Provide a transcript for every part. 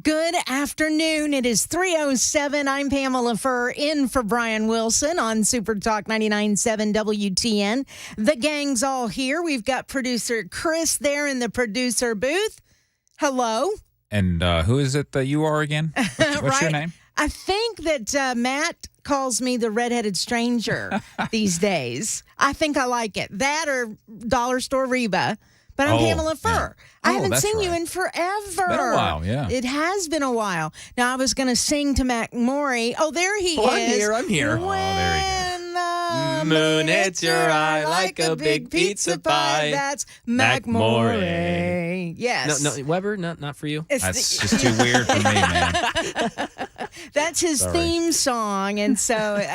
Good afternoon. It is 3:07. I'm Pamela Furr in for Brian Wilson on Super Talk 99.7 WTN. The gang's all here. We've got producer Chris there in the producer booth. Hello. And who is it that you are again? What's your name? I think that Matt calls me the redheaded stranger these days. I think I like it. That or Dollar Store Reba. But I'm Pamela Furr. Yeah. I haven't seen you right. in forever. It's been a while, yeah. It has been a while. Now, I was going to sing to Mac Morey. Oh, there he is. I'm here. When there the moon hits your eye like a big pizza pie. That's Mac Morey. Morey. Yes. No, Weber, not for you. That's just too weird for me, man. That's his theme song, and so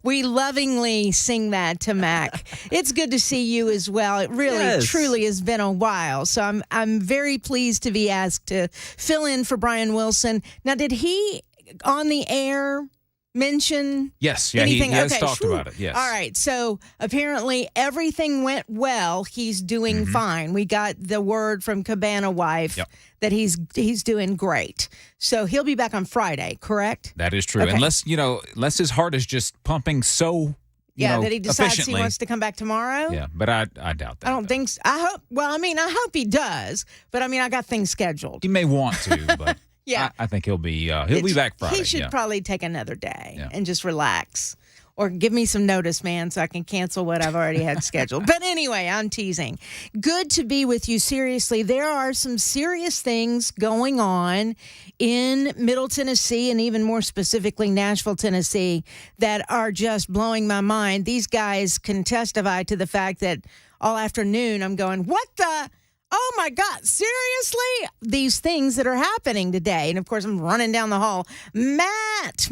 we lovingly sing that to Mac. It's good to see you as well. It really, truly has been a while, so I'm very pleased to be asked to fill in for Brian Wilson. Now, did he on the air mention Yes, yeah, anything? he has talked about it, yes. All right, so apparently everything went well. He's doing fine. We got the word from Cabana Wife that he's doing great. So he'll be back on Friday, correct? That is true. Okay. Unless his heart is just pumping so that he decides he efficiently. wants to come back tomorrow. Yeah, but I doubt that. I don't think so. I hope he does, but I got things scheduled. He may want to, but Yeah. I think he'll be back Friday. He should probably take another day Yeah. and just relax. Or give me some notice, man, so I can cancel what I've already had scheduled. But anyway, I'm teasing. Good to be with you. Seriously, there are some serious things going on in Middle Tennessee and even more specifically Nashville, Tennessee, that are just blowing my mind. These guys can testify to the fact that all afternoon I'm going, what the... Oh, my God, seriously? These things that are happening today. And, of course, I'm running down the hall. Matt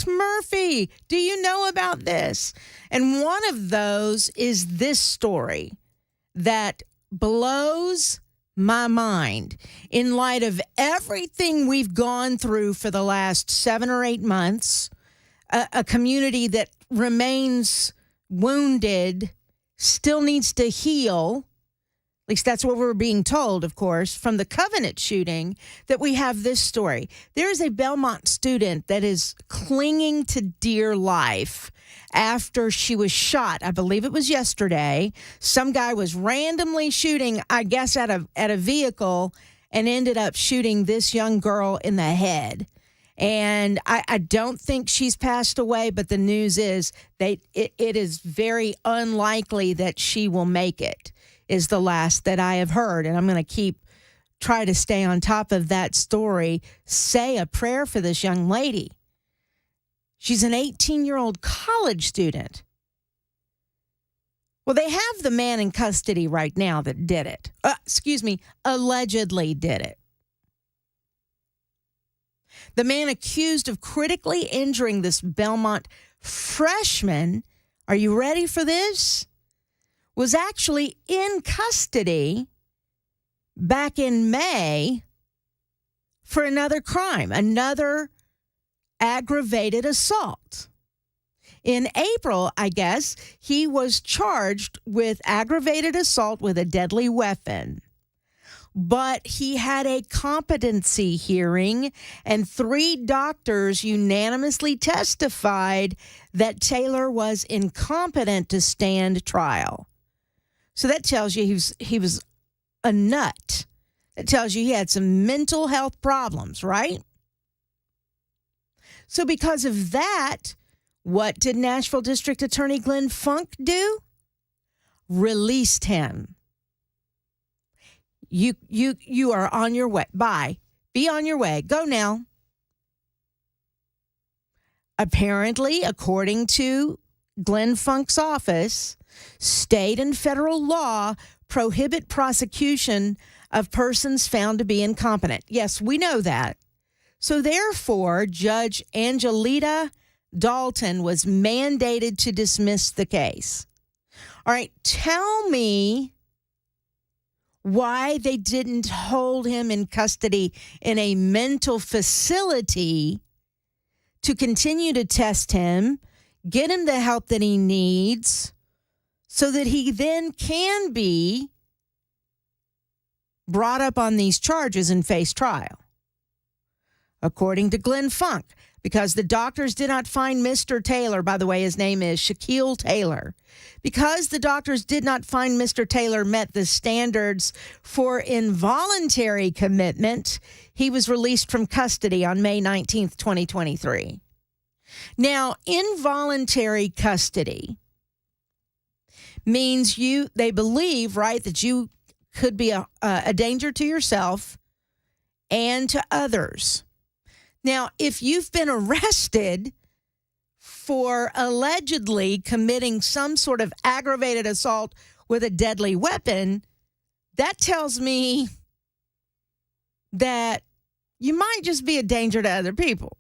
Murphy, do you know about this? And one of those is this story that blows my mind in light of everything we've gone through for the last 7 or 8 months, a community that remains wounded, still needs to heal. At least that's what we're being told, of course, from the Covenant shooting, that we have this story. There is a Belmont student that is clinging to dear life after she was shot. I believe it was yesterday. Some guy was randomly shooting, I guess, at a vehicle and ended up shooting this young girl in the head. And I don't think she's passed away, but the news is that it is very unlikely that she will make it, is the last that I have heard. And I'm going to try to stay on top of that story, say a prayer for this young lady. She's an 18-year-old college student. Well, they have the man in custody right now that did it. Allegedly did it. The man accused of critically injuring this Belmont freshman, are you ready for this? Was actually in custody back in May for another crime, another aggravated assault. In April, I guess, he was charged with aggravated assault with a deadly weapon. But he had a competency hearing, and 3 doctors unanimously testified that Taylor was incompetent to stand trial. So that tells you he was a nut. That tells you he had some mental health problems, right? So because of that, what did Nashville District Attorney Glenn Funk do? Released him. You are on your way. Bye. Be on your way. Go now. Apparently, according to Glenn Funk's office, state and federal law prohibit prosecution of persons found to be incompetent. Yes, we know that. So therefore, Judge Angelita Dalton was mandated to dismiss the case. All right, tell me why they didn't hold him in custody in a mental facility to continue to test him, get him the help that he needs, so that he then can be brought up on these charges and face trial. according to Glenn Funk, because the doctors did not find Mr. Taylor. By the way, his name is Shaquille Taylor. Because the doctors did not find Mr. Taylor met the standards for involuntary commitment, he was released from custody on May 19th, 2023. Now, involuntary custody means they believe, right, that you could be a danger to yourself and to others. Now, if you've been arrested for allegedly committing some sort of aggravated assault with a deadly weapon, that tells me that you might just be a danger to other people.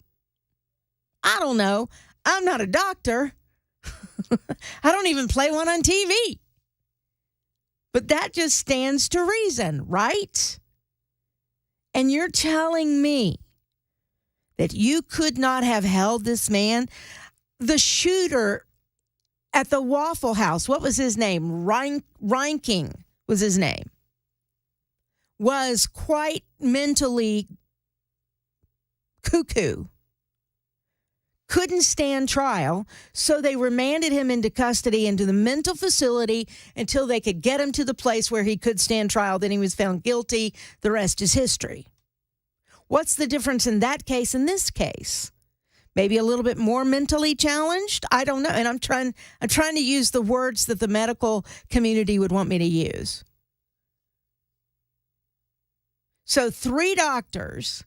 I don't know. I'm not a doctor. I don't even play one on TV. But that just stands to reason, right? And you're telling me that you could not have held this man? The shooter at the Waffle House, what was his name? Reinking was his name. Was quite mentally cuckoo. Couldn't stand trial, so they remanded him into custody into the mental facility until they could get him to the place where he could stand trial. Then he was found guilty. The rest is history. What's the difference in that case and this case? Maybe a little bit more mentally challenged? I don't know. And I'm trying to use the words that the medical community would want me to use. So 3 doctors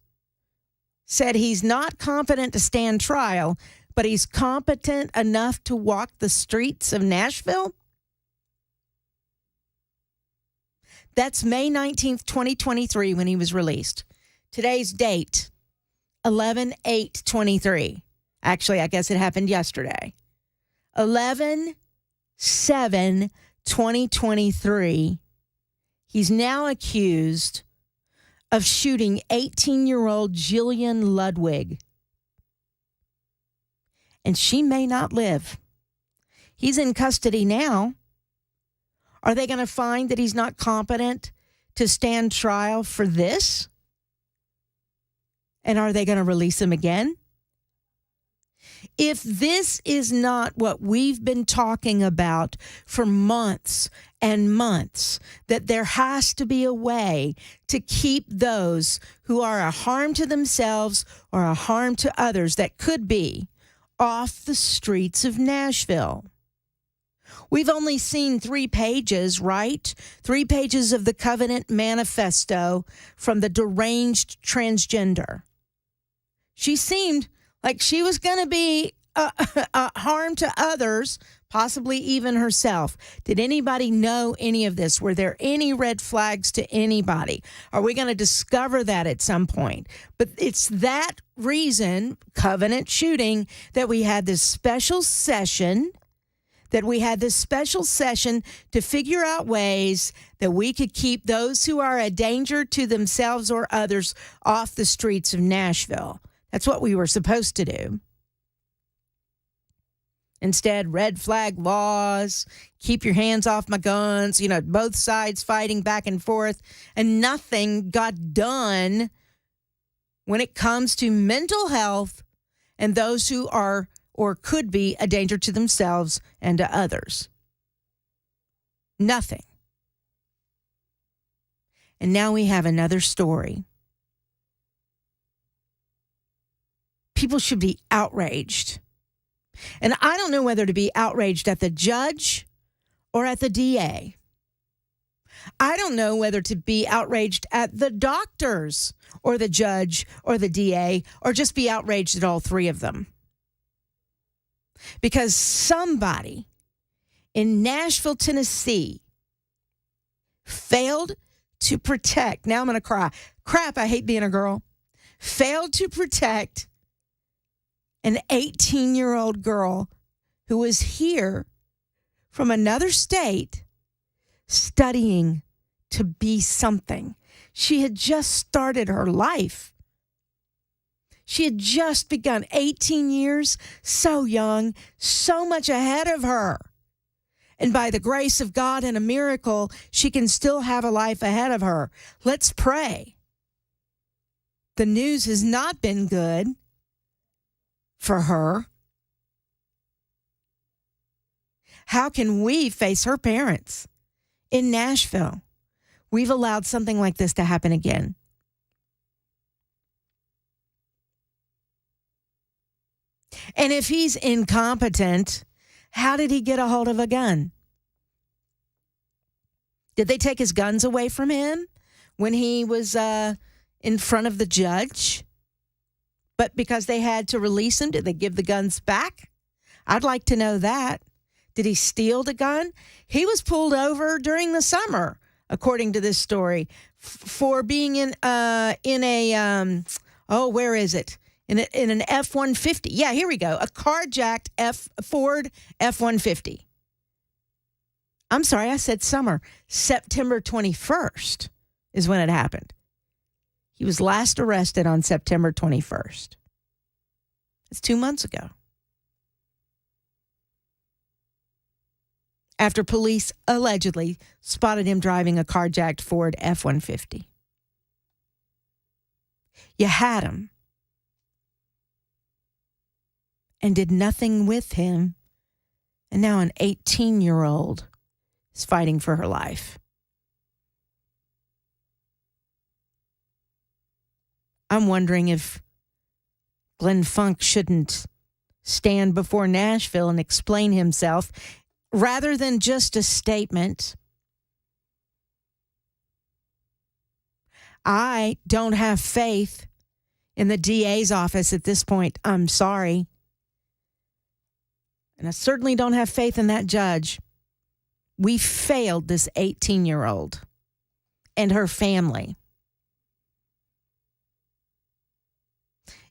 said he's not competent to stand trial, but he's competent enough to walk the streets of Nashville? That's May 19th, 2023, when he was released. Today's date, 11/8/23. Actually, I guess it happened yesterday. 11/7/2023. He's now accused of shooting 18-year-old Jillian Ludwig. And she may not live. He's in custody now. Are they going to find that he's not competent to stand trial for this? And are they going to release him again? If this is not what we've been talking about for months and months, that there has to be a way to keep those who are a harm to themselves or a harm to others that could be off the streets of Nashville. We've only seen 3 pages, right? 3 pages of the Covenant Manifesto from the deranged transgender. She seemed like she was going to be a harm to others, possibly even herself. Did anybody know any of this? Were there any red flags to anybody? Are we going to discover that at some point? But it's that reason, covenant shooting, that we had this special session to figure out ways that we could keep those who are a danger to themselves or others off the streets of Nashville. That's what we were supposed to do. Instead, red flag laws, keep your hands off my guns, both sides fighting back and forth, and nothing got done when it comes to mental health and those who are or could be a danger to themselves and to others. Nothing. And now we have another story. People should be outraged. And I don't know whether to be outraged at the judge or at the DA. I don't know whether to be outraged at the doctors or the judge or the DA or just be outraged at all 3 of them. Because somebody in Nashville, Tennessee failed to protect. Now I'm going to cry. Crap, I hate being a girl. Failed to protect an 18-year-old girl who was here from another state studying to be something. She had just started her life. She had just begun 18 years, so young, so much ahead of her. And by the grace of God and a miracle, she can still have a life ahead of her. Let's pray The news has not been good for her. How can we face her parents in Nashville? We've allowed something like this to happen again. And if he's incompetent, how did he get a hold of a gun? Did they take his guns away from him when he was in front of the judge? But because they had to release him, did they give the guns back? I'd like to know that. Did he steal the gun? He was pulled over during the summer, according to this story, for being in a where is it? In an F-150. Yeah, here we go. A carjacked Ford F-150. I'm sorry, I said summer. September 21st is when it happened. He was last arrested on September 21st. It's 2 months ago. After police allegedly spotted him driving a carjacked Ford F-150. You had him and did nothing with him. And now an 18-year-old is fighting for her life. I'm wondering if Glenn Funk shouldn't stand before Nashville and explain himself rather than just a statement. I don't have faith in the DA's office at this point. I'm sorry. And I certainly don't have faith in that judge. We failed this 18-year-old and her family.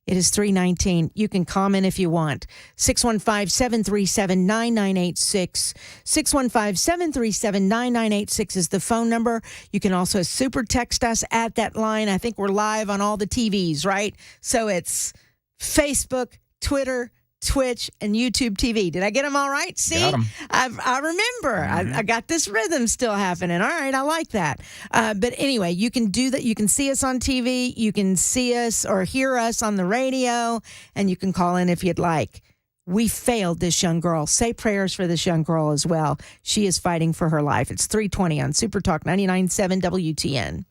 It is 3:19. You can comment if you want. 615-737-9986. 615-737-9986 is the phone number. You can also super text us at that line. I think we're live on all the TVs, right? So it's Facebook, Twitter, Twitch, and YouTube TV. Did I get them all right? See, Got 'em. I remember. I got this rhythm still happening. All right, I like that. But anyway, you can do that. You can see us on TV. You can see us or hear us on the radio, and you can call in if you'd like. We failed this young girl. Say prayers for this young girl as well. She is fighting for her life. It's 3:20 on Super Talk 99.7 WTN.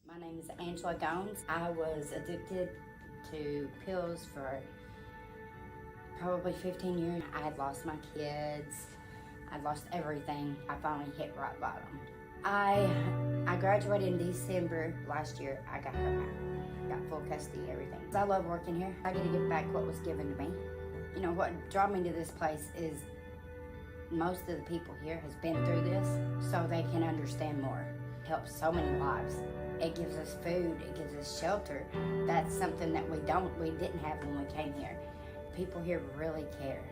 My name is Angela Gones. I was addicted to pills for probably 15 years. I had lost my kids. I'd lost everything. I finally hit rock bottom. I graduated in December last year. I got her back. Got full custody, everything. I love working here. I get to give back what was given to me. You know, what drew me to this place is most of the people here has been through this, so they can understand more. It helps so many lives. It gives us food. It gives us shelter. That's something that we didn't have when we came here. People here really care.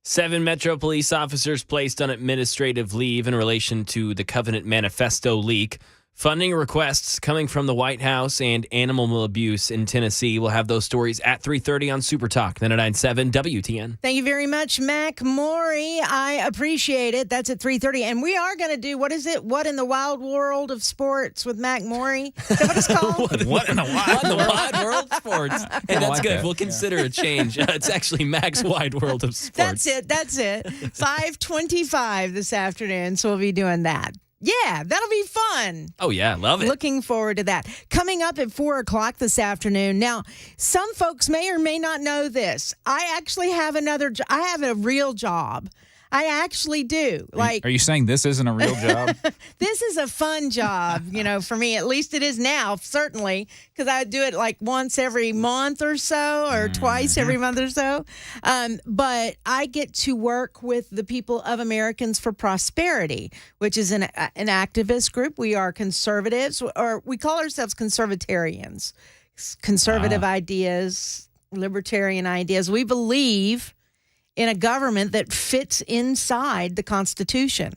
7 Metro police officers placed on administrative leave in relation to the Covenant Manifesto leak. Funding requests coming from the White House and animal abuse in Tennessee. We'll have those stories at 3:30 on Super Talk, 99.7 WTN. Thank you very much, Mac Maury. I appreciate it. That's at 3:30. And we are going to do, what is it? What in the Wild World of Sports with Mac Maury? Is that what it's called? What in the wild? On the wide world of sports. Hey, that's like good. that. We'll consider a change. It's actually Mac's wide world of sports. That's it. 5:25 this afternoon. So we'll be doing that. Yeah, that'll be fun. Oh, yeah. Love it. Looking forward to that. Coming up at 4 o'clock this afternoon. Now, some folks may or may not know this. I actually have I have a real job. I actually do. Are you saying this isn't a real job? This is a fun job, for me. At least it is now, certainly, because I do it like once every month or so, or twice every month or so. But I get to work with the people of Americans for Prosperity, which is an activist group. We are conservatives, or we call ourselves conservatarians. Conservative ideas, libertarian ideas. We believe in a government that fits inside the Constitution.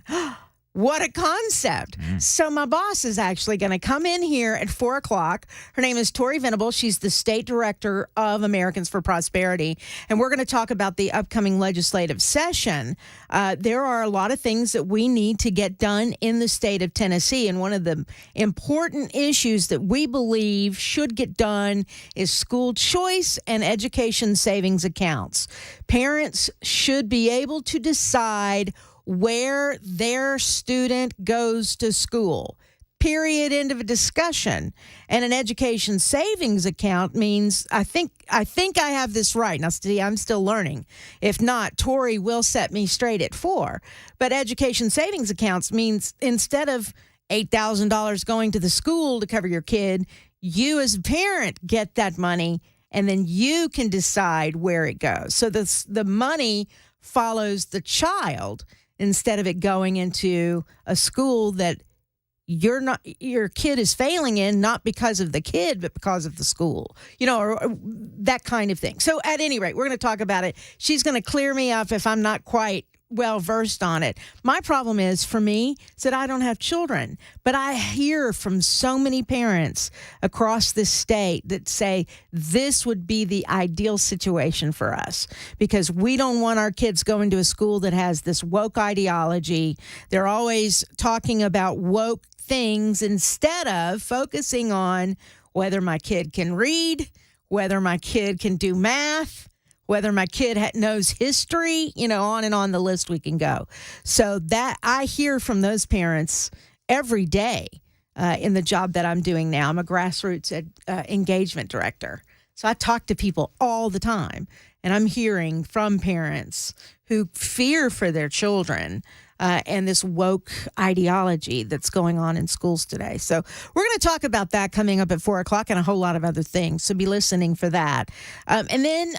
What a concept. So my boss is actually going to come in here at 4 o'clock. Her name is Tori Venable. She's the state director of Americans for Prosperity. And we're going to talk about the upcoming legislative session. There are a lot of things that we need to get done in the state of Tennessee. And one of the important issues that we believe should get done is school choice and education savings accounts. Parents should be able to decide where their student goes to school. Period. End of a discussion. And an education savings account means, I think I have this right. Now, see, I'm still learning. If not, Tori will set me straight at 4. But education savings accounts means instead of $8,000 going to the school to cover your kid, you as a parent get that money, and then you can decide where it goes. So the money follows the child, instead of it going into a school that your kid is failing in, not because of the kid, but because of the school, or that kind of thing. So at any rate, we're going to talk about it. She's going to clear me up if I'm not quite well versed on it. My problem is, for me, is that I don't have children, but I hear from so many parents across this state that say this would be the ideal situation for us, because we don't want our kids going to a school that has this woke ideology. They're always talking about woke things instead of focusing on whether my kid can read, whether my kid can do math, whether my kid knows history, on and on the list we can go. So that I hear from those parents every day in the job that I'm doing now. I'm a grassroots engagement director. So I talk to people all the time, and I'm hearing from parents who fear for their children and this woke ideology that's going on in schools today. So we're going to talk about that coming up at 4 o'clock, and a whole lot of other things. So be listening for that. And then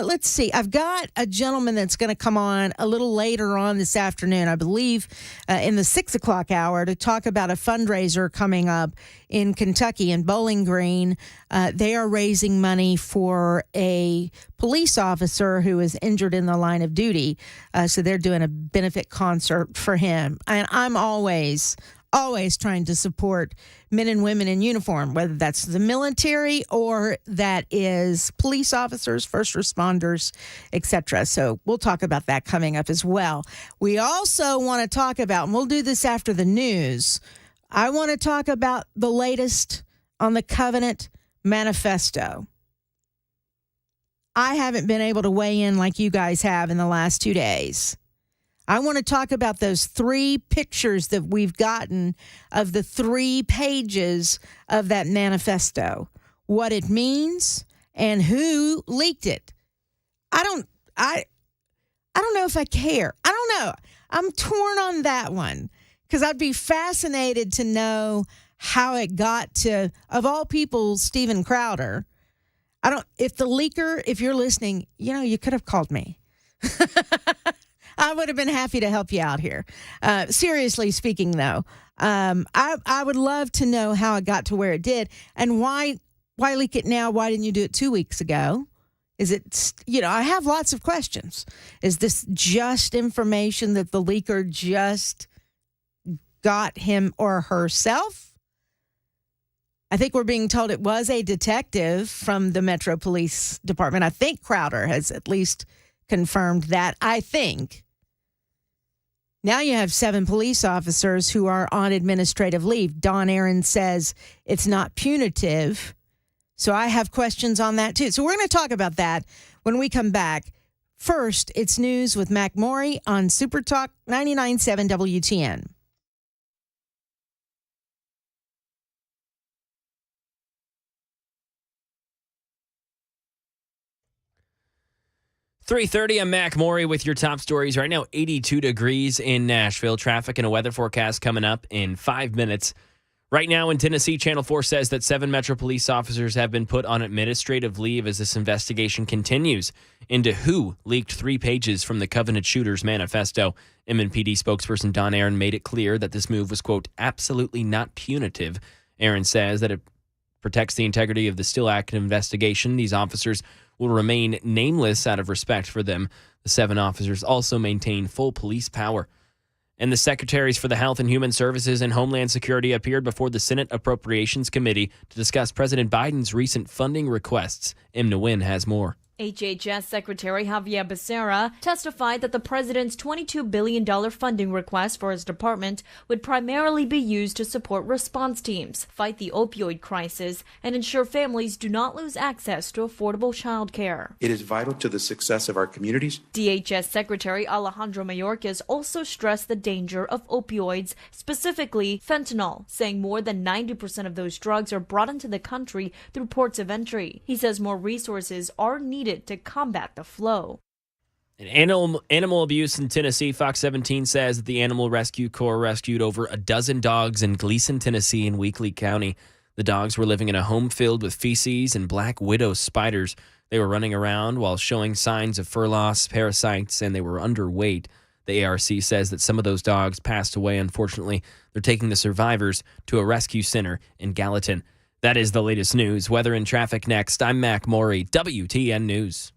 let's see. I've got a gentleman that's going to come on a little later on this afternoon, I believe, in the 6 o'clock hour, to talk about a fundraiser coming up in Kentucky, in Bowling Green. They are raising money for a police officer who is injured in the line of duty. So they're doing a benefit concert for him. And I'm always trying to support men and women in uniform, whether that's the military or that is police officers, first responders, etc. So we'll talk about that coming up as well. We also want to talk about, and we'll do this after the news, I want to talk about the latest on the Covenant Manifesto. I haven't been able to weigh in like you guys have in the last 2 days. I want to talk about those 3 pictures that we've gotten of the 3 pages of that manifesto, what it means, and who leaked it. I don't know if I care. I don't know. I'm torn on that one, because I'd be fascinated to know how it got to, of all people, Steven Crowder. If the leaker, if you're listening, you could have called me. I would have been happy to help you out here. Seriously speaking, though, I would love to know how it got to where it did, and why leak it now? Why didn't you do it 2 weeks ago? Is it, I have lots of questions. Is this just information that the leaker just got him or herself? I think we're being told it was a detective from the Metro Police Department. I think Crowder has at least confirmed that, I think. Now you have 7 police officers who are on administrative leave. Don Aaron says it's not punitive. So I have questions on that too. So we're going to talk about that when we come back. First, it's news with Mac Maury on Super Talk 99.7 WTN. 3:30, I'm Mac Maury with your top stories. Right now, 82 degrees in Nashville. Traffic and a weather forecast coming up in 5 minutes. Right now in Tennessee, Channel 4 says that 7 Metro police officers have been put on administrative leave as this investigation continues into who leaked 3 pages from the Covenant Shooters manifesto. MNPD spokesperson Don Aaron made it clear that this move was, quote, absolutely not punitive. Aaron says that it protects the integrity of the still active investigation. These officers will remain nameless out of respect for them. The 7 officers also maintain full police power. And the secretaries for the Health and Human Services and Homeland Security appeared before the Senate Appropriations Committee to discuss President Biden's recent funding requests. Imna Nguyen has more. HHS Secretary Javier Becerra testified that the president's $22 billion funding request for his department would primarily be used to support response teams, fight the opioid crisis, and ensure families do not lose access to affordable child care. It is vital to the success of our communities. DHS Secretary Alejandro Mayorkas also stressed the danger of opioids, specifically fentanyl, saying more than 90% of those drugs are brought into the country through ports of entry. He says more resources are needed to combat the flow. Animal abuse in Tennessee. Fox 17 says that the Animal Rescue Corps rescued over a dozen dogs in Gleason, Tennessee in Weakley County. The dogs were living in a home filled with feces and black widow spiders. They were running around while showing signs of fur loss, parasites, and they were underweight. The ARC says that some of those dogs passed away. Unfortunately, they're taking the survivors to a rescue center in Gallatin. That is the latest news. Weather and traffic next. I'm Mac Maury, WTN News.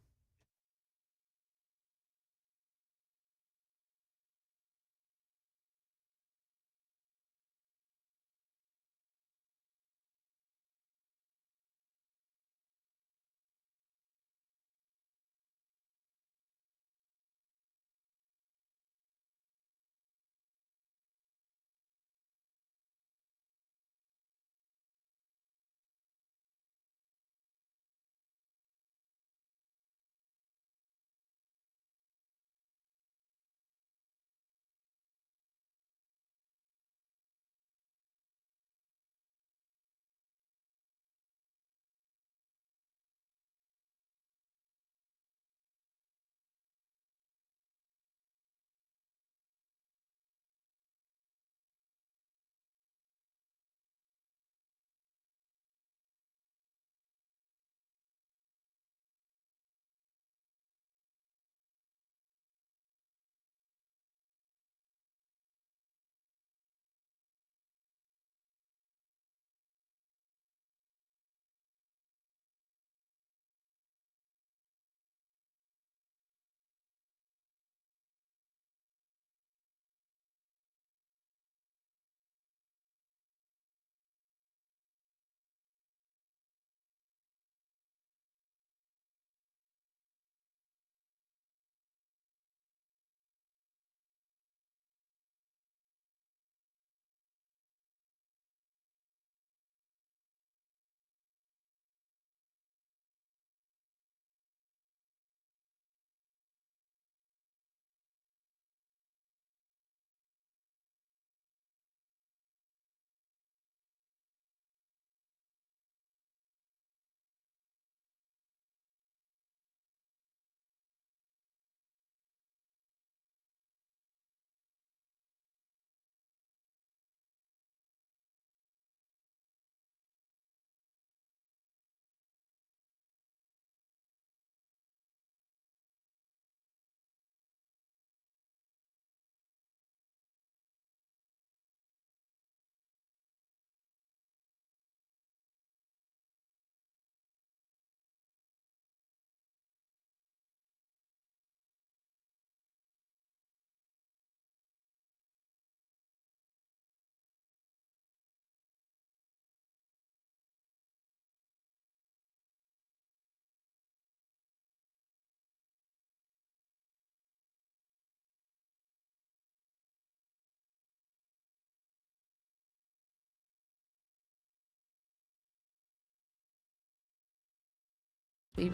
We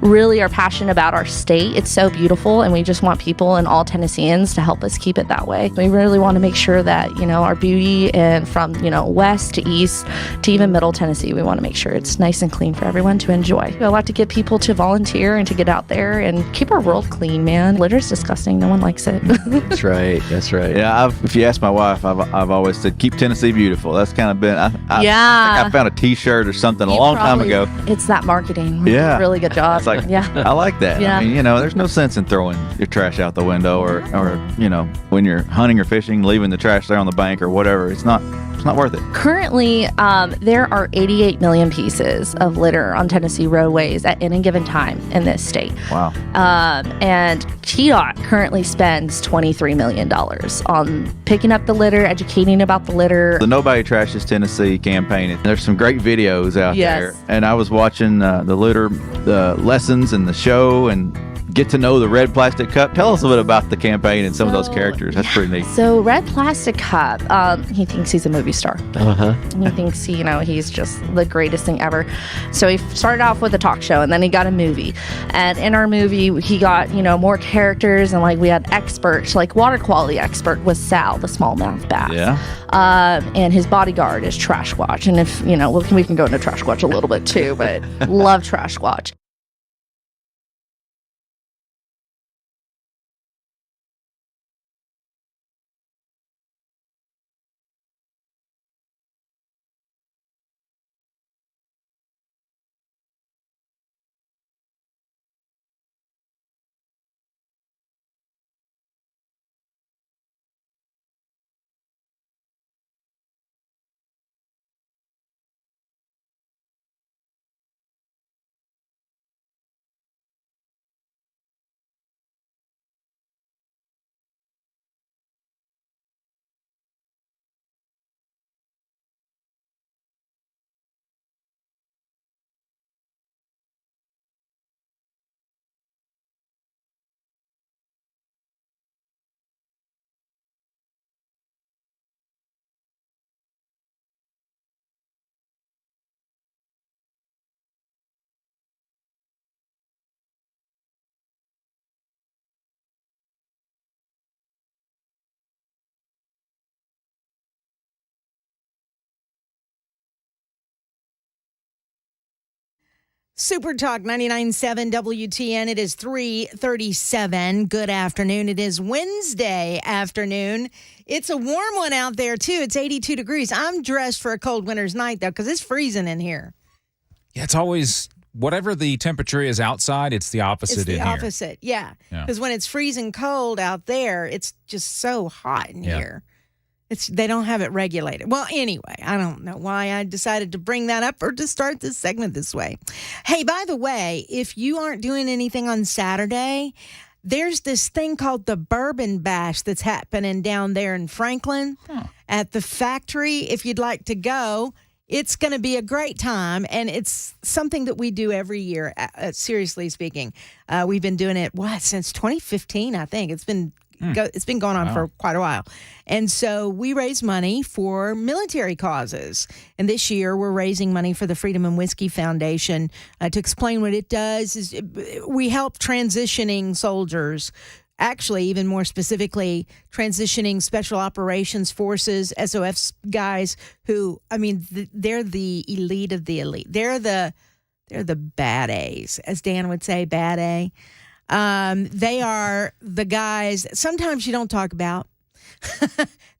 really are passionate about our state. It's so beautiful, and we just want people and all Tennesseans to help us keep it that way. We really want to make sure that, our beauty, and from, west to east to even middle Tennessee, we want to make sure it's nice and clean for everyone to enjoy. I like to get people to volunteer and to get out there and keep our world clean, man. Litter's disgusting. No one likes it. That's right. Yeah, if you ask my wife, I've always said, keep Tennessee beautiful. That's kind of been, I think I found a T-shirt or something a long time ago. It's that marketing. Yeah. Really good job. It's like, yeah. I like that. Yeah. I mean, there's no sense in throwing your trash out the window or when you're hunting or fishing, leaving the trash there on the bank or whatever. It's not worth it. Currently, there are 88 million pieces of litter on Tennessee roadways at any given time in this state. Wow. And TDOT currently spends $23 million on picking up the litter, educating about the litter. The Nobody Trashes Tennessee campaign, there's some great videos out there. And I was watching the litter lessons and the show and get to know the Red Plastic Cup. Tell us a bit about the campaign and some of those characters. That's pretty neat. So Red Plastic Cup, he thinks he's a movie star. Uh-huh. He thinks, he's just the greatest thing ever. So he started off with a talk show, and then he got a movie. And in our movie, he got, more characters, and we had experts, water quality expert was Sal, the smallmouth bass. Yeah. And his bodyguard is Trash Watch. And if, we can go into Trash Watch a little bit too, but love Trash Watch. Super Talk 99.7 WTN. It is 3:37. Good afternoon. It is Wednesday afternoon. It's a warm one out there, too. It's 82 degrees. I'm dressed for a cold winter's night, though, because it's freezing in here. Yeah, it's always whatever the temperature is outside, it's the opposite in here. It's the opposite, yeah. Because when it's freezing cold out there, it's just so hot in here. They don't have it regulated. Well, anyway, I don't know why I decided to bring that up or to start this segment this way. Hey, by the way, if you aren't doing anything on Saturday, there's this thing called the Bourbon Bash that's happening down there in Franklin at the factory. If you'd like to go, it's going to be a great time, and it's something that we do every year, seriously speaking. We've been doing it, since 2015, I think. It's been going on for quite a while. And so we raise money for military causes. And this year we're raising money for the Freedom and Whiskey Foundation. To explain what it does is we help transitioning soldiers, actually even more specifically transitioning special operations forces, SOF guys who, they're the elite of the elite. They're the bad A's, as Dan would say, bad A. They are the guys sometimes you don't talk about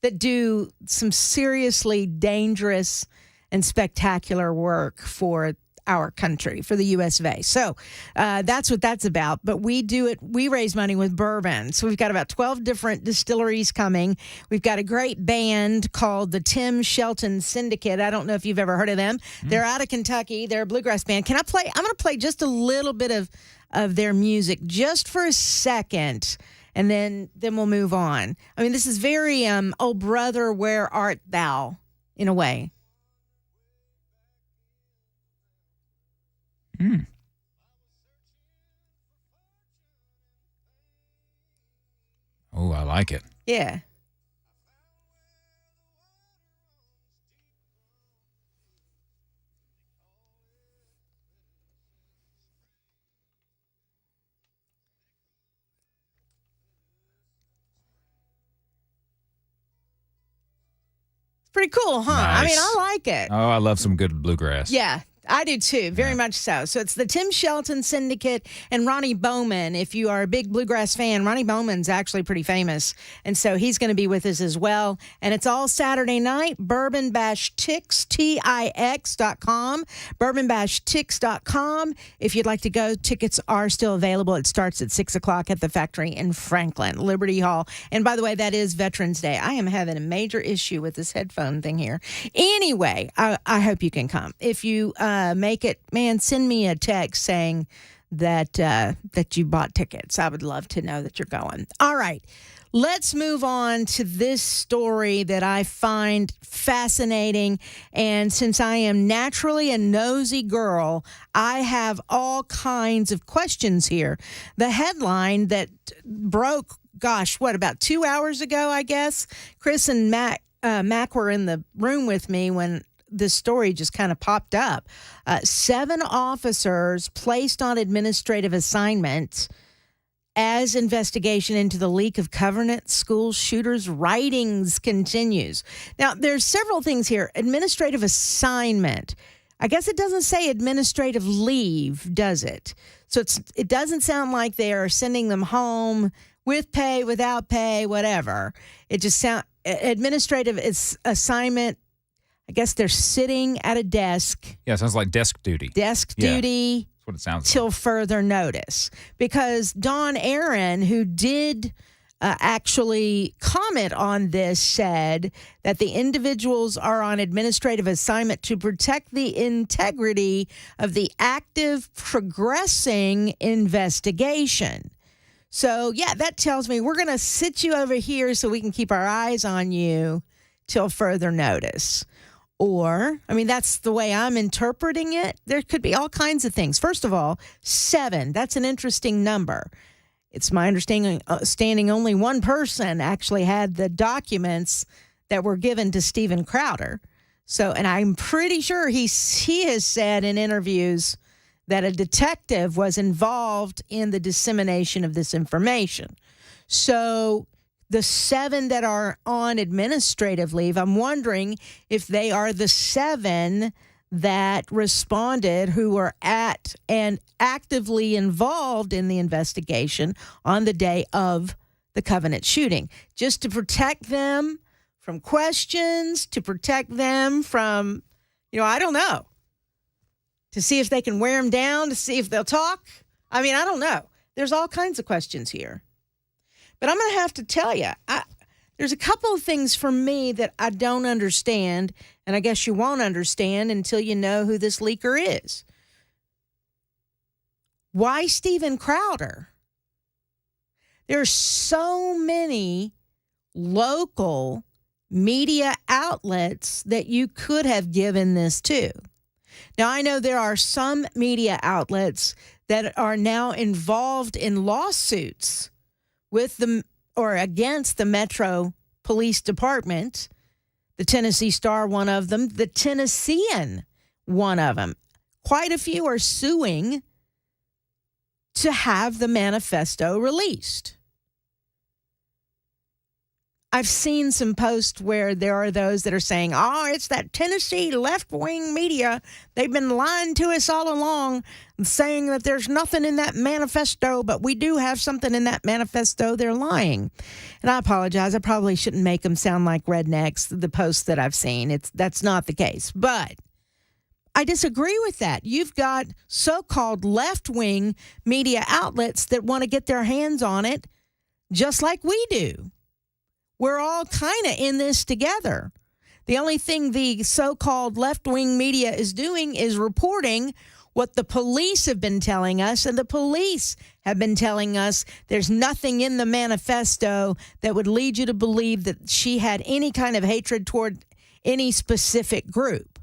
that do some seriously dangerous and spectacular work for our country, for the U.S. of A. So that's what that's about. But we do it. We raise money with bourbon. So we've got about 12 different distilleries coming. We've got a great band called the Tim Shelton Syndicate. I don't know if you've ever heard of them. They're out of Kentucky. They're a bluegrass band. Can I play? I'm going to play just a little bit of their music just for a second, and then we'll move on. This is very "Oh brother, where art thou?" in a way. Oh, I like it. Yeah. Pretty cool, huh? I mean, Nice. I like it. Oh, I love some good bluegrass. Yeah, I do too, very much so. So it's the Tim Shelton Syndicate and Ronnie Bowman. If you are a big bluegrass fan, Ronnie Bowman's actually pretty famous. And so he's going to be with us as well. And it's all Saturday night, bourbon-tix, Tix.com, bourbon-tix.com. If you'd like to go, tickets are still available. It starts at 6 o'clock at the factory in Franklin, Liberty Hall. And by the way, that is Veterans Day. I am having a major issue with this headphone thing here. Anyway, I hope you can come. If you make it, man, send me a text saying that you bought tickets. I would love to know that you're going. All right. Let's move on to this story that I find fascinating. And since I am naturally a nosy girl, I have all kinds of questions here. The headline that broke, about 2 hours ago, I guess. Chris and Mac were in the room with me when this story just kind of popped up. 7 officers placed on administrative assignment as investigation into the leak of Covenant school shooters' writings continues. Now, there's several things here. Administrative assignment. I guess it doesn't say administrative leave, does it? So it doesn't sound like they are sending them home with pay, without pay, whatever. It just sounds administrative assignment. I guess they're sitting at a desk. Yeah, it sounds like desk duty. Desk Yeah. duty. That's what it sounds till like. further notice. Because Dawn Aaron, who did actually comment on this, said that the individuals are on administrative assignment to protect the integrity of the active, progressing investigation. So, yeah, that tells me we're going to sit you over here so we can keep our eyes on you till further notice. Or, I mean, that's the way I'm interpreting it. There could be all kinds of things. First of all, 7, that's an interesting number. It's my understanding only one person actually had the documents that were given to Steven Crowder. So, and I'm pretty sure he has said in interviews that a detective was involved in the dissemination of this information. So the 7 that are on administrative leave, I'm wondering if they are the 7 that responded who were at and actively involved in the investigation on the day of the Covenant shooting, just to protect them from questions, to protect them from, I don't know, to see if they can wear them down, to see if they'll talk. I mean, I don't know. There's all kinds of questions here. But I'm going to have to tell you, there's a couple of things for me that I don't understand, and I guess you won't understand until you know who this leaker is. Why Steven Crowder? There's so many local media outlets that you could have given this to. Now, I know there are some media outlets that are now involved in lawsuits with or against the Metro Police Department. The Tennessee Star, one of them. The Tennessean, one of them. Quite a few are suing to have the manifesto released. I've seen some posts where there are those that are saying, it's that Tennessee left-wing media. They've been lying to us all along, saying that there's nothing in that manifesto, but we do have something in that manifesto. They're lying. And I apologize. I probably shouldn't make them sound like rednecks, the posts that I've seen. That's not the case. But I disagree with that. You've got so-called left-wing media outlets that want to get their hands on it just like we do. We're all kind of in this together. The only thing the so-called left-wing media is doing is reporting what the police have been telling us, and the police have been telling us there's nothing in the manifesto that would lead you to believe that she had any kind of hatred toward any specific group.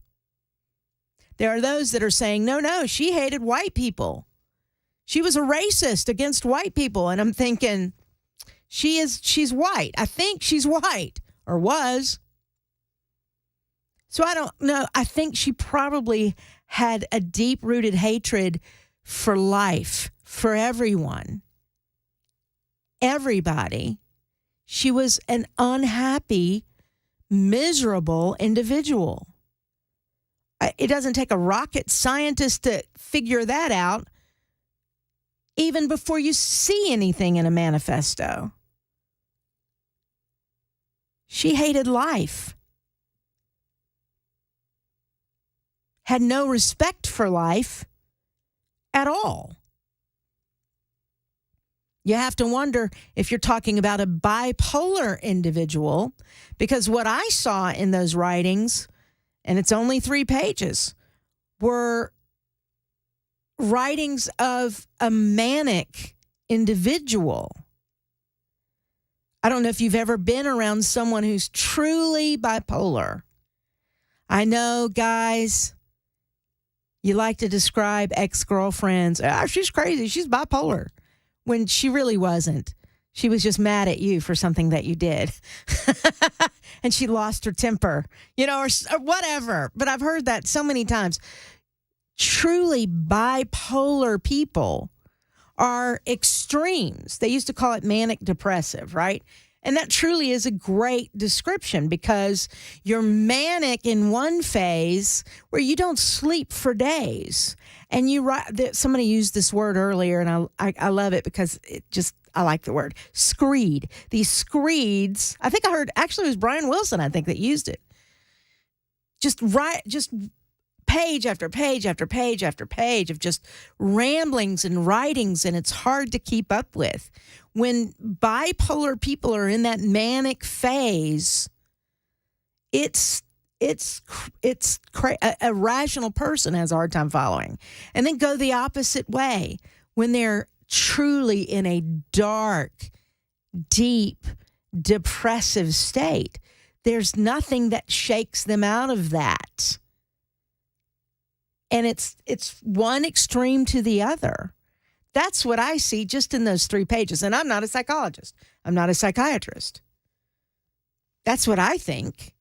There are those that are saying, no, she hated white people. She was a racist against white people. And I'm thinking, she's white. I think she's white, or was. So I don't know. I think she probably had a deep-rooted hatred for life, for everyone, everybody. She was an unhappy miserable individual. It doesn't take a rocket scientist to figure that out even before you see anything in a manifesto. She hated life, had no respect for life at all. You have to wonder if you're talking about a bipolar individual, because what I saw in those writings, and it's only 3 pages, were writings of a manic individual. I don't know if you've ever been around someone who's truly bipolar. I know, guys, you like to describe ex-girlfriends. She's crazy. She's bipolar. When she really wasn't. She was just mad at you for something that you did. And she lost her temper, or whatever. But I've heard that so many times. Truly bipolar people are extremes. They used to call it manic depressive, right? And that truly is a great description, because you're manic in one phase where you don't sleep for days. And somebody used this word earlier, and I love it because I like the word screed. These screeds, I think I heard, actually it was Brian Wilson, I think, that used it. Just page after page after page after page of just ramblings and writings, and it's hard to keep up with. When bipolar people are in that manic phase, a rational person has a hard time following. And then go the opposite way. When they're truly in a dark, deep, depressive state, there's nothing that shakes them out of that. And it's one extreme to the other. That's what I see just in those 3 pages. And I'm not a psychologist. I'm not a psychiatrist. That's what I think.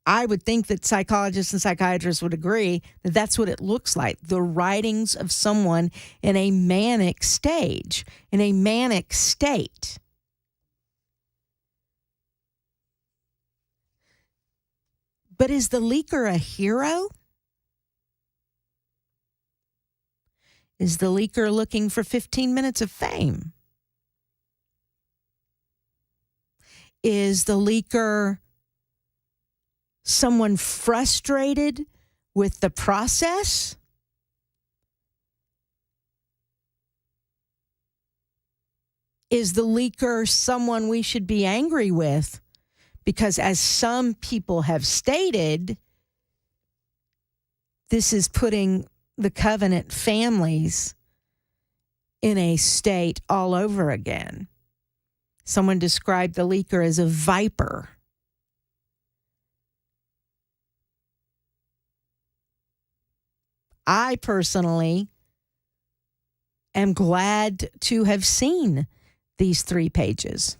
I would think that psychologists and psychiatrists would agree that that's what it looks like. The writings of someone in a manic stage, in a manic state. But is the leaker a hero? Is the leaker looking for 15 minutes of fame? Is the leaker someone frustrated with the process? Is the leaker someone we should be angry with? Because as some people have stated, this is putting the covenant families in a state all over again. Someone described the leaker as a viper. I personally am glad to have seen these 3 pages.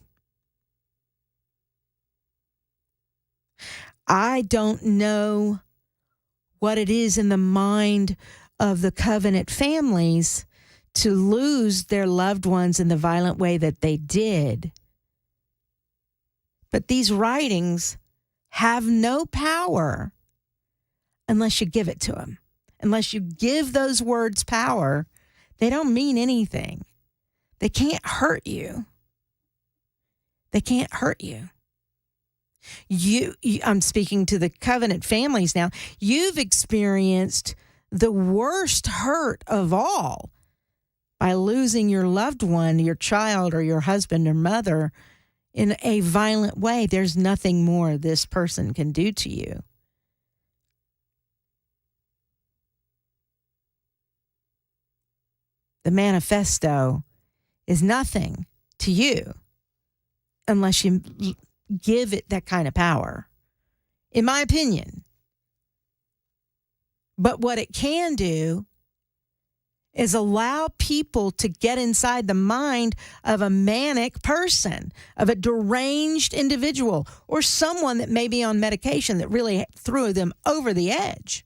I don't know what it is in the mind of the covenant families to lose their loved ones in the violent way that they did. But these writings have no power unless you give it to them. Unless you give those words power, they don't mean anything. They can't hurt you. They can't hurt you. I'm speaking to the covenant families now. You've experienced the worst hurt of all by losing your loved one, your child or your husband or mother in a violent way. There's nothing more this person can do to you. The manifesto is nothing to you unless you give it that kind of power, in my opinion. But what it can do is allow people to get inside the mind of a manic person, of a deranged individual, or someone that may be on medication that really threw them over the edge.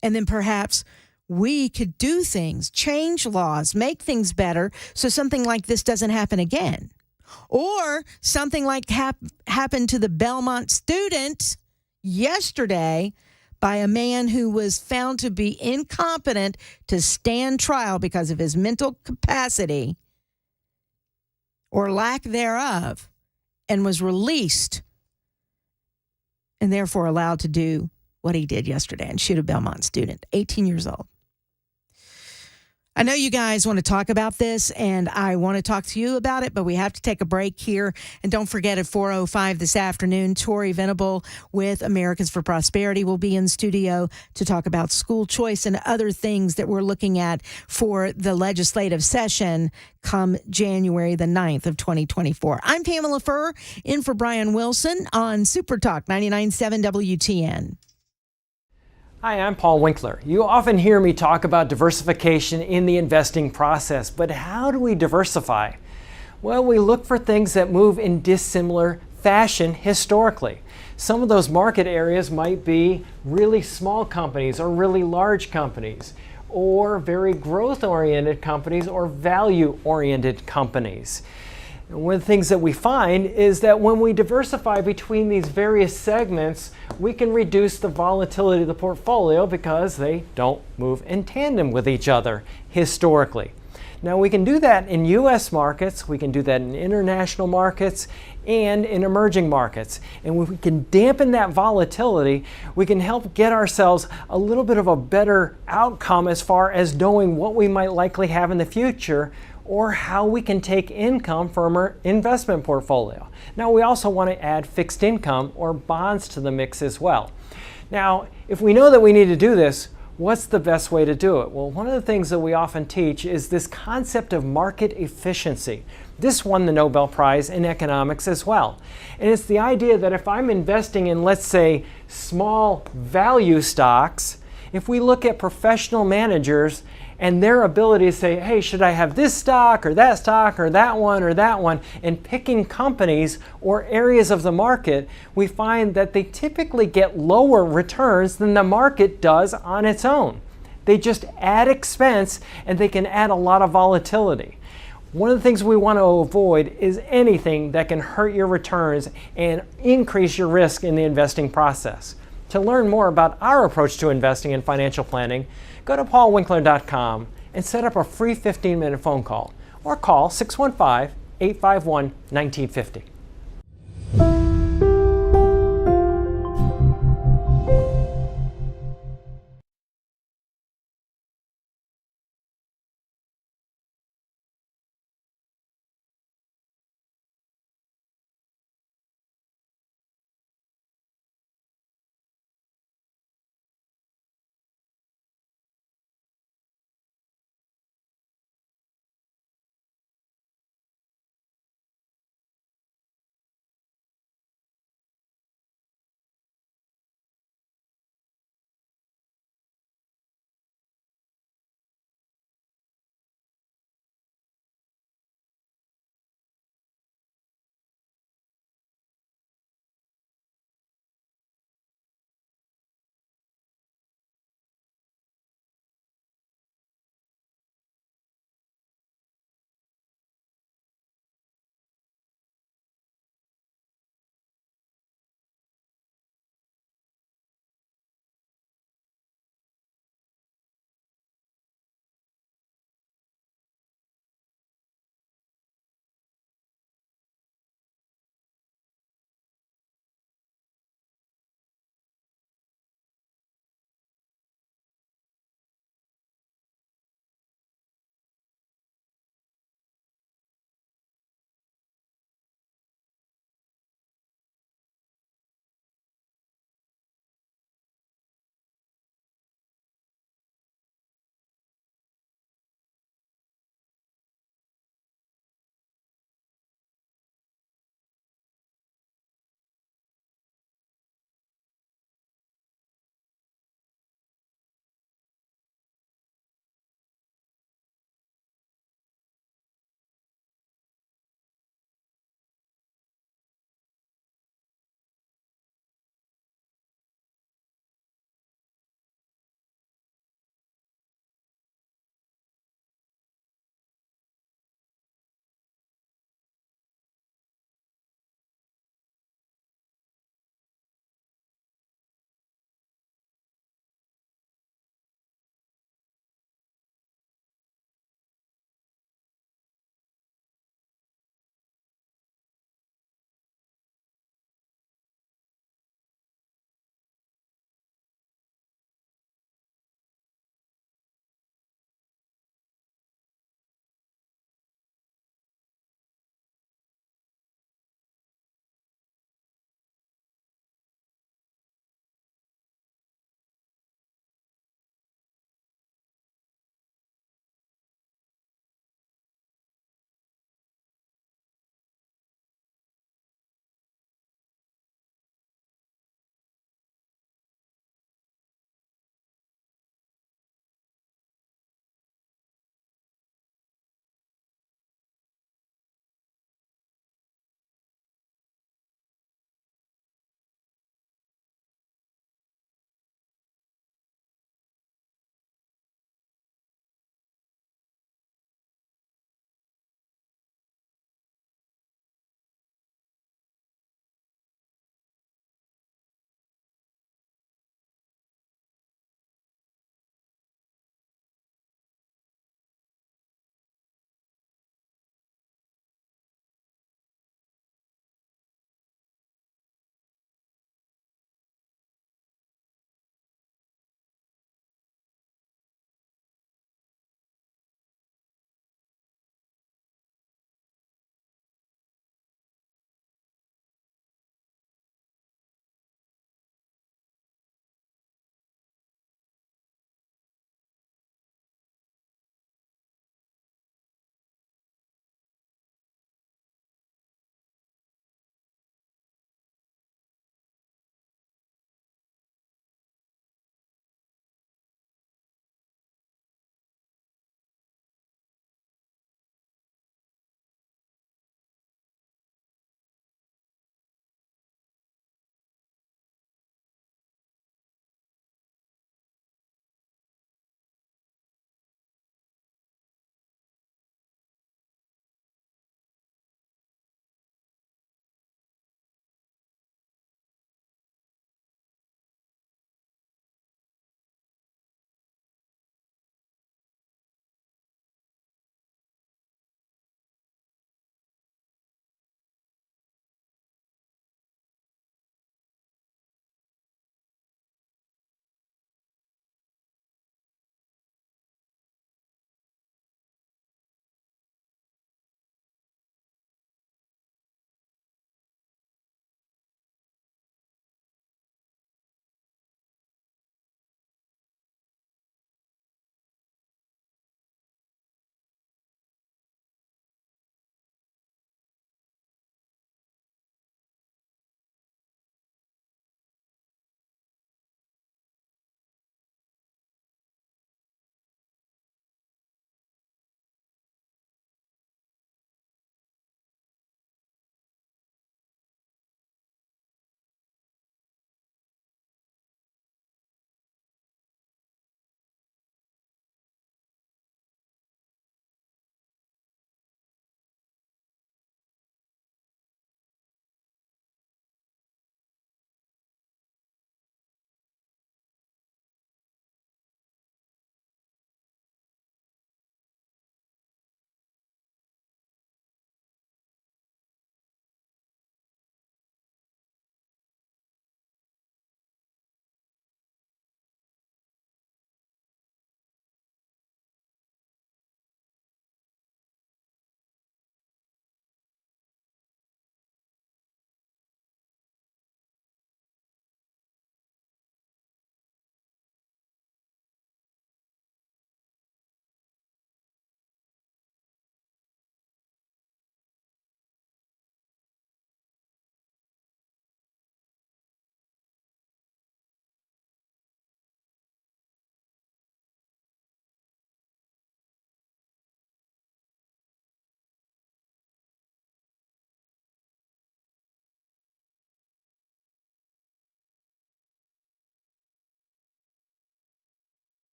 And then perhaps we could do things, change laws, make things better so something like this doesn't happen again. Or something like happened to the Belmont student yesterday by a man who was found to be incompetent to stand trial because of his mental capacity or lack thereof, and was released and therefore allowed to do what he did yesterday and shoot a Belmont student, 18 years old. I know you guys want to talk about this, and I want to talk to you about it, but we have to take a break here. And don't forget, at 4:05 this afternoon, Tori Venable with Americans for Prosperity will be in studio to talk about school choice and other things that we're looking at for the legislative session come January the 9th of 2024. I'm Pamela Furr, in for Brian Wilson on Super Talk 99.7 WTN. Hi, I'm Paul Winkler. You often hear me talk about diversification in the investing process, but how do we diversify? Well, we look for things that move in dissimilar fashion historically. Some of those market areas might be really small companies or really large companies, or very growth-oriented companies or value-oriented companies. One of the things that we find is that when we diversify between these various segments, we can reduce the volatility of the portfolio because they don't move in tandem with each other historically. Now, we can do that in U.S. markets, we can do that in international markets, and in emerging markets. And when we can dampen that volatility, we can help get ourselves a little bit of a better outcome as far as knowing what we might likely have in the future, or how we can take income from our investment portfolio. Now, we also want to add fixed income or bonds to the mix as well. Now, if we know that we need to do this, what's the best way to do it? Well, one of the things that we often teach is this concept of market efficiency. This won the Nobel Prize in economics as well. And it's the idea that if I'm investing in, let's say, small value stocks, if we look at professional managers and their ability to say, hey, should I have this stock or that one, and picking companies or areas of the market, we find that they typically get lower returns than the market does on its own. They just add expense and they can add a lot of volatility. One of the things we want to avoid is anything that can hurt your returns and increase your risk in the investing process. To learn more about our approach to investing and financial planning, go to paulwinkler.com and set up a free 15-minute phone call, or call 615-851-1950.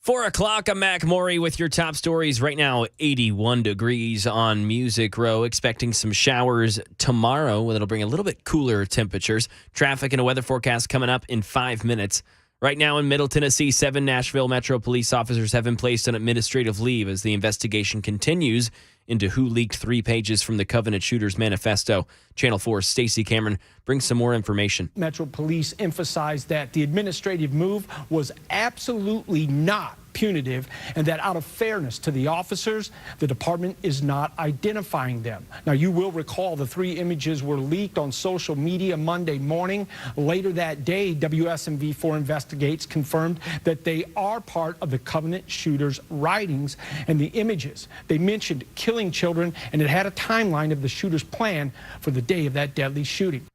4 o'clock, I'm Mac Maury with your top stories. Right now, 81 degrees on Music Row. Expecting some showers tomorrow. It'll bring a little bit cooler temperatures. Traffic and a weather forecast coming up in 5 minutes. Right now in Middle Tennessee, 7 Nashville Metro police officers have been placed on administrative leave as the investigation continues into who leaked 3 pages from the Covenant Shooters Manifesto. Channel 4's Stacey Cameron brings some more information. Metro Police emphasized that the administrative move was absolutely not punitive and that out of fairness to the officers, the department is not identifying them. Now, you will recall the 3 images were leaked on social media Monday morning. Later that day, WSMV4 Investigates confirmed that they are part of the Covenant Shooters writings, and the images, they mentioned killing children, and it had a timeline of the shooter's plan for the day of that deadly shooting.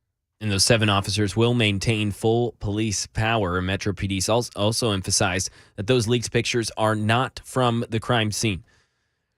And those 7 officers will maintain full police power. Metro PD also emphasized that those leaked pictures are not from the crime scene.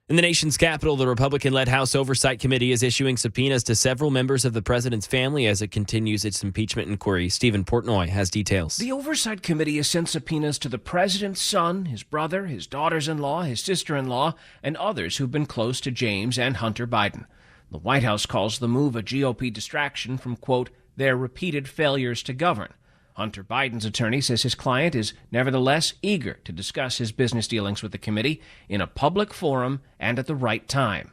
In the nation's capital, the Republican-led House Oversight Committee is issuing subpoenas to several members of the president's family as it continues its impeachment inquiry. Stephen Portnoy has details. The Oversight Committee has sent subpoenas to the president's son, his brother, his daughters-in-law, his sister-in-law, and others who've been close to James and Hunter Biden. The White House calls the move a GOP distraction from, quote, their repeated failures to govern. Hunter Biden's attorney says his client is nevertheless eager to discuss his business dealings with the committee in a public forum and at the right time.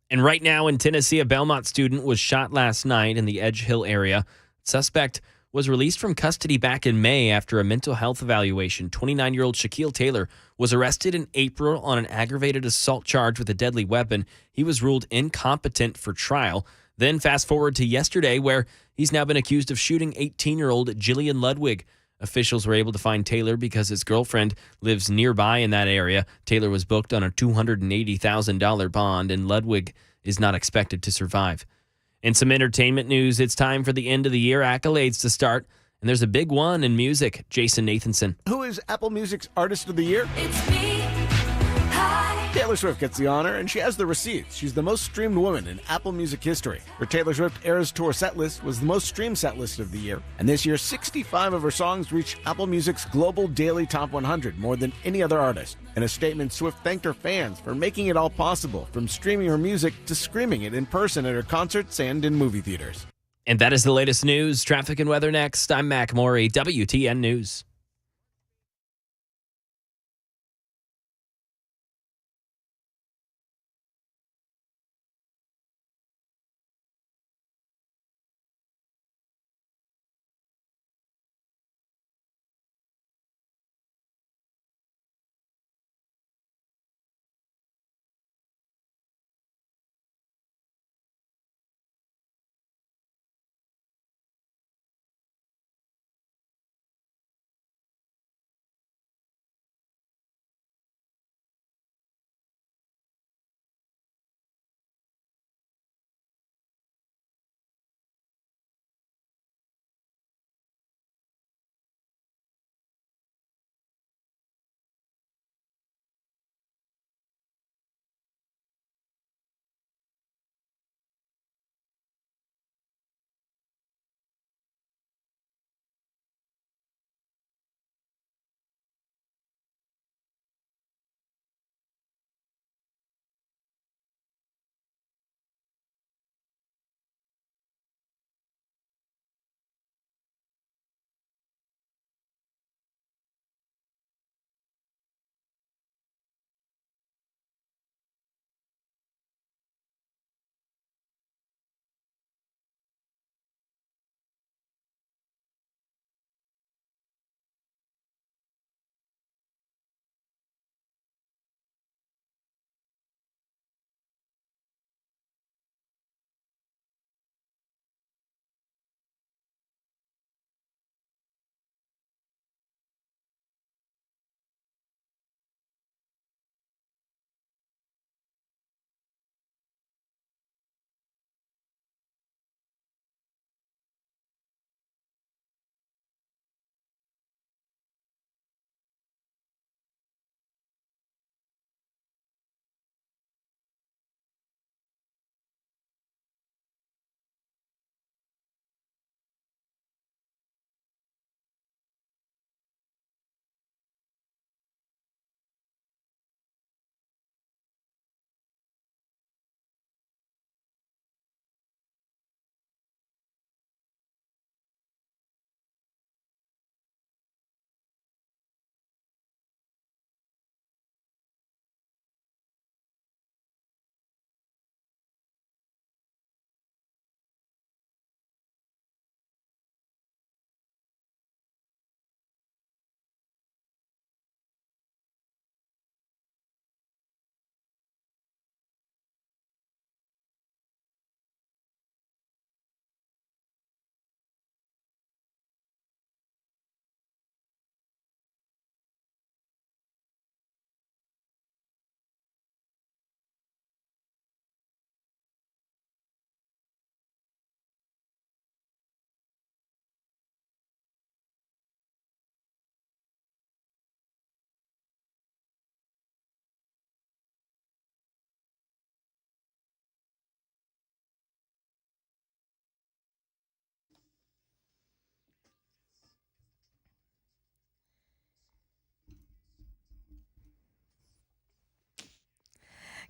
And right now in Tennessee, a Belmont student was shot last night in the Edge Hill area. Suspect was released from custody back in May after a mental health evaluation. 29-year-old Shaquille Taylor was arrested in April on an aggravated assault charge with a deadly weapon. He was ruled incompetent for trial. Then fast forward to yesterday, where he's now been accused of shooting 18-year-old Jillian Ludwig. Officials were able to find Taylor because his girlfriend lives nearby in that area. Taylor was booked on a $280,000 bond, and Ludwig is not expected to survive. In some entertainment news, it's time for the end of the year accolades to start, and there's a big one in music. Jason Nathanson. Who is Apple Music's Artist of the Year? It's me. Hi. Taylor Swift gets the honor, and she has the receipts. She's the most streamed woman in Apple Music history. Her Taylor Swift Eras Tour setlist was the most streamed setlist of the year, and this year 65 of her songs reached Apple Music's global daily top 100, more than any other artist. In a statement, Swift thanked her fans for making it all possible, from streaming her music to screaming it in person at her concerts and in movie theaters. And that is the latest news. Traffic and weather next. I'm Mac Maury, WTN News.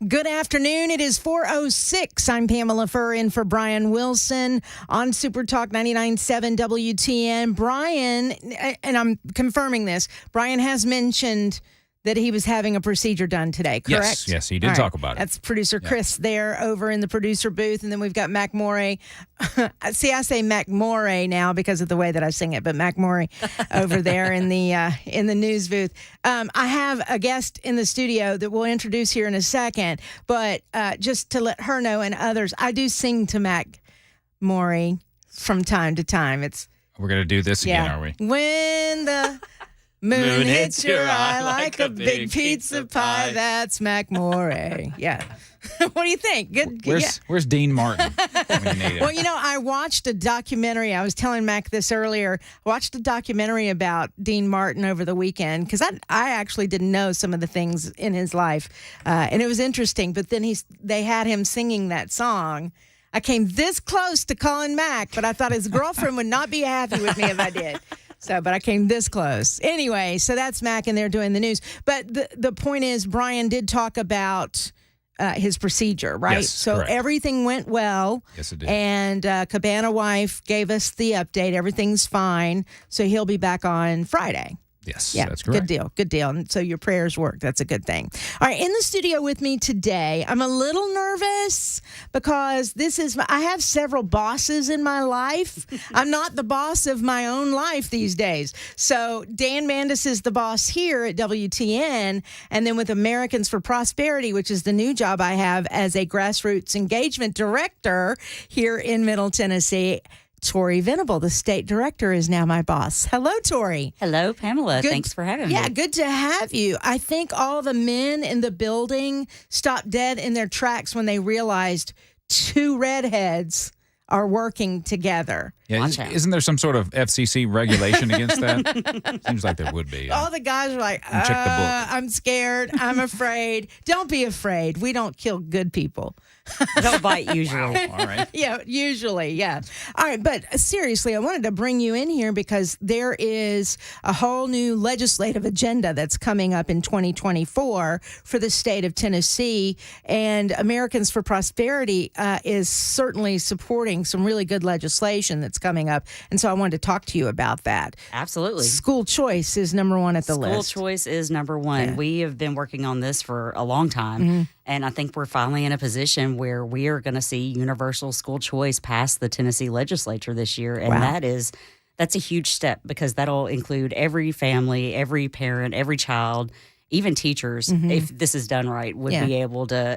Good afternoon. It is 4:06. I'm Pamela Furr in for Brian Wilson on Super Talk 99.7 WTN. Brian, and I'm confirming this, Brian has mentioned that he was having a procedure done today, correct? Yes, he did talk about it. That's producer Chris there over in the producer booth. And then we've got Mac Morey. See, I say Mac Morey now because of the way that I sing it, but Mac Morey over there in the news booth. I have a guest in the studio that we'll introduce here in a second, but just to let her know and others, I do sing to Mac Morey from time to time. We're going to do this again, are we? When the moon hits your eye like a big pizza pie. That's Mac Morey. Yeah. What do you think? Good. Where's Dean Martin when you need him? Well, I watched a documentary. I was telling Mac this earlier. I watched a documentary about Dean Martin over the weekend because I actually didn't know some of the things in his life, and it was interesting. But then they had him singing that song. I came this close to calling Mac, but I thought his girlfriend would not be happy with me if I did. But I came this close. Anyway, so that's Mac, and they're doing the news. But the point is, Brian did talk about his procedure, right? Yes, so correct. Everything went well. Yes, it did. And Cabana Wife gave us the update. Everything's fine. So he'll be back on Friday. Yes, Yeah, that's correct. Good deal. And so your prayers work. That's a good thing. All right, in the studio with me today, I'm a little nervous because I have several bosses in my life. I'm not the boss of my own life these days. So Dan Mandis is the boss here at WTN, and then with Americans for Prosperity, which is the new job I have as a grassroots engagement director here in Middle Tennessee. Tori Venable, the state director, is now my boss. Hello, Tori. Hello, Pamela. Thanks for having me. Yeah, good to have you. I think all the men in the building stopped dead in their tracks when they realized two redheads are working together. Yeah, isn't there some sort of FCC regulation against that? Seems like there would be. All the guys are like, check the book. I'm scared. I'm afraid. Don't be afraid. We don't kill good people. Don't bite usually. Wow, all right. Yeah, usually, yeah. All right, but seriously, I wanted to bring you in here because there is a whole new legislative agenda that's coming up in 2024 for the state of Tennessee, and Americans for Prosperity is certainly supporting some really good legislation that's coming up, and so I wanted to talk to you about that. Absolutely. School choice is number one at the list. School choice is number one. Yeah. We have been working on this for a long time, and I think we're finally in a position where we are going to see universal school choice pass the Tennessee legislature this year, and that's a huge step because that'll include every family, every parent, every child, even teachers, if this is done right, would be able to,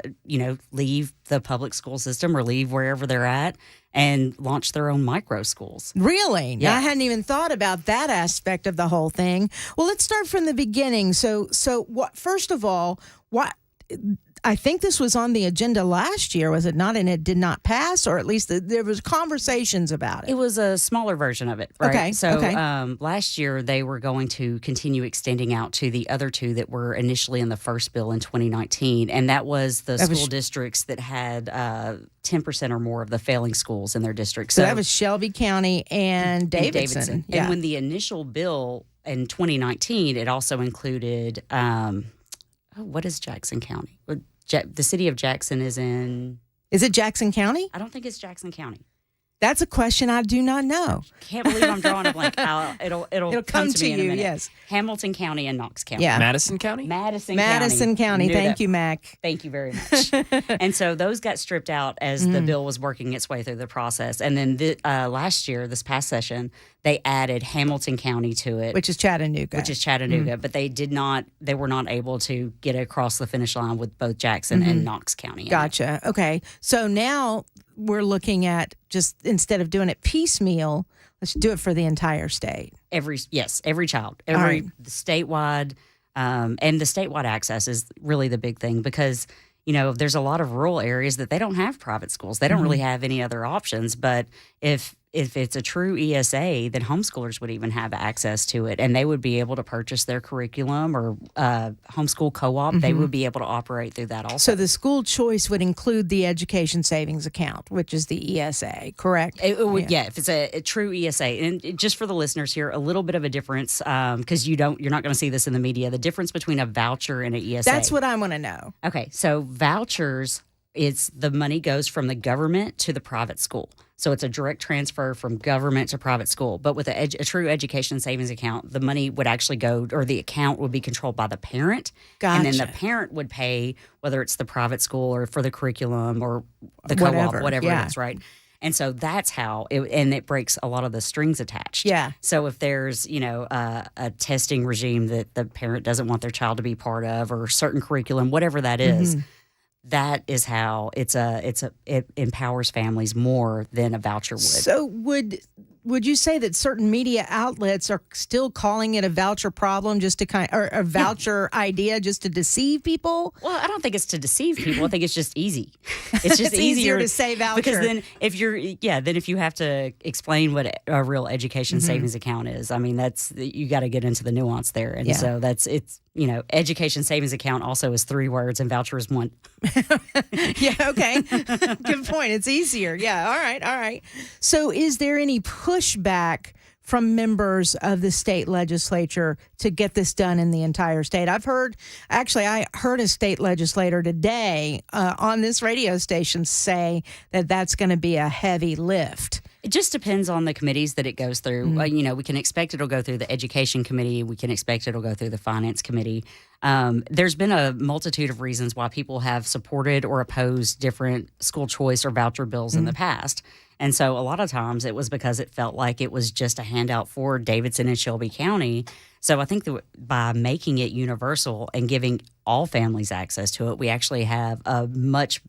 leave the public school system or leave wherever they're at and launch their own micro schools. Really? Yeah. I hadn't even thought about that aspect of the whole thing. Well, let's start from the beginning. So what? First of all, what? I think this was on the agenda last year, was it not? And it did not pass, or at least there was conversations about it. It was a smaller version of it, right? Okay. So last year they were going to continue extending out to the other two that were initially in the first bill in 2019, and that was the school districts that had 10% or more of the failing schools in their district. So that was Shelby County and Davidson. And when the initial bill in 2019, it also included, what is Jackson County? The city of Jackson is in... Is it Jackson County? I don't think it's Jackson County. That's a question I do not know. Can't believe I'm drawing a blank. It'll come to me in a minute. Yes. Hamilton County and Knox County. Yeah. Madison County? Madison County. Thank you, Mac. Thank you very much. And so those got stripped out as the bill was working its way through the process. And then last year, this past session, they added Hamilton County to it. Which is Chattanooga. But they were not able to get across the finish line with both Jackson and Knox County. Gotcha. Okay. So now we're looking at just, instead of doing it piecemeal, let's do it for the entire state. Every child, statewide, and the statewide access is really the big thing because, there's a lot of rural areas that they don't have private schools. They don't really have any other options. But if if it's a true ESA, then homeschoolers would even have access to it, and they would be able to purchase their curriculum or homeschool co-op. They would be able to operate through that also. So the school choice would include the education savings account, which is the ESA, correct? It would, yeah, if it's a true ESA. And just for the listeners here, a little bit of a difference, because you're not going to see this in the media, the difference between a voucher and an ESA. That's what I want to know. Okay, so vouchers, it's the money goes from the government to the private school. So it's a direct transfer from government to private school. But with a true education savings account, the money would actually go, or the account would be controlled by the parent. Gotcha. And then the parent would pay, whether it's the private school or for the curriculum or the co-op, whatever it is, right? And so that's how it breaks a lot of the strings attached. Yeah. So if there's, a testing regime that the parent doesn't want their child to be part of, or certain curriculum, whatever that is, that is how it empowers families more than a voucher would. So would you say that certain media outlets are still calling it a voucher problem just to or a voucher idea just to deceive people? Well, I don't think it's to deceive people. I think it's just easy. It's just easier to say voucher. Because then if you have to explain what a real education savings account is, I mean, you got to get into the nuance there. And so education savings account also is 3 words and voucher is 1. Yeah, okay. Good point. It's easier. Yeah, all right. So is there any pushback from members of the state legislature to get this done in the entire state? I heard a state legislator today on this radio station say that that's going to be a heavy lift. It just depends on the committees that it goes through. We can expect it'll go through the education committee. We can expect it'll go through the finance committee. There's been a multitude of reasons why people have supported or opposed different school choice or voucher bills in the past. And so a lot of times it was because it felt like it was just a handout for Davidson and Shelby County. So I think that by making it universal and giving all families access to it, we actually have a much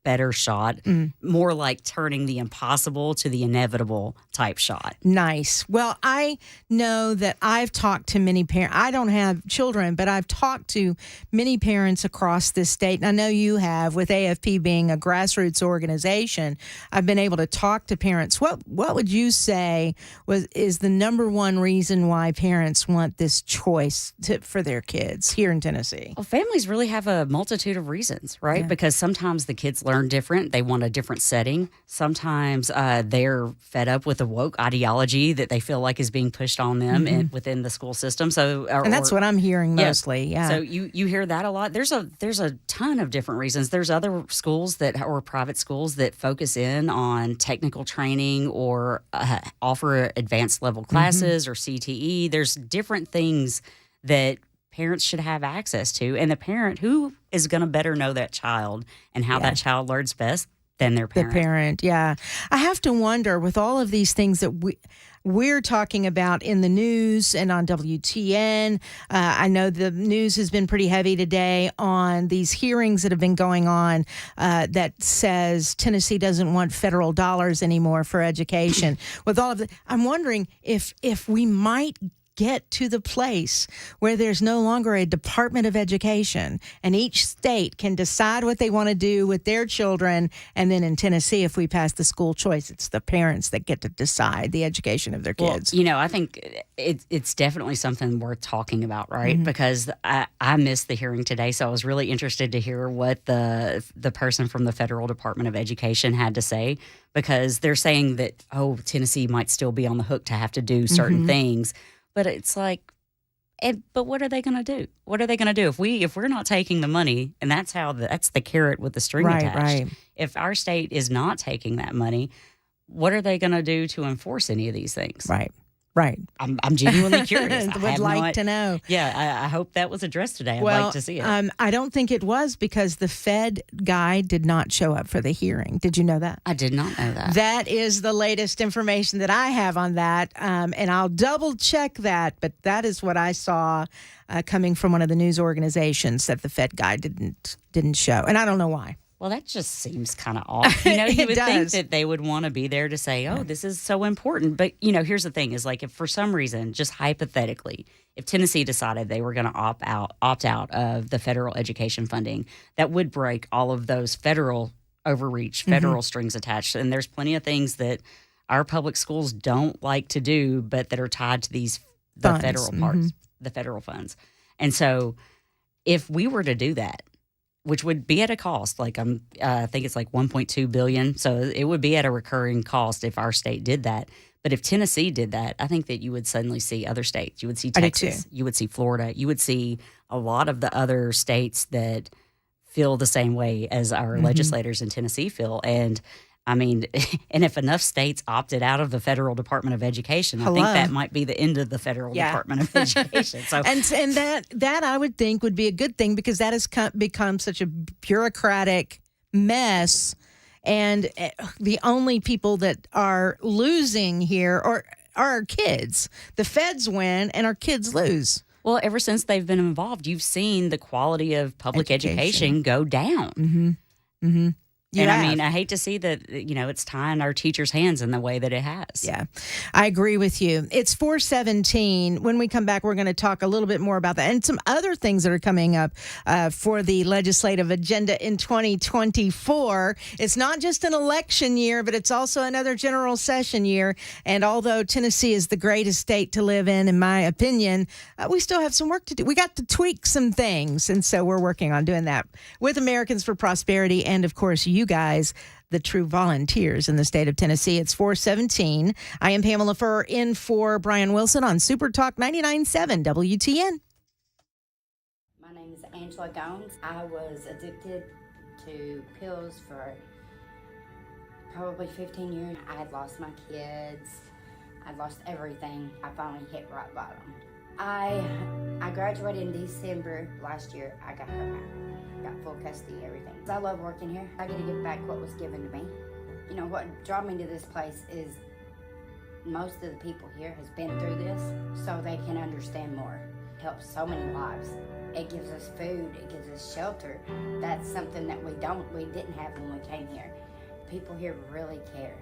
better shot, more like turning the impossible to the inevitable type shot. Nice. Well, I know that I've talked to many parents. I don't have children, but I've talked to many parents across this state. And I know you have, with AFP being a grassroots organization. I've been able to talk to parents. What would you say is the number one reason why parents want this choice for their kids here in Tennessee? Well, families really have a multitude of reasons, right? Yeah. Because sometimes the kids learn different. They want a different setting. Sometimes they're fed up with the woke ideology that they feel like is being pushed on them within the school system. So, and that's what I'm hearing mostly. Yeah. So you hear that a lot. There's a ton of different reasons. There's other schools or private schools that focus in on technical training or offer advanced level classes or CTE. There's different things that parents should have access to, and the parent who is going to better know that child and how that child learns best than their parent. The parent, yeah. I have to wonder, with all of these things that we're talking about in the news and on WTN, I know the news has been pretty heavy today on these hearings that have been going on that says Tennessee doesn't want federal dollars anymore for education. With all of I'm wondering if we might get to the place where there's no longer a Department of Education and each state can decide what they want to do with their children. And then in Tennessee, if we pass the school choice, it's the parents that get to decide the education of their kids. Well, I think it's definitely something worth talking about, right? Because I missed the hearing today, so I was really interested to hear what the person from the Federal Department of Education had to say, because they're saying that, Tennessee might still be on the hook to have to do certain things. But it's like, but what are they going to do? What are they going to do if we're not taking the money? And that's the carrot with the string attached. Right. If our state is not taking that money, what are they going to do to enforce any of these things? Right. I'm genuinely curious. Would like to know. Yeah, I hope that was addressed today. I'd like to see it. I don't think it was, because the Fed guy did not show up for the hearing. Did you know that? I did not know that. That is the latest information that I have on that, and I'll double check that. But that is what I saw coming from one of the news organizations, that the Fed guy didn't show, and I don't know why. Well, that just seems kind of off. You would think that they would want to be there to say, this is so important. But, here's the thing is, like, if for some reason, just hypothetically, if Tennessee decided they were going to opt out of the federal education funding, that would break all of those federal overreach, federal strings attached. And there's plenty of things that our public schools don't like to do, but that are tied to the federal parts, the federal funds. And so if we were to do that, which would be at a cost, like I think it's like $1.2 billion. So it would be at a recurring cost if our state did that. But if Tennessee did that, I think that you would suddenly see other states. You would see Texas. You would see Florida. You would see a lot of the other states that feel the same way as our legislators in Tennessee feel. And I mean, and if enough states opted out of the Federal Department of Education, I think that might be the end of the Federal Department of Education. So, and that I would think would be a good thing, because that has become such a bureaucratic mess, and the only people that are losing here are our kids. The feds win, and our kids lose. Well, ever since they've been involved, you've seen the quality of public education go down. And I mean, I hate to see that, it's tying our teachers' hands in the way that it has. Yeah, I agree with you. It's 4:17. When we come back, we're going to talk a little bit more about that and some other things that are coming up for the legislative agenda in 2024. It's not just an election year, but it's also another general session year. And although Tennessee is the greatest state to live in my opinion, we still have some work to do. We got to tweak some things. And so we're working on doing that with Americans for Prosperity and, of course, you guys, the true volunteers in the state of Tennessee. It's 4:17. I am Pamela Furr in for Brian Wilson on Super Talk 99.7 WTN. My name is Angela Gones. I was addicted to pills for probably 15 years. I had lost my kids. I'd lost everything. I finally hit rock bottom. I graduated in December last year. I got her back. Got full custody, everything. I love working here. I get to give back what was given to me. You know, what drew me to this place is most of the people here has been through this, so they can understand more. It helps so many lives. It gives us food, it gives us shelter. That's something that we didn't have when we came here. People here really care.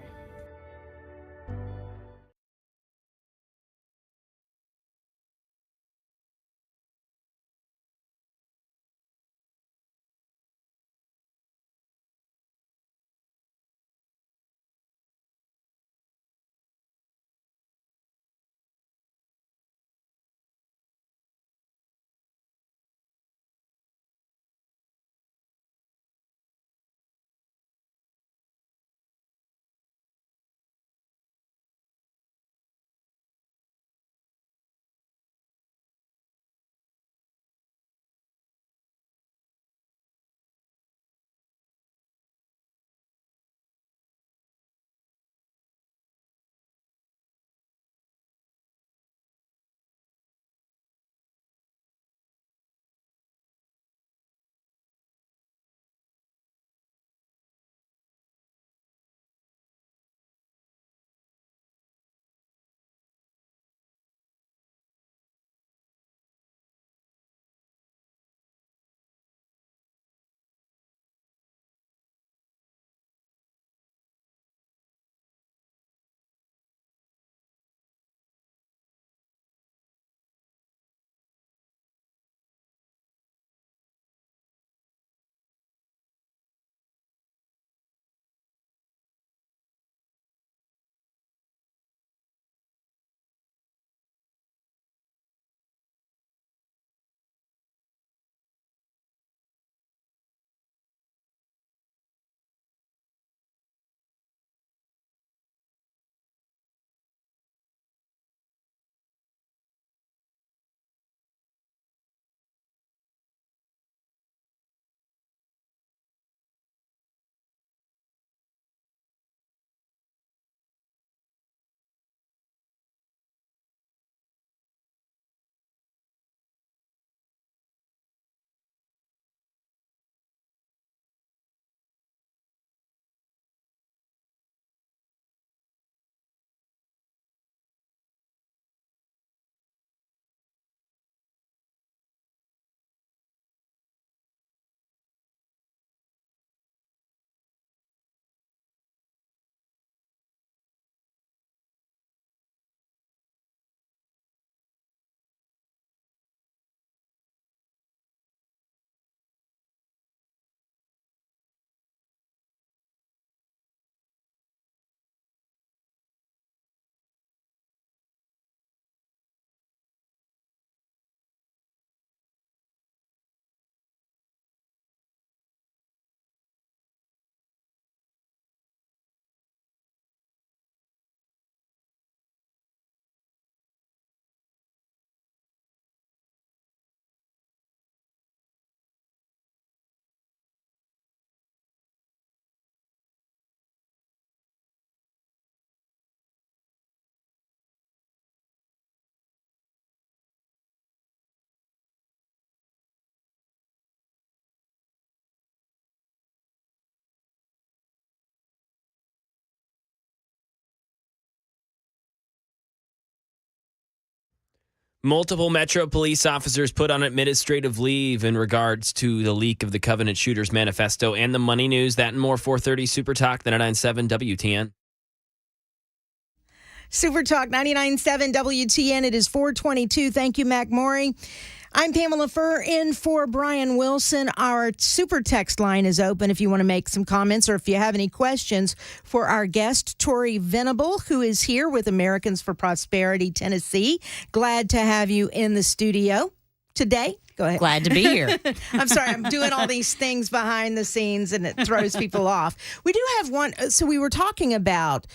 Multiple Metro police officers put on administrative leave in regards to the leak of the Covenant Shooters Manifesto and the money news. That and more, 4:30 Super Talk, 99.7 WTN. Super Talk 99.7 WTN. It is 4:22. Thank you, Mac Maury. I'm Pamela Furr in for Brian Wilson. Our super text line is open if you want to make some comments or if you have any questions for our guest, Tori Venable, who is here with Americans for Prosperity Tennessee. Glad to have you in the studio today. Go ahead. Glad to be here. I'm sorry. I'm doing all these things behind the scenes and it throws people off. We do have one. So we were talking about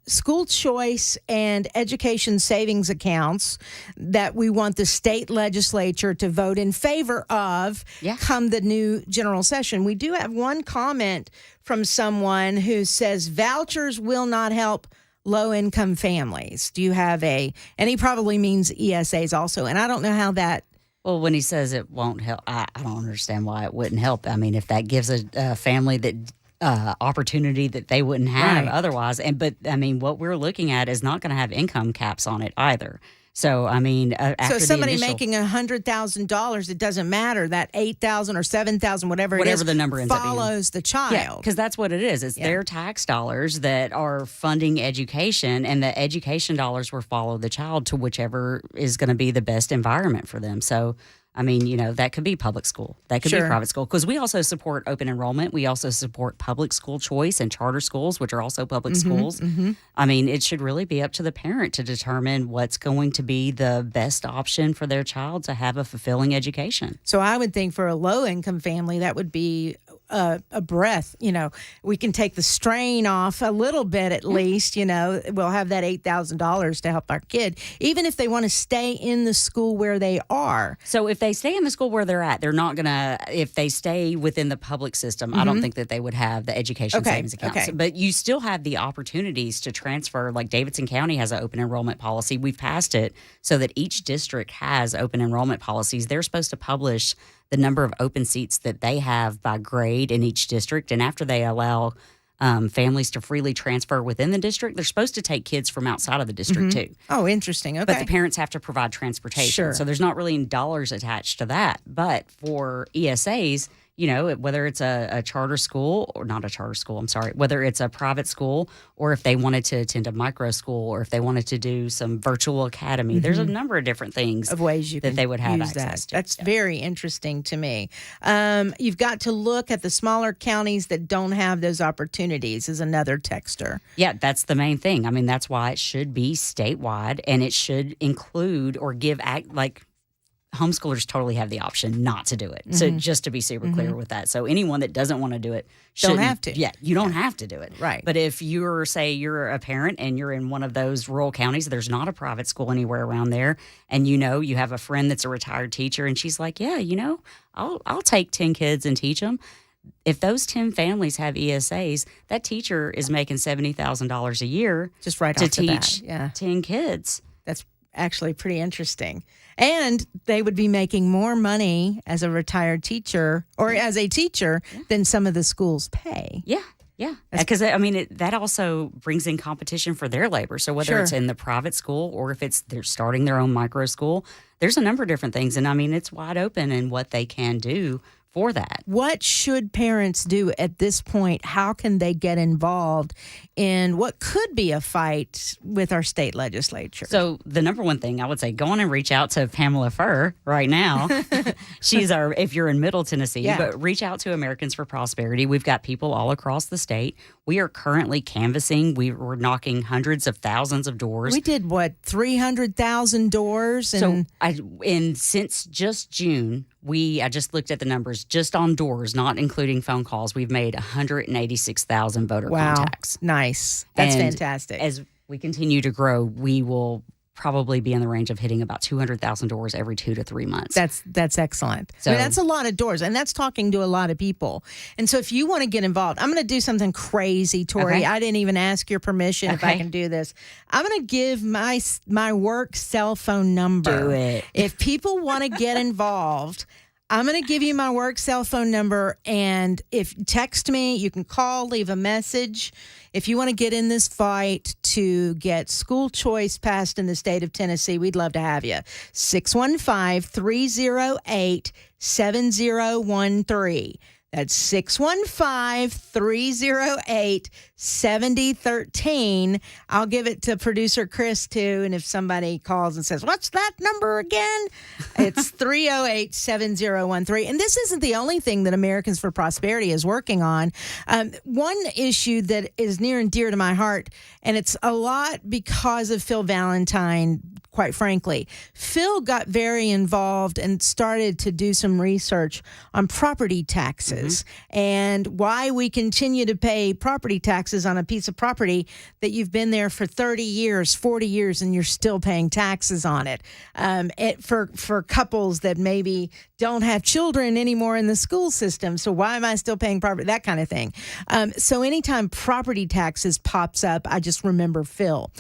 school choice and education savings accounts that we want the state legislature to vote in favor of come the new general session. We do have one comment from someone who says vouchers will not help low-income families. Do you have and he probably means ESAs also. And I don't know how that. Well, when he says it won't help, I don't understand why it wouldn't help. I mean, if that gives a family that opportunity that they wouldn't have otherwise. But I mean, what we're looking at is not going to have income caps on it either. So, I mean, after somebody making $100,000, it doesn't matter that 8,000 or 7,000, whatever it is, the number ends follows the child. Yeah, because that's what it is. It's their tax dollars that are funding education, and the education dollars will follow the child to whichever is going to be the best environment for them. So, I mean, you know, that could be public school. That could be private school. Because we also support open enrollment. We also support public school choice and charter schools, which are also public schools. I mean, it should really be up to the parent to determine what's going to be the best option for their child to have a fulfilling education. So I would think for a low-income family, that would be a breath. You know, we can take the strain off a little bit at least. You know, we'll have that $8,000 to help our kid, even if they want to stay in the school where they are. So if they stay in the school where they're at, they're not going to, if they stay within the public system, I don't think that they would have the education savings accounts. But you still have the opportunities to transfer. Like Davidson County has an open enrollment policy. We've passed it so that each district has open enrollment policies. They're supposed to publish the number of open seats that they have by grade in each district. And after they allow families to freely transfer within the district, they're supposed to take kids from outside of the district too. Oh, interesting. Okay. But the parents have to provide transportation. Sure. So there's not really any dollars attached to that. But for ESAs, you know, whether it's a charter school or not a charter school, I'm sorry, whether it's a private school or if they wanted to attend a micro school or if they wanted to do some virtual academy, there's a number of different things of ways you that they would have use access to. That's very interesting to me. You've got to look at the smaller counties that don't have those opportunities is another texter. Yeah, that's the main thing. I mean, that's why it should be statewide and it should include or give homeschoolers totally have the option not to do it. So just to be super clear with that. So anyone that doesn't want to do it don't have to. Yeah, you don't have to do it. Right. But if you're a parent and you're in one of those rural counties, there's not a private school anywhere around there, and you know you have a friend that's a retired teacher and she's like, yeah, you know, I'll take 10 kids and teach them. If those 10 families have ESAs, that teacher is making $70,000 a year just right to off the bat. teach 10 kids. That's actually pretty interesting. And they would be making more money as a retired teacher or as a teacher than some of the schools pay. Yeah, because I mean that also brings in competition for their labor. So whether it's in the private school or if they're starting their own micro school, there's a number of different things. And I mean it's wide open in what they can do for that. What should parents do at this point? How can they get involved in what could be a fight with our state legislature? So the number one thing I would say, go on and reach out to Pamela Furr right now. She's if you're in Middle Tennessee, but reach out to Americans for Prosperity. We've got people all across the state. We are currently canvassing. We're knocking hundreds of thousands of doors. We did 300,000 doors? And since just June, I just looked at the numbers, just on doors, not including phone calls, we've made 186,000 voter contacts. Nice. That's fantastic. As we continue to grow, we will probably be in the range of hitting about 200,000 doors every 2 to 3 months. That's excellent. So, I mean, that's a lot of doors, and that's talking to a lot of people. And so if you want to get involved, I'm going to do something crazy, Tori. Okay. I didn't even ask your permission if I can do this. I'm going to give my work cell phone number. Do it. If people want to get involved, I'm going to give you my work cell phone number, and if text me, you can call, leave a message. If you want to get in this fight to get school choice passed in the state of Tennessee, we'd love to have you. 615-308-7013. That's 615-308-7013. I'll give it to producer Chris, too. And if somebody calls and says, what's that number again? It's 308-7013. And this isn't the only thing that Americans for Prosperity is working on. One issue that is near and dear to my heart, and it's a lot because of Phil Valentine, quite frankly. Phil got very involved and started to do some research on property taxes and why we continue to pay property taxes on a piece of property that you've been there for 30 years, 40 years, and you're still paying taxes on it. For couples that maybe don't have children anymore in the school system. So why am I still paying property? That kind of thing. So anytime property taxes pops up, I just remember Phil.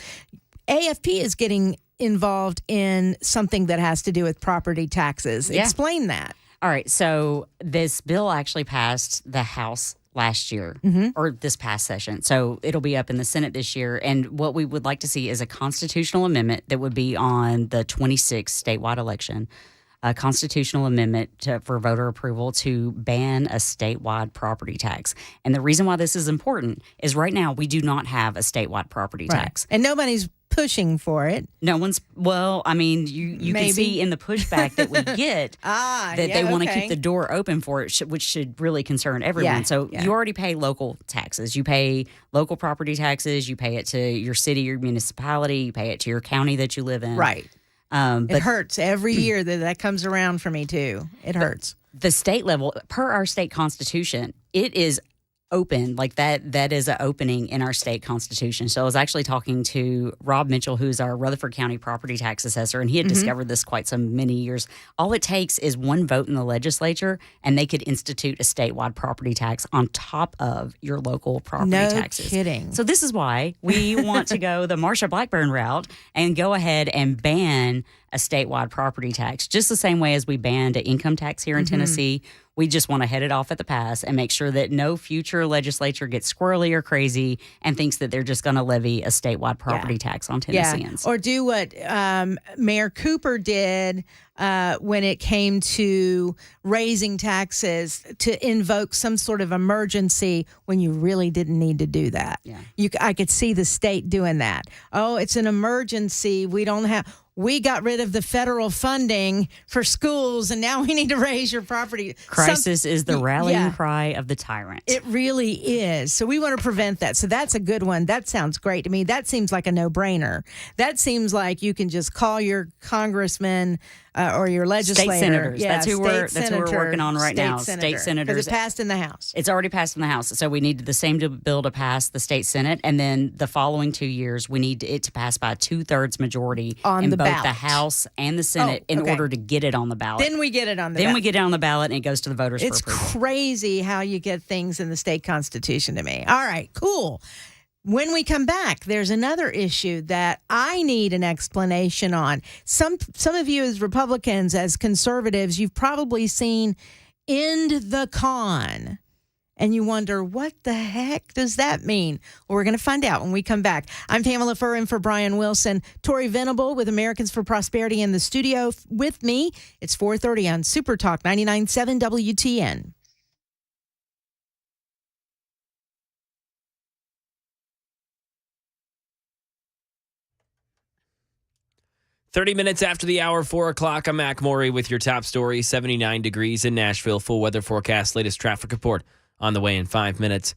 AFP is getting involved in something that has to do with property taxes. Yeah. Explain that. All right. So this bill actually passed the House last year or this past session. So it'll be up in the Senate this year. And what we would like to see is a constitutional amendment that would be on the 26th statewide election, a constitutional amendment for voter approval to ban a statewide property tax. And the reason why this is important is right now we do not have a statewide property tax. And nobody's pushing for it. No one's, well, I mean, you can see in the pushback that we get that they want to keep the door open for it, which should really concern everyone. You already pay local taxes. You pay local property taxes. You pay it to your city, your municipality. You pay it to your county that you live in. Right. But it hurts every year that comes around for me, too. It hurts. The state level, per our state constitution, it is open, like that is an opening in our state constitution. So I was actually talking to Rob Mitchell, who's our Rutherford County property tax assessor, and he had discovered this quite some many years. All it takes is one vote in the legislature, and they could institute a statewide property tax on top of your local property taxes. No kidding. So this is why we want to go the Marsha Blackburn route and go ahead and ban a statewide property tax, just the same way as we banned an income tax here in Tennessee. We just want to head it off at the pass and make sure that no future legislature gets squirrely or crazy and thinks that they're just going to levy a statewide property tax on Tennesseans. Or do what Mayor Cooper did when it came to raising taxes, to invoke some sort of emergency when you really didn't need to do that. I could see the state doing that. Oh, it's an emergency. We got rid of the federal funding for schools, and now we need to raise your property. Crisis is the rallying cry of the tyrant. It really is. So we want to prevent that. So that's a good one. That sounds great to me. That seems like a no-brainer. That seems like you can just call your congressman or your legislator. State senators. Yeah, that's who we're working on right now. State senators. Because it passed in the House. It's already passed in the House. So we need the same bill to pass the state Senate. And then the following 2 years, we need it to pass by a 2/3 majority on in the both ballot. the House and the Senate in order to get it on the ballot. Then we get it on the ballot. ballot. We get it on the ballot and it goes to the voters It's for approval. crazy how you get things in the state constitution to me. All right, cool. When we come back, there's another issue that I need an explanation on. Some of you as Republicans, as conservatives, you've probably seen End the Con. And you wonder, what the heck does that mean? Well, we're going to find out when we come back. I'm Pamela Furr in for Brian Wilson. Tori Venable with Americans for Prosperity in the studio with me. It's 4:30 on Super Talk 99.7 WTN. 30 minutes after the hour, 4 o'clock, I'm Mac Morey with your top story. 79 degrees in Nashville. Full weather forecast, latest traffic report on the way in 5 minutes.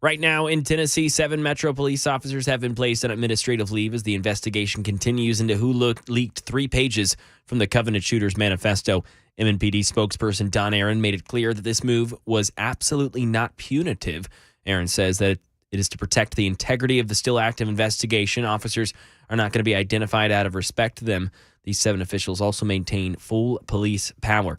Right now in Tennessee, 7 Metro police officers have been placed on administrative leave as the investigation continues into who leaked 3 pages from the Covenant Shooters Manifesto. MNPD spokesperson Don Aaron made it clear that this move was absolutely not punitive. Aaron says that it is to protect the integrity of the still active investigation. Officers are not going to be identified out of respect to them. These 7 officials also maintain full police power.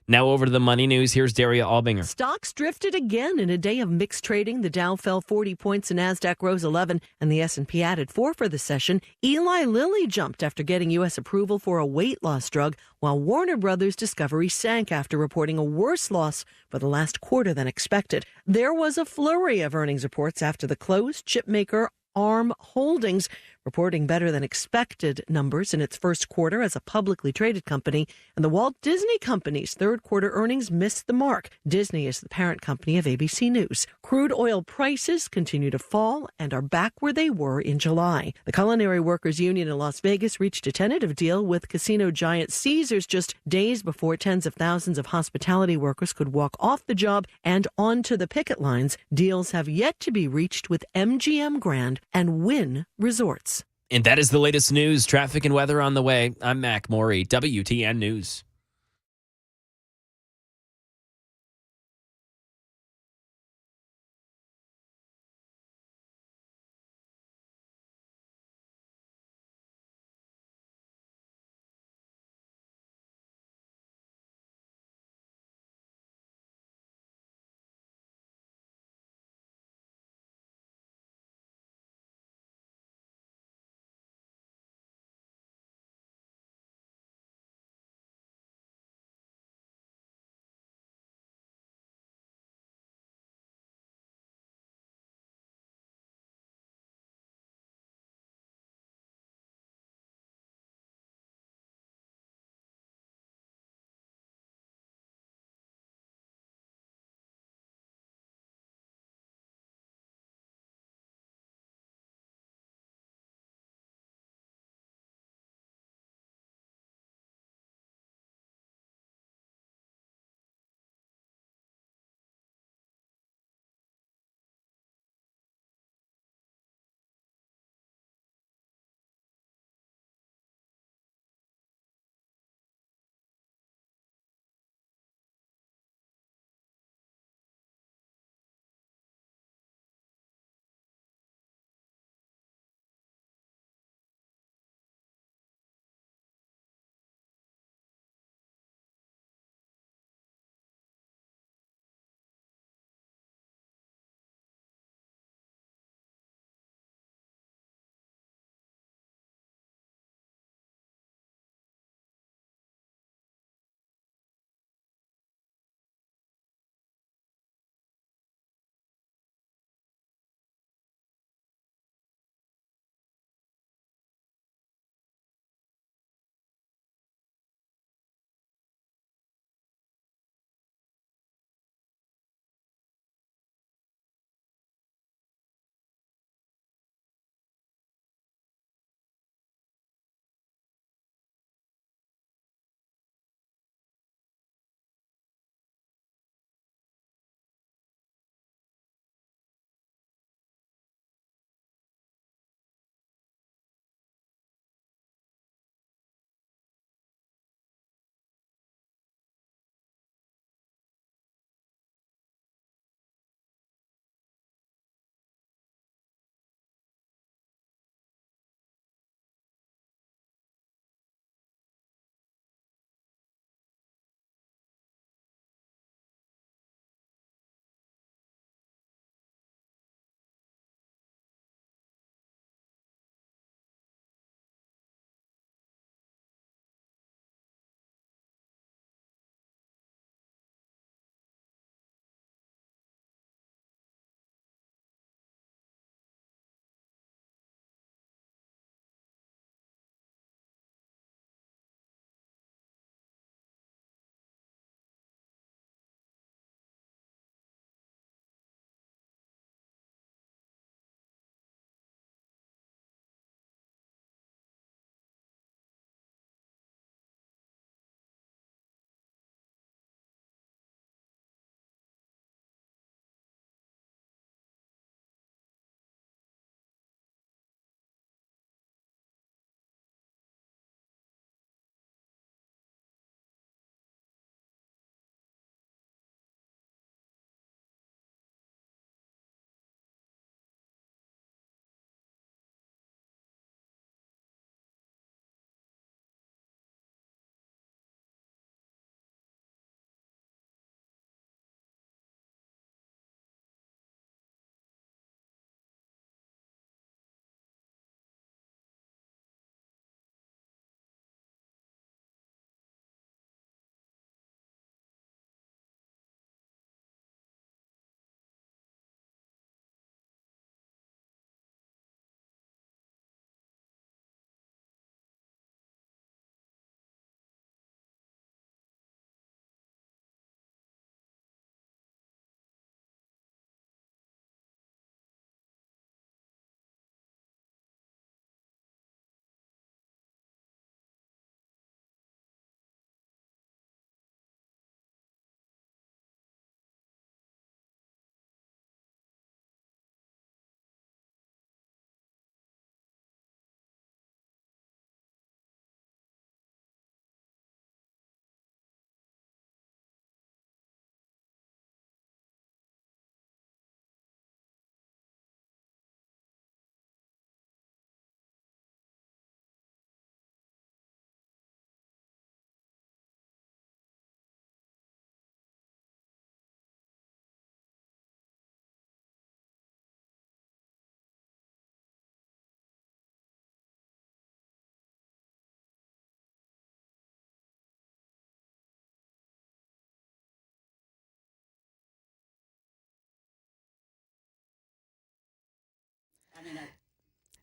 Now over to the money news. Here's Daria Albinger. Stocks drifted again in a day of mixed trading. The Dow fell 40 points, the Nasdaq rose 11, and the S&P added 4 for the session. Eli Lilly jumped after getting U.S. approval for a weight loss drug, while Warner Brothers Discovery sank after reporting a worse loss for the last quarter than expected. There was a flurry of earnings reports after the close. Chipmaker ARM Holdings reporting better than expected numbers in its first quarter as a publicly traded company, and the Walt Disney Company's third quarter earnings missed the mark. Disney is the parent company of ABC News. Crude oil prices continue to fall and are back where they were in July. The Culinary Workers Union in Las Vegas reached a tentative deal with casino giant Caesars just days before tens of thousands of hospitality workers could walk off the job and onto the picket lines. Deals have yet to be reached with MGM Grand and Wynn Resorts. And that is the latest news, traffic, and weather on the way. I'm Mac Morey, WTN News.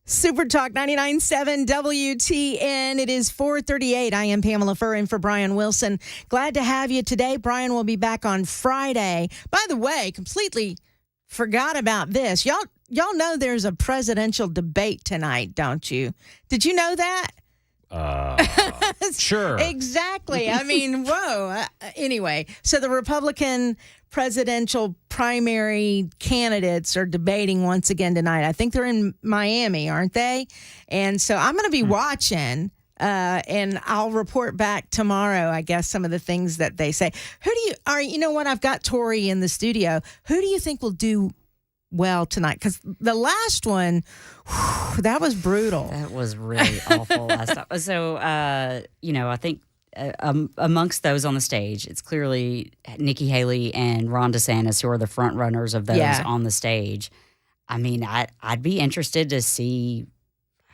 Super Talk 99.7 WTN. It is 4:38. I am Pamela Furr in for Brian Wilson. Glad to have you today. Brian will be back on Friday. By the way, completely forgot about this. Y'all know there's a presidential debate tonight, don't you? Did you know that? Sure. Exactly. I mean, whoa. Anyway, so the Republican presidential primary candidates are debating once again tonight. I think they're in Miami, aren't they? And so I'm going to be watching, and I'll report back tomorrow, I guess, some of the things that they say. You know what? I've got Tori in the studio. Who do you think will do well tonight? Because the last one, that was brutal. That was really awful last time. So, I think amongst those on the stage, it's clearly Nikki Haley and Ron DeSantis who are the front runners of those on the stage. I mean, I'd be interested to see,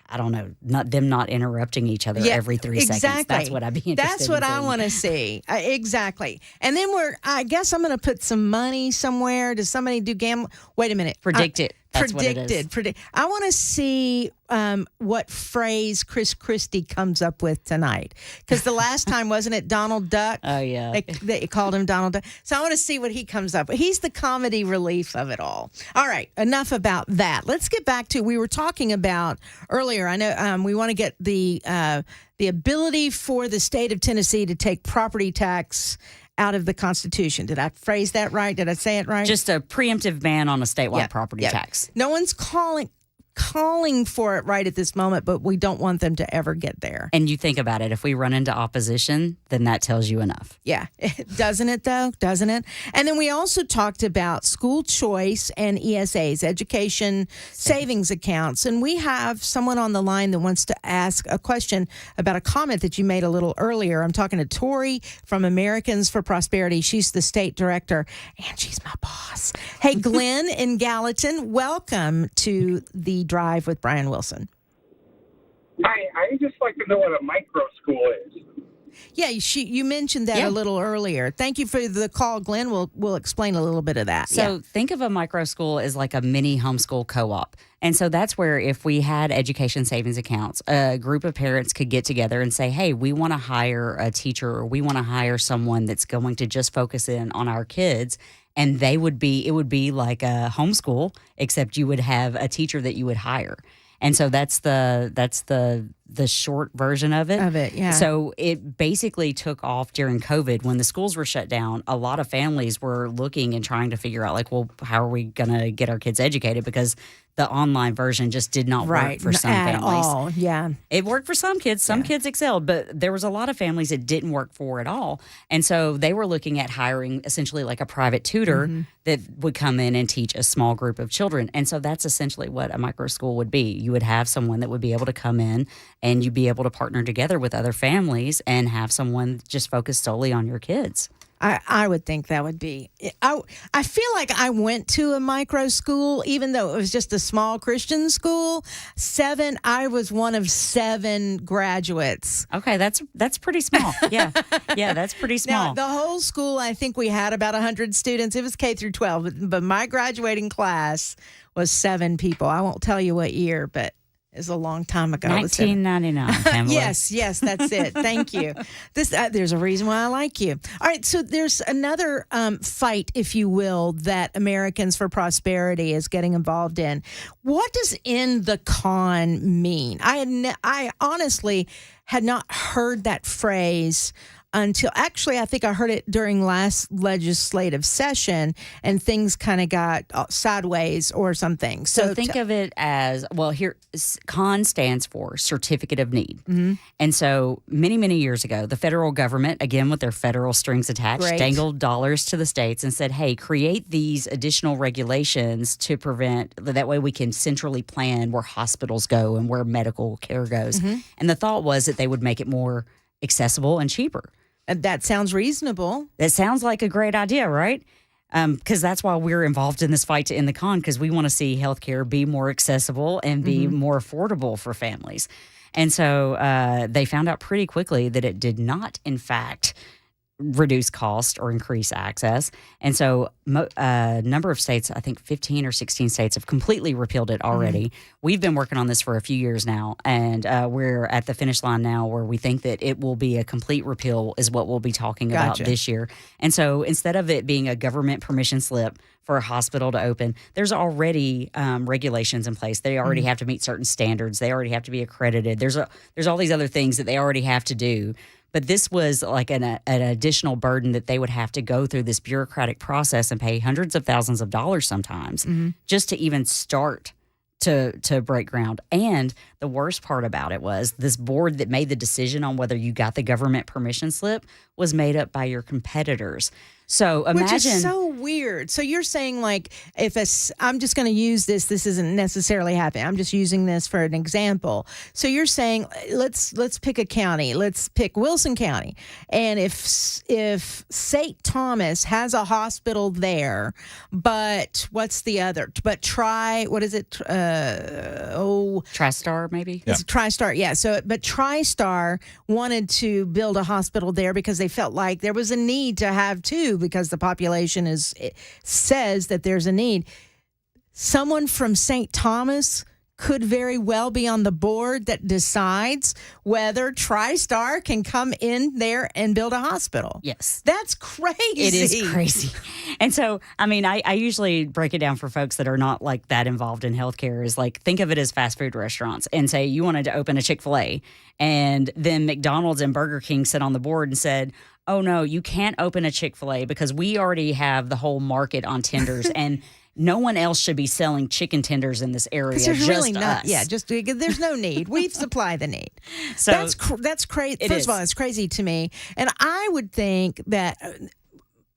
I don't know, them not interrupting each other every 3 seconds. That's what I'd be interested in. That's what I want to see. Exactly. And then I guess I'm going to put some money somewhere. Does somebody do gambling? Wait a minute. Predict it. That's what it is. I want to see what phrase Chris Christie comes up with tonight. Because the last time, wasn't it Donald Duck? Oh, yeah. They called him Donald Duck. So I want to see what he comes up with. He's the comedy relief of it all. All right, enough about that. Let's get back to, we were talking about earlier, I know we want to get the ability for the state of Tennessee to take property tax out of the Constitution. Did I phrase that right? Did I say it right? Just a preemptive ban on a statewide property tax. No one's calling for it right at this moment, but we don't want them to ever get there. And you think about it, if we run into opposition, then that tells you enough. Yeah. Doesn't it, though? Doesn't it? And then we also talked about school choice and ESAs, education savings accounts. And we have someone on the line that wants to ask a question about a comment that you made a little earlier. I'm talking to Tori from Americans for Prosperity. She's the state director, and she's my boss. Hey, Glenn in Gallatin, welcome to the Drive with Brian Wilson. Hi, I just like to know what a micro school is. Yeah, you mentioned that a little earlier. Thank you for the call, Glenn. We'll explain a little bit of that. So think of a micro school as like a mini homeschool co-op. And so that's where if we had education savings accounts, a group of parents could get together and say, hey, we want to hire a teacher, or we want to hire someone that's going to just focus in on our kids. And it would be like a homeschool, except you would have a teacher that you would hire. And so that's the short version of it. Yeah. So it basically took off during COVID when the schools were shut down. A lot of families were looking and trying to figure out, like, well, how are we going to get our kids educated? Because the online version just did not work for some at families. All. Yeah. It worked for some kids. Some kids excelled, but there was a lot of families it didn't work for at all. And so they were looking at hiring essentially like a private tutor that would come in and teach a small group of children. And so that's essentially what a micro school would be. You would have someone that would be able to come in and you'd be able to partner together with other families and have someone just focus solely on your kids. I would think that would be. I feel like I went to a micro school, even though it was just a small Christian school. I was one of 7 graduates. Okay, that's pretty small. Yeah, that's pretty small. Now, the whole school, I think we had about 100 students. It was K through 12, but my graduating class was 7 people. I won't tell you what year, but is a long time ago. 1999, Pamela. Yes, that's it. Thank you. There's a reason why I like you. All right, so there's another fight, if you will, that Americans for Prosperity is getting involved in. What does "in the con" mean? I honestly had not heard that phrase until, actually, I think I heard it during last legislative session, and things kind of got sideways or something. So think of it as, well, here, CON stands for Certificate of Need. Mm-hmm. And so many, many years ago, the federal government, again with their federal strings attached, dangled dollars to the states and said, hey, create these additional regulations to prevent, that way we can centrally plan where hospitals go and where medical care goes. Mm-hmm. And the thought was that they would make it more accessible and cheaper. That sounds reasonable. That sounds like a great idea, right? Because that's why we're involved in this fight to end the con, because we want to see healthcare be more accessible and be more affordable for families. And so they found out pretty quickly that it did not, in fact, reduce cost or increase access. And so a number of states, I think 15 or 16 states, have completely repealed it already. We've been working on this for a few years now, and we're at the finish line now where we think that it will be a complete repeal is what we'll be talking about this year. And so instead of it being a government permission slip for a hospital to open, there's already regulations in place. They already have to meet certain standards. They already have to be accredited. There's all these other things that they already have to do. But this was like an additional burden that they would have to go through this bureaucratic process and pay hundreds of thousands of dollars sometimes just to even start to break ground. And the worst part about it was this board that made the decision on whether you got the government permission slip was made up by your competitors. So imagine, which is so weird. So you're saying like I'm just going to use this isn't necessarily happening. I'm just using this for an example. So you're saying let's pick a county. Let's pick Wilson County. And if St. Thomas has a hospital there, but what's the other? But what is it? TriStar maybe? It's TriStar, yeah. So, but TriStar wanted to build a hospital there because they felt like there was a need to have two, because the population says that there's a need. Someone from St. Thomas could very well be on the board that decides whether TriStar can come in there and build a hospital. Yes. That's crazy. It is crazy. And so, I mean, I usually break it down for folks that are not like that involved in healthcare is like, think of it as fast food restaurants and say you wanted to open a Chick-fil-A, and then McDonald's and Burger King sit on the board and said, oh no, you can't open a Chick-fil-A because we already have the whole market on tenders and no one else should be selling chicken tenders in this area. There's just really not. us. Yeah, there's no need. We've supplied the need. So that's crazy. First of all, it's crazy to me, and I would think that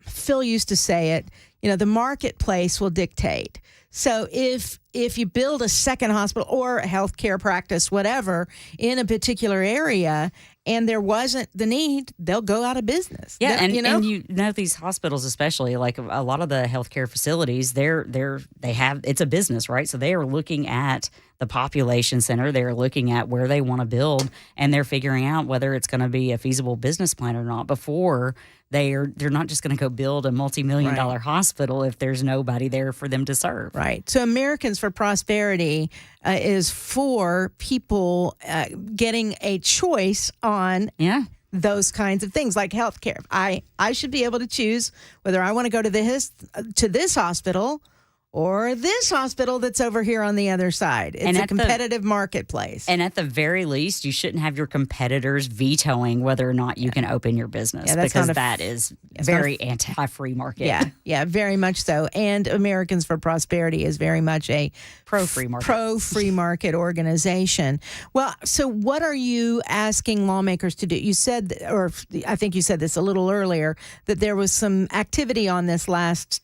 Phil used to say it. The marketplace will dictate. So if you build a second hospital or a healthcare practice, whatever, in a particular area, and there wasn't the need, they'll go out of business. Yeah, and you know these hospitals, especially like a lot of the healthcare facilities, they have it's a business, right? So they are looking at the population center, they're looking at where they want to build, and they're figuring out whether it's going to be a feasible business plan or not before they're not just going to go build a multi-million-dollar hospital if there's nobody there for them to serve. Right. So Americans for Prosperity is for people getting a choice on those kinds of things like healthcare. I should be able to choose whether I want to go to this hospital or this hospital that's over here on the other side. It's a competitive marketplace. And at the very least, you shouldn't have your competitors vetoing whether or not you can open your business, because that is very anti-free market. Yeah, very much so. And Americans for Prosperity is very much a pro-free market organization. Well, so what are you asking lawmakers to do? You said, or I think you said this a little earlier, that there was some activity on this last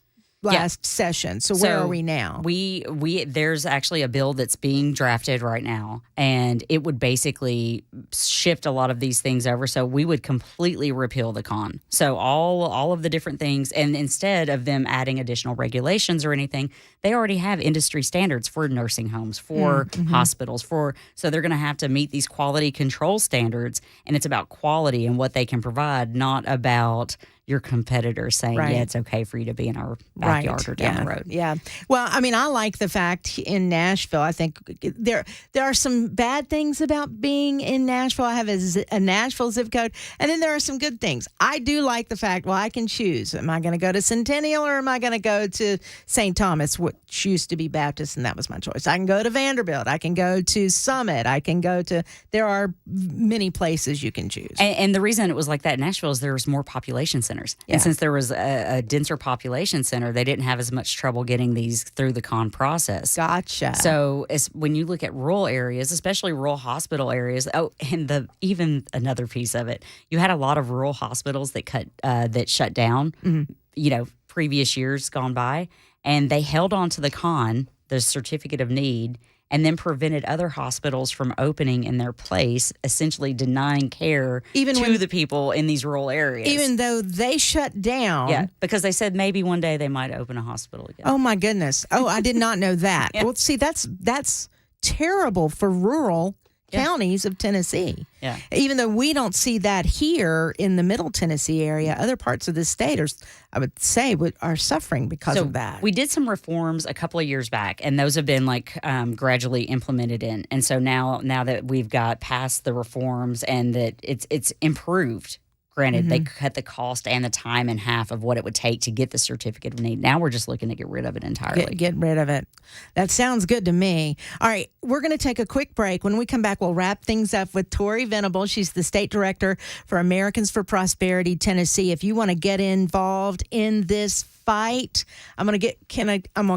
session. So where are we now? There's actually a bill that's being drafted right now, and it would basically shift a lot of these things over. So we would completely repeal the con. So all of the different things, and instead of them adding additional regulations or anything, they already have industry standards for nursing homes, for hospitals, so they're going to have to meet these quality control standards, and it's about quality and what they can provide, not about your competitors saying, yeah, it's okay for you to be in our backyard or down the road. Yeah. Well, I mean, I like the fact in Nashville, I think there are some bad things about being in Nashville. I have a Nashville zip code, and then there are some good things. I do like the fact, I can choose. Am I going to go to Centennial or am I going to go to St. Thomas, which used to be Baptist, and that was my choice. I can go to Vanderbilt. I can go to Summit. There are many places you can choose. And the reason it was like that in Nashville is there was more population centers. Yeah. And since there was a denser population center, they didn't have as much trouble getting these through the con process. Gotcha. So when you look at rural areas, especially rural hospital areas, and even another piece of it, you had a lot of rural hospitals that shut down, previous years gone by, and they held on to the certificate of need, and then prevented other hospitals from opening in their place, essentially denying care to the people in these rural areas. Even though they shut down. Yeah, because they said maybe one day they might open a hospital again. Oh, my goodness. Oh, I did not know that. Well, see, that's terrible for rural counties of Tennessee. Yeah. Even though we don't see that here in the Middle Tennessee area, other parts of the state are, I would say, are suffering because of that. We did some reforms a couple of years back, and those have been gradually implemented in. And so now that we've got past the reforms and that it's improved. Granted, they cut the cost and the time in half of what it would take to get the certificate of need. Now we're just looking to get rid of it entirely. Get rid of it. That sounds good to me. All right, we're going to take a quick break. When we come back, we'll wrap things up with Tori Venable. She's the state director for Americans for Prosperity Tennessee. If you want to get involved in this fight, I'm going to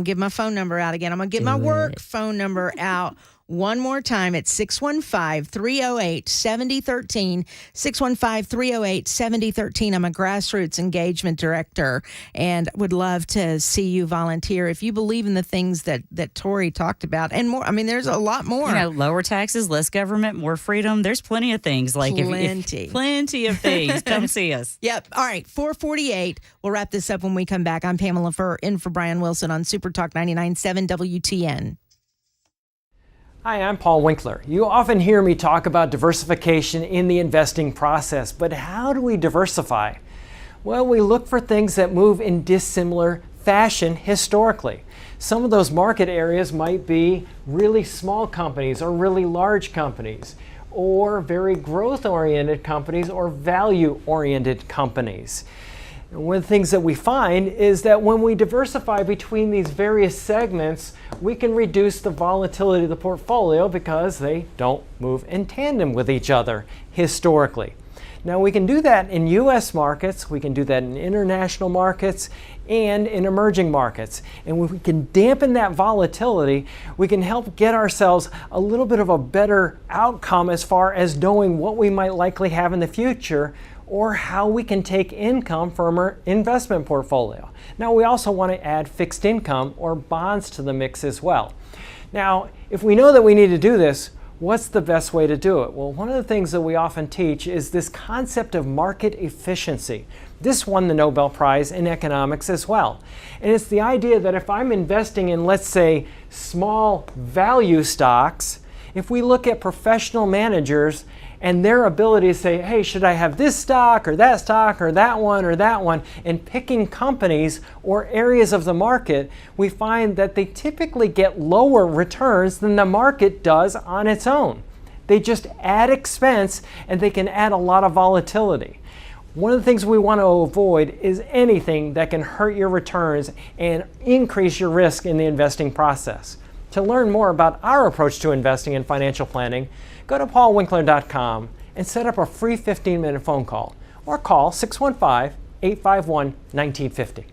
give my phone number out again. I'm going to get my work phone number out. One more time, it's 615-308-7013, 615-308-7013. I'm a grassroots engagement director and would love to see you volunteer if you believe in the things that Tori talked about and more. I mean, there's a lot more. Lower taxes, less government, more freedom. There's plenty of things. Plenty of things. Come see us. Yep. All right, 4:48. We'll wrap this up when we come back. I'm Pamela Furr, in for Brian Wilson on Super Talk 99.7 WTN. Hi, I'm Paul Winkler. You often hear me talk about diversification in the investing process, but how do we diversify? Well, we look for things that move in dissimilar fashion historically. Some of those market areas might be really small companies or really large companies, or very growth-oriented companies or value-oriented companies. And one of the things that we find is that when we diversify between these various segments, we can reduce the volatility of the portfolio because they don't move in tandem with each other historically. Now, we can do that in U.S. markets, we can do that in international markets, and in emerging markets. And when we can dampen that volatility, we can help get ourselves a little bit of a better outcome as far as knowing what we might likely have in the future, or how we can take income from our investment portfolio. Now, we also want to add fixed income or bonds to the mix as well. Now, if we know that we need to do this, what's the best way to do it? Well, one of the things that we often teach is this concept of market efficiency. This won the Nobel Prize in economics as well. And it's the idea that if I'm investing in, let's say, small value stocks, if we look at professional managers and their ability to say, hey, should I have this stock or that one, and picking companies or areas of the market, we find that they typically get lower returns than the market does on its own. They just add expense and they can add a lot of volatility. One of the things we want to avoid is anything that can hurt your returns and increase your risk in the investing process. To learn more about our approach to investing and financial planning, go to paulwinkler.com and set up a free 15-minute phone call or call 615-851-1950.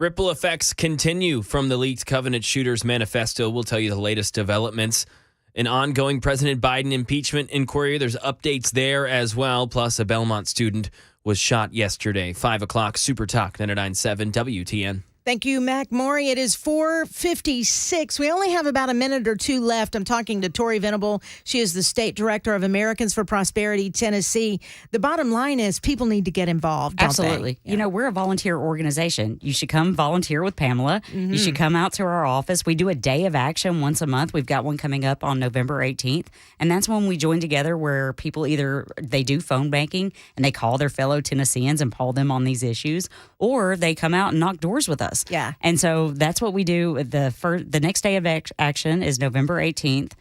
Ripple effects continue from the leaked Covenant Shooters manifesto. We'll tell you the latest developments. An ongoing President Biden impeachment inquiry. There's updates there as well. Plus, a Belmont student was shot yesterday. 5 o'clock, Super Talk, 99.7 WTN. Thank you, Mac Maury. It is 4:56. We only have about a minute or two left. I'm talking to Tori Venable. She is the state director of Americans for Prosperity, Tennessee. The bottom line is people need to get involved, don't Absolutely. they? You know, we're a volunteer organization. You should come volunteer with Pamela. Mm-hmm. You should come out to our office. We do a day of action once a month. We've got one coming up on November 18th. And that's when we join together where people either they do phone banking and they call their fellow Tennesseans and poll them on these issues, or they come out and knock doors with us. Yeah. And so that's what we do. The next day of action is November 18th.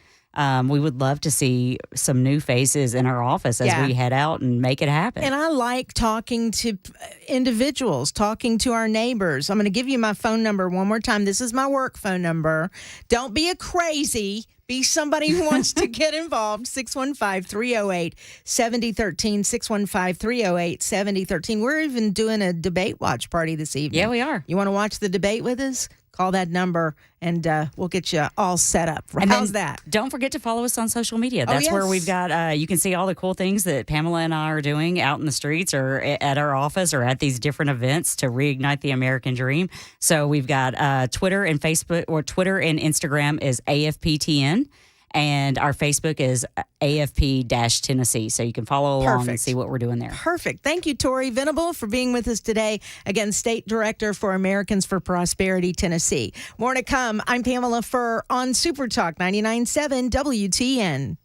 We would love to see some new faces in our office as we head out and make it happen. And I like talking to individuals, talking to our neighbors. I'm going to give you my phone number one more time. This is my work phone number. Don't be a crazy. Be somebody who wants to get involved. 615-308-7013. 615-308-7013. We're even doing a debate watch party this evening. Yeah, we are. You want to watch the debate with us? Call that number, and we'll get you all set up. How's that? Don't forget to follow us on social media. That's where we've got, you can see all the cool things that Pamela and I are doing out in the streets or at our office or at these different events to reignite the American dream. So we've got Twitter and Facebook, or Twitter and Instagram is AFPTN. And our Facebook is AFP-Tennessee. So you can follow along and see what we're doing there. Perfect. Thank you, Tori Venable, for being with us today. Again, State Director for Americans for Prosperity, Tennessee. More to come. I'm Pamela Furr on Super Talk 99.7 WTN.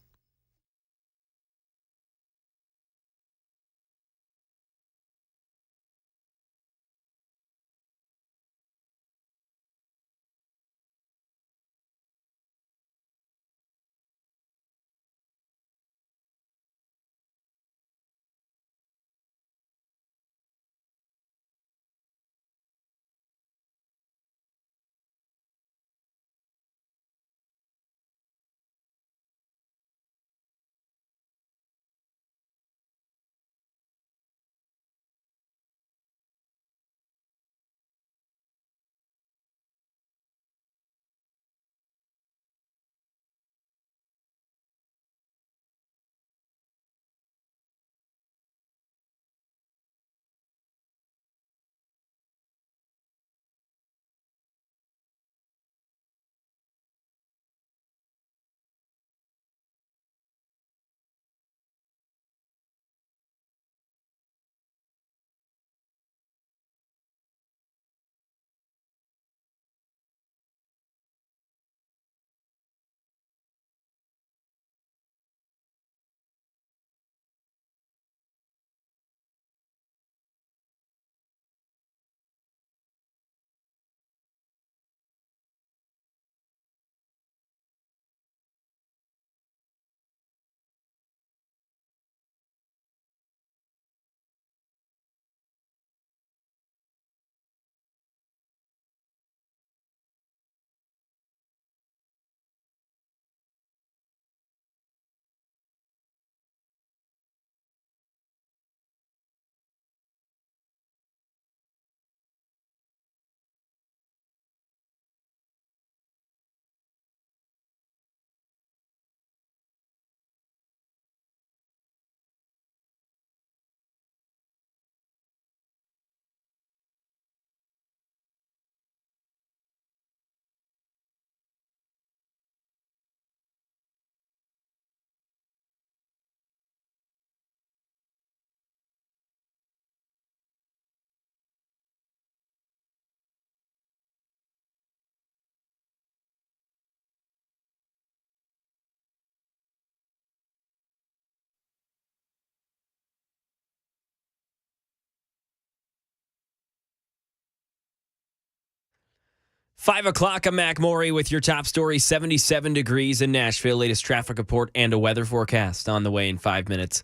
Five o'clock, I'm Mac Maury with your top story. 77 degrees in Nashville. Latest traffic report and a weather forecast on the way in 5 minutes.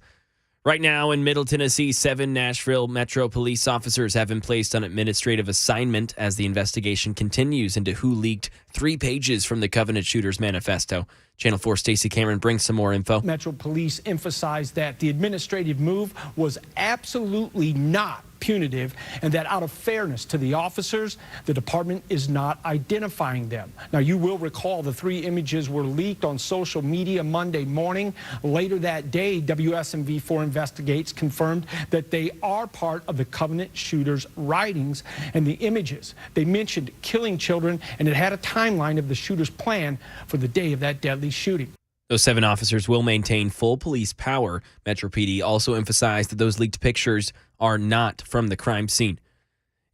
Right now in Middle Tennessee, 7 Nashville Metro police officers have been placed on administrative assignment as the investigation continues into who leaked 3 pages from the Covenant Shooters manifesto. Channel 4 Stacey Cameron brings some more info. Metro Police emphasized that the administrative move was absolutely not punitive and that out of fairness to the officers, the department is not identifying them. Now, you will recall the 3 images were leaked on social media Monday morning. Later that day, WSMV4 Investigates confirmed that they are part of the Covenant shooter's writings, and the images, they mentioned killing children, and it had a timeline of the shooter's plan for the day of that deadly shooting. Those 7 officers will maintain full police power. Metro PD also emphasized that those leaked pictures are not from the crime scene.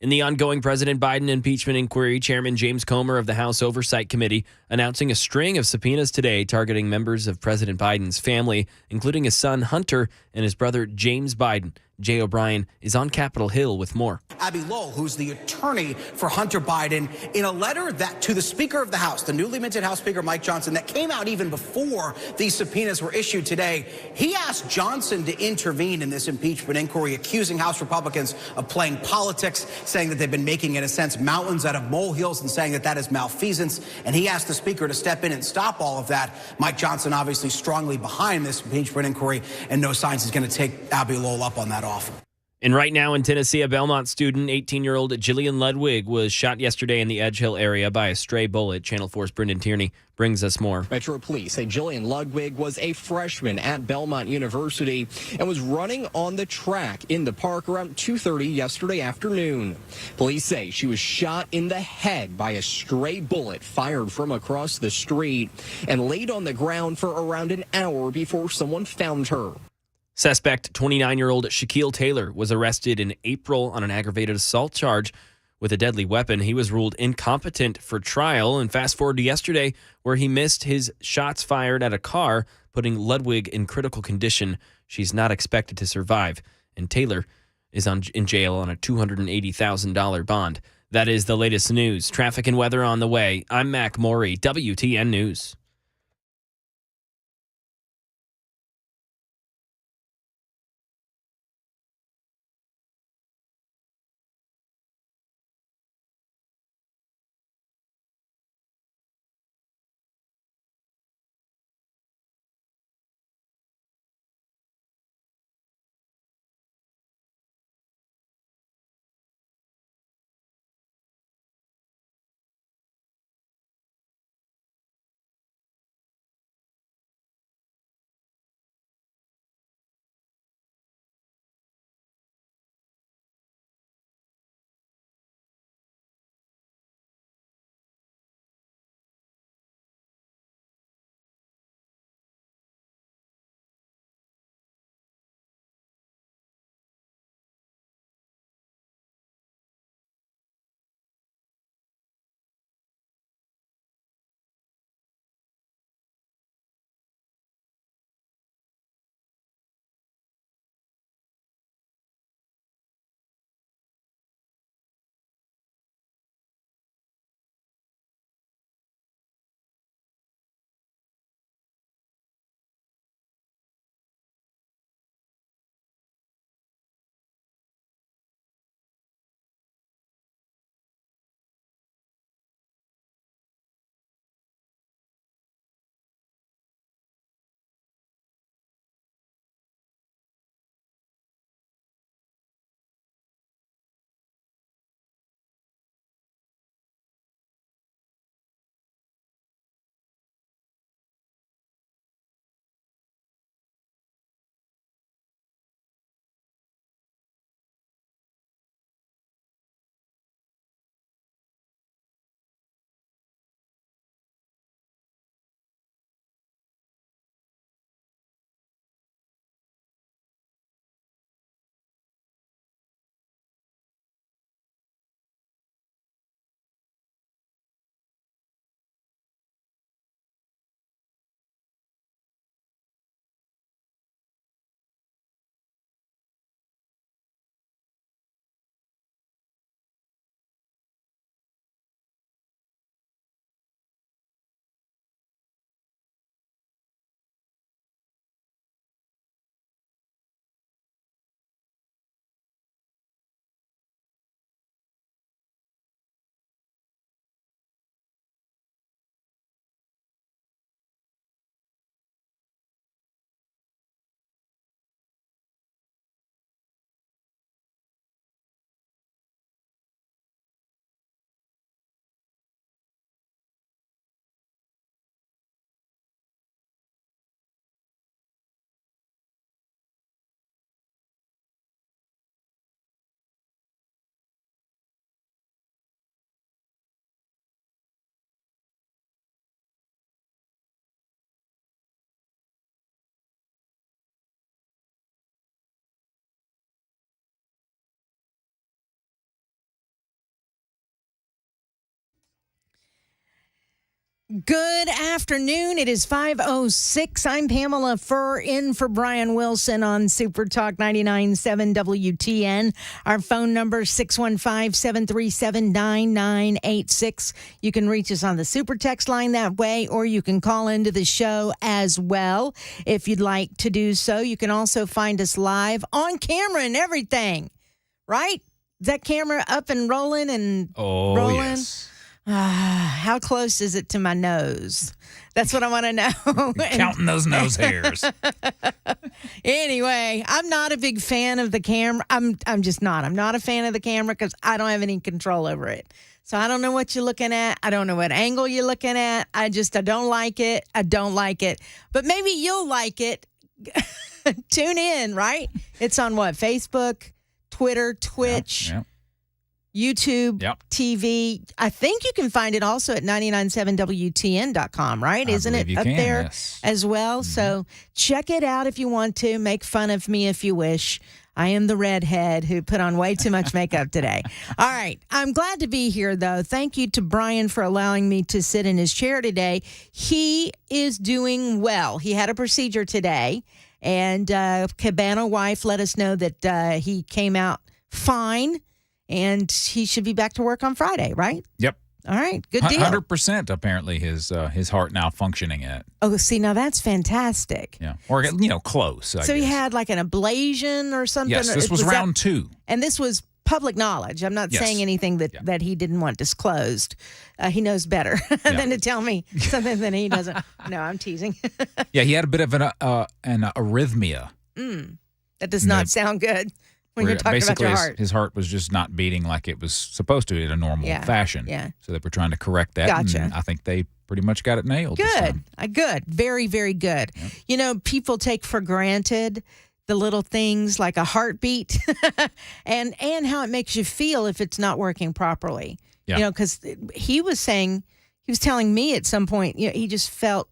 In the ongoing President Biden impeachment inquiry, Chairman James Comer of the House Oversight Committee announcing a string of subpoenas today targeting members of President Biden's family, including his son Hunter and his brother James Biden. Jay O'Brien is on Capitol Hill with more. Abby Lowell, who's the attorney for Hunter Biden, in a letter that to the Speaker of the House, the newly minted House Speaker Mike Johnson, that came out even before these subpoenas were issued today, he asked Johnson to intervene in this impeachment inquiry, accusing House Republicans of playing politics, saying that they've been making, in a sense, mountains out of molehills and saying that that is malfeasance. And he asked the Speaker to step in and stop all of that. Mike Johnson obviously strongly behind this impeachment inquiry, and no signs he's going to take Abby Lowell up on that offer. And right now in Tennessee, a Belmont student, 18-year-old Jillian Ludwig, was shot yesterday in the Edge Hill area by a stray bullet. Channel 4's Brendan Tierney brings us more. Metro Police say Jillian Ludwig was a freshman at Belmont University and was running on the track in the park around 2:30 yesterday afternoon. Police say she was shot in the head by a stray bullet fired from across the street and laid on the ground for around an hour before someone found her. Suspect, 29-year-old Shaquille Taylor, was arrested in April on an aggravated assault charge with a deadly weapon. He was ruled incompetent for trial. And fast forward to yesterday, where he missed his shots fired at a car, putting Ludwig in critical condition. She's not expected to survive. And Taylor is in jail on a $280,000 bond. That is the latest news. Traffic and weather on the way. I'm Mac Morey, WTN News. Good afternoon. It is 5:06. I'm Pamela Furr in for Brian Wilson on Super Talk 99.7 WTN. Our phone number 615-737-9986. You can reach us on the Super Text line that way, or you can call into the show as well if you'd like to do so. You can also find us live on camera and everything, right? Is that camera up and rolling and rolling? Yes. How close is it to my nose? That's what I want to know. Counting those nose hairs. Anyway, I'm not a big fan of the camera. I'm just not. I'm not a fan of the camera because I don't have any control over it. So I don't know what you're looking at. I don't know what angle you're looking at. I don't like it. I don't like it. But maybe you'll like it. Tune in, right? It's on what? Facebook, Twitter, Twitch. Yep. YouTube, TV. I think you can find it also at 997wtn.com, right? Isn't it up there as well? Mm-hmm. So check it out if you want to. Make fun of me if you wish. I am the redhead who put on way too much makeup today. All right. I'm glad to be here, though. Thank you to Brian for allowing me to sit in his chair today. He is doing well. He had a procedure today, and Cabana wife let us know that he came out fine. And he should be back to work on Friday, right? Yep. All right. Good deal. 100% apparently his heart now functioning at. Oh, see, now that's fantastic. Yeah. Or, close. I so guess. he had like an ablation or something? Yes, this was round 2. And this was public knowledge. I'm not saying anything that he didn't want disclosed. He knows better than to tell me something that he doesn't. No, I'm teasing. Yeah, he had a bit of an arrhythmia. That does not sound good. When you're talking about your heart. His heart was just not beating like it was supposed to in a normal fashion. Yeah. So they were trying to correct that. Gotcha. And I think they pretty much got it nailed. Good. Good. Very, very good. Yep. People take for granted the little things like a heartbeat and how it makes you feel if it's not working properly. Yeah. Because he was telling me at some point, he just felt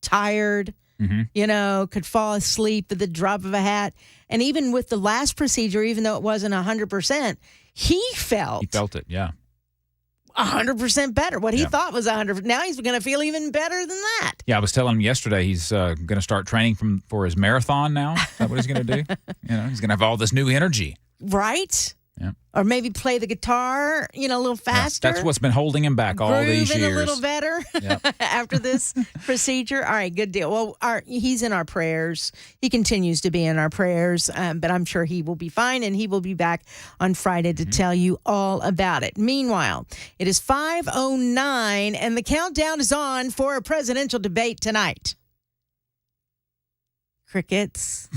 tired. Mm-hmm. Could fall asleep at the drop of a hat. And even with the last procedure, even though it wasn't 100%, he felt it, yeah. 100% better. What he thought was 100%. Now he's going to feel even better than that. Yeah, I was telling him yesterday he's going to start training for his marathon now. Is that what he's going to do? He's going to have all this new energy. Right? Yeah. Or maybe play the guitar, a little faster. That's what's been holding him back all these years. Grooving a little better after this procedure. All right, good deal. Well, he's in our prayers. He continues to be in our prayers, but I'm sure he will be fine, and he will be back on Friday to tell you all about it. Meanwhile, it is 5:09, and the countdown is on for a presidential debate tonight. Crickets.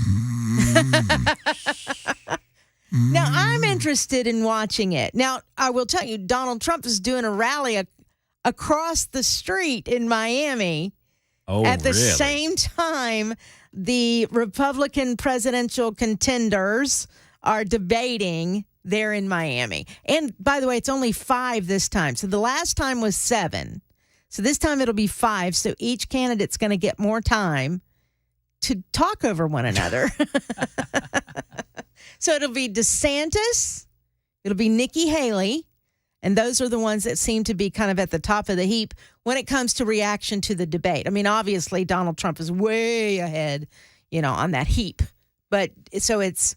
Now, I'm interested in watching it. Now, I will tell you, Donald Trump is doing a rally across the street in Miami. At the same time, the Republican presidential contenders are debating there in Miami. And by the way, it's only 5 this time. So the last time was 7. So this time it'll be 5. So each candidate's going to get more time to talk over one another. So it'll be DeSantis, it'll be Nikki Haley, and those are the ones that seem to be kind of at the top of the heap when it comes to reaction to the debate. I mean, obviously, Donald Trump is way ahead, on that heap. But so it's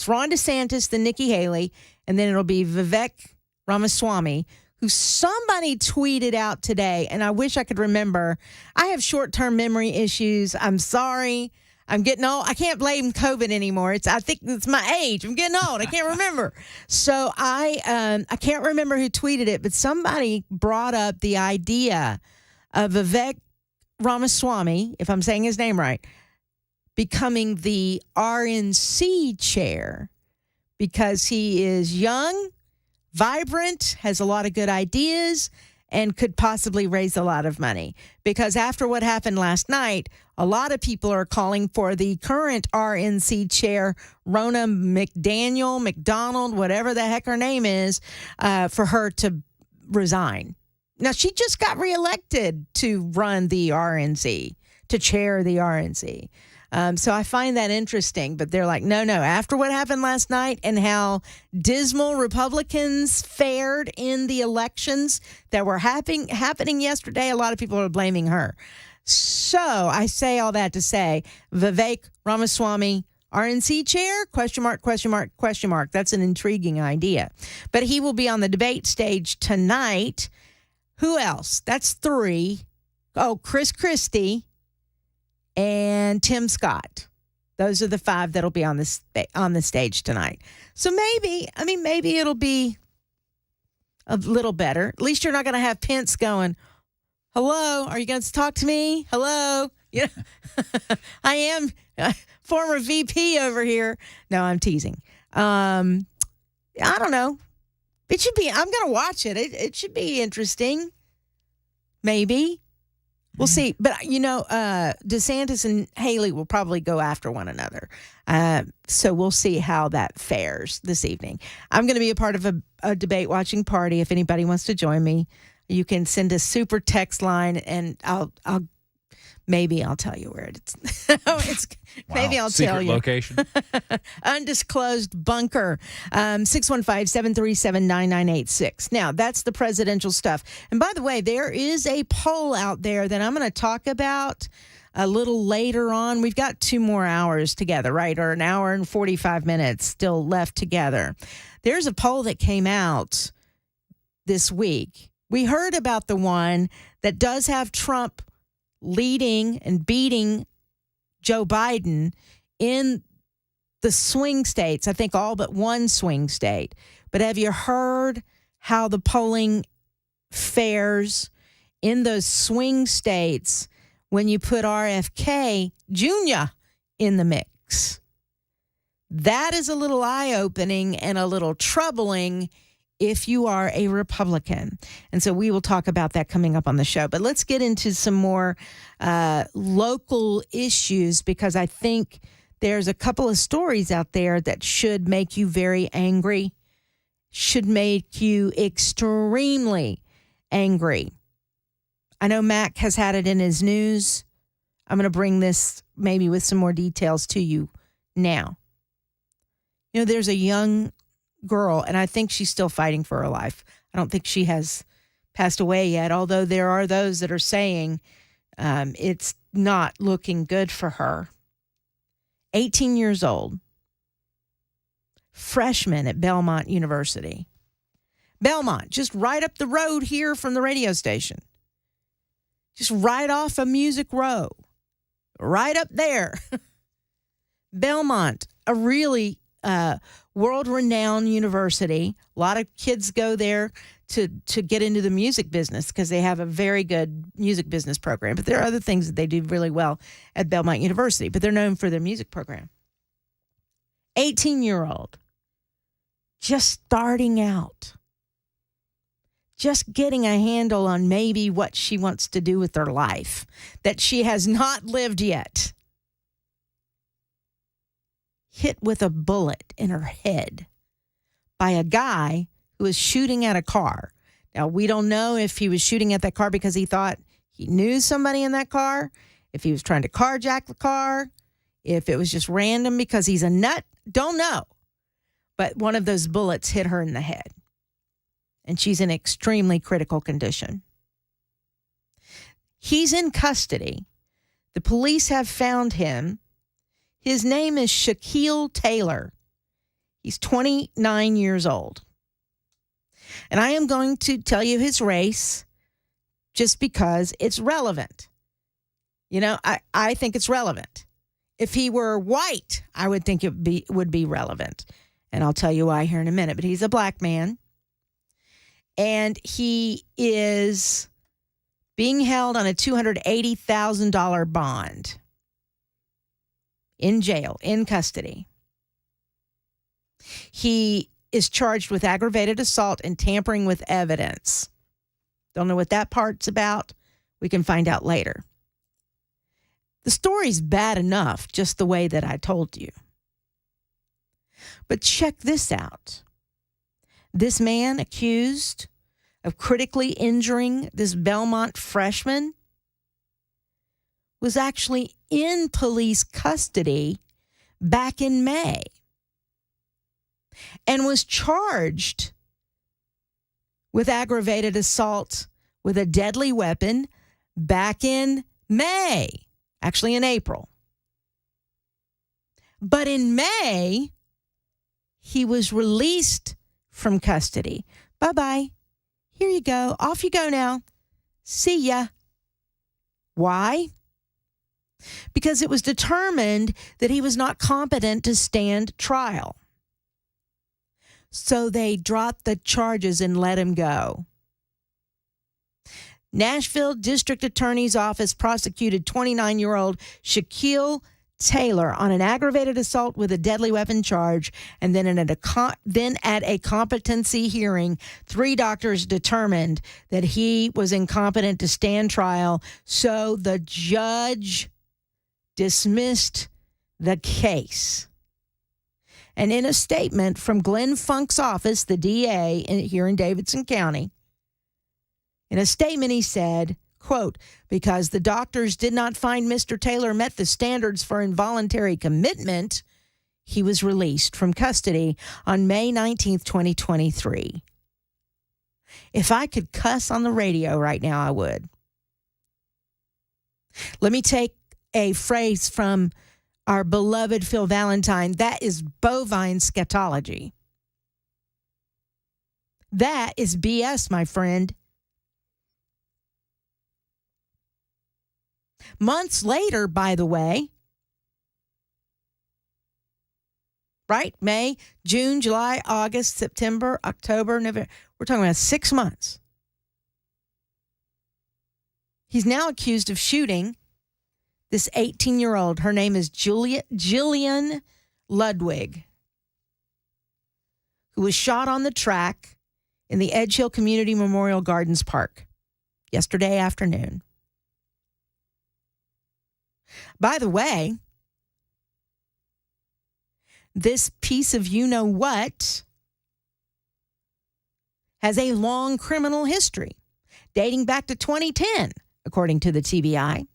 Ron DeSantis, then Nikki Haley, and then it'll be Vivek Ramaswamy, who somebody tweeted out today, and I wish I could remember. I have short-term memory issues. I'm sorry. I'm getting old. I can't blame COVID anymore. I think it's my age. I'm getting old. I can't remember. So I can't remember who tweeted it, but somebody brought up the idea of Vivek Ramaswamy, if I'm saying his name right, becoming the RNC chair because he is young, vibrant, has a lot of good ideas, and could possibly raise a lot of money. Because after what happened last night, a lot of people are calling for the current RNC chair, Rona McDonald, whatever the heck her name is, for her to resign. Now, she just got reelected to run the RNC, to chair the RNC. So I find that interesting. But they're like, no. After what happened last night and how dismal Republicans fared in the elections that were happening yesterday, a lot of people are blaming her. So I say all that to say Vivek Ramaswamy, RNC chair, question mark. That's an intriguing idea. But he will be on the debate stage tonight. Who else? That's 3. Oh, Chris Christie and Tim Scott. Those are the 5 that'll be on the stage tonight. So maybe it'll be a little better. At least you're not going to have Pence going, hello, are you going to talk to me? Hello? Yeah, I am former VP over here. No, I'm teasing. I don't know. It should be, I'm going to watch it. It should be interesting. Maybe. We'll see. But, DeSantis and Haley will probably go after one another. So we'll see how that fares this evening. I'm going to be a part of a debate watching party. If anybody wants to join me, you can send a super text line and I'll tell you where it's. Maybe I'll Secret tell you. Location. Undisclosed bunker. 615-737-9986. Now, that's the presidential stuff. And by the way, there is a poll out there that I'm going to talk about a little later on. We've got 2 more hours together, right? Or an hour and 45 minutes still left together. There's a poll that came out this week. We heard about the one that does have Trump leading and beating Joe Biden in the swing states, I think all but one swing state. But have you heard how the polling fares in those swing states when you put RFK Jr. in the mix? That is a little eye-opening and a little troubling if you are a Republican. And so we will talk about that coming up on the show. But let's get into some more local issues, because I think there's a couple of stories out there that should make you very angry, should make you extremely angry. I know Mac has had it in his news. I'm going to bring this maybe with some more details to you now. There's a young girl, and I think she's still fighting for her life. I don't think she has passed away yet, although there are those that are saying it's not looking good for her. 18 years old, freshman at Belmont University. Belmont, just right up the road here from the radio station. Just right off of Music Row. Right up there. Belmont, a really world-renowned university. A lot of kids go there to get into the music business because they have a very good music business program. But there are other things that they do really well at Belmont University, but they're known for their music program. 18-year-old, just starting out, just getting a handle on maybe what she wants to do with her life that she has not lived yet. Hit with a bullet in her head by a guy who was shooting at a car. Now, we don't know if he was shooting at that car because he thought he knew somebody in that car, if he was trying to carjack the car, if it was just random because he's a nut. Don't know. But one of those bullets hit her in the head, and she's in extremely critical condition. He's in custody. The police have found him. His name is Shaquille Taylor. He's 29 years old. And I am going to tell you his race just because it's relevant. I think it's relevant. If he were white, I would think it would be relevant. And I'll tell you why here in a minute. But he's a black man. And he is being held on a $280,000 bond. In jail, in custody. He is charged with aggravated assault and tampering with evidence. Don't know what that part's about. We can find out later. The story's bad enough, just the way that I told you. But check this out. This man accused of critically injuring this Belmont freshman was actually in police custody back in May and was charged with aggravated assault with a deadly weapon back in May, actually in April. But in May, he was released from custody. Bye-bye. Here you go. Off you go now. See ya. Why? Because it was determined that he was not competent to stand trial. So they dropped the charges and let him go. Nashville District Attorney's Office prosecuted 29-year-old Shaquille Taylor on an aggravated assault with a deadly weapon charge, and then at a competency hearing, 3 doctors determined that he was incompetent to stand trial, so the judge dismissed the case. And in a statement from Glenn Funk's office, the DA here in Davidson County, in a statement he said, quote, because the doctors did not find Mr. Taylor met the standards for involuntary commitment, he was released from custody on May 19th, 2023. If I could cuss on the radio right now, I would. Let me take a phrase from our beloved Phil Valentine. That is bovine scatology. That is BS, my friend. Months later, by the way, right? May, June, July, August, September, October, November. We're talking about 6 months. He's now accused of shooting this 18-year-old. Her name is Jillian Ludwig, who was shot on the track in the Edge Hill Community Memorial Gardens Park yesterday afternoon. By the way, this piece of you-know-what has a long criminal history dating back to 2010, according to the TBI.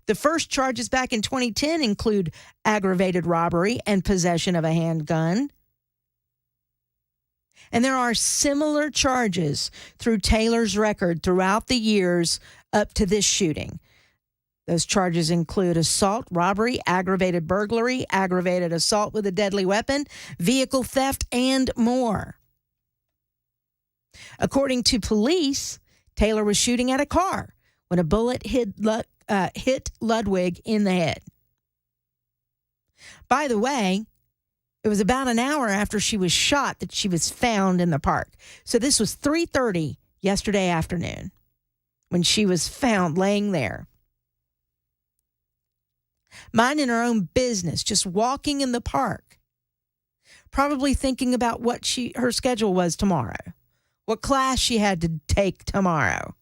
The first charges back in 2010 include aggravated robbery and possession of a handgun. And there are similar charges through Taylor's record throughout the years up to this shooting. Those charges include assault, robbery, aggravated burglary, aggravated assault with a deadly weapon, vehicle theft, and more. According to police, Taylor was shooting at a car when a bullet hit Ludwig in the head. By the way, it was about an hour after she was shot that she was found in the park. So this was 3:30 yesterday afternoon when she was found laying there, minding her own business, just walking in the park, probably thinking about what her schedule was tomorrow, what class she had to take tomorrow,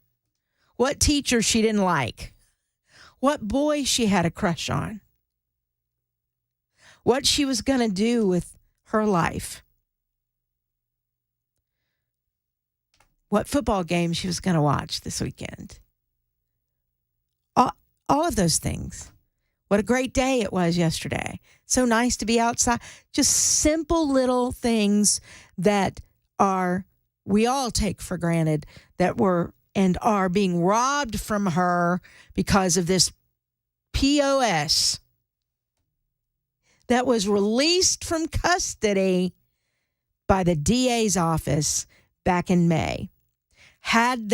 what teacher she didn't like, what boy she had a crush on, what she was going to do with her life, what football game she was going to watch this weekend. All of those things. What a great day it was yesterday. So nice to be outside. Just simple little things that we all take for granted that were and are being robbed from her because of this POS that was released from custody by the DA's office back in May. Had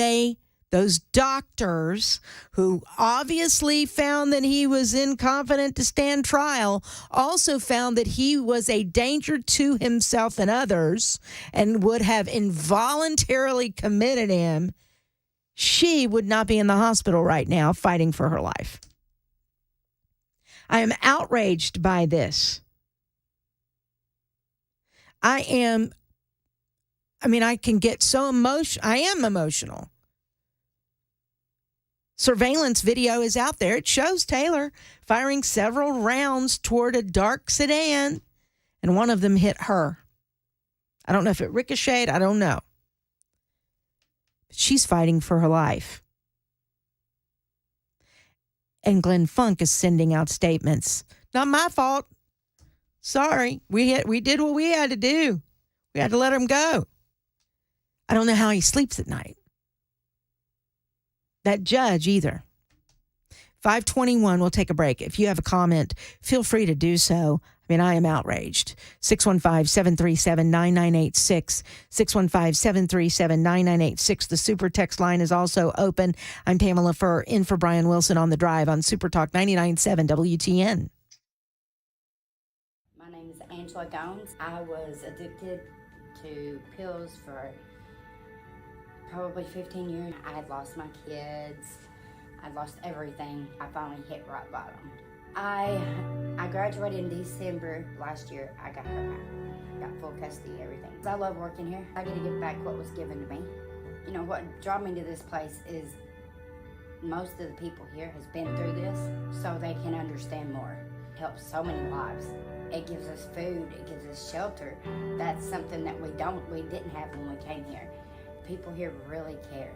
those doctors who obviously found that he was incompetent to stand trial also found that he was a danger to himself and others and would have involuntarily committed him, she would not be in the hospital right now fighting for her life. I am outraged by this. I can get so emotional. I am emotional. Surveillance video is out there. It shows Taylor firing several rounds toward a dark sedan, and one of them hit her. I don't know if it ricocheted. I don't know. But she's fighting for her life. And Glenn Funk is sending out statements. Not my fault. Sorry. We did what we had to do. We had to let him go. I don't know how he sleeps at night. That judge either. 521, we'll take a break. If you have a comment, feel free to do so. I mean, I am outraged. 615-737-9986. 615-737-9986. The super text line is also open. I'm Pamela Furr, in for Brian Wilson on the drive on Super Talk 99.7 WTN. My name is Angela Gones. I was addicted to pills for probably 15 years. I had lost my kids. I lost everything. I finally hit rock bottom. I graduated in December last year. I got her back. Got full custody, everything. I love working here. I get to give back what was given to me. You know, what drew me to this place is most of the people here has been through this, so they can understand more. It helps so many lives. It gives us food. It gives us shelter. That's something that we didn't have when we came here. People here really care.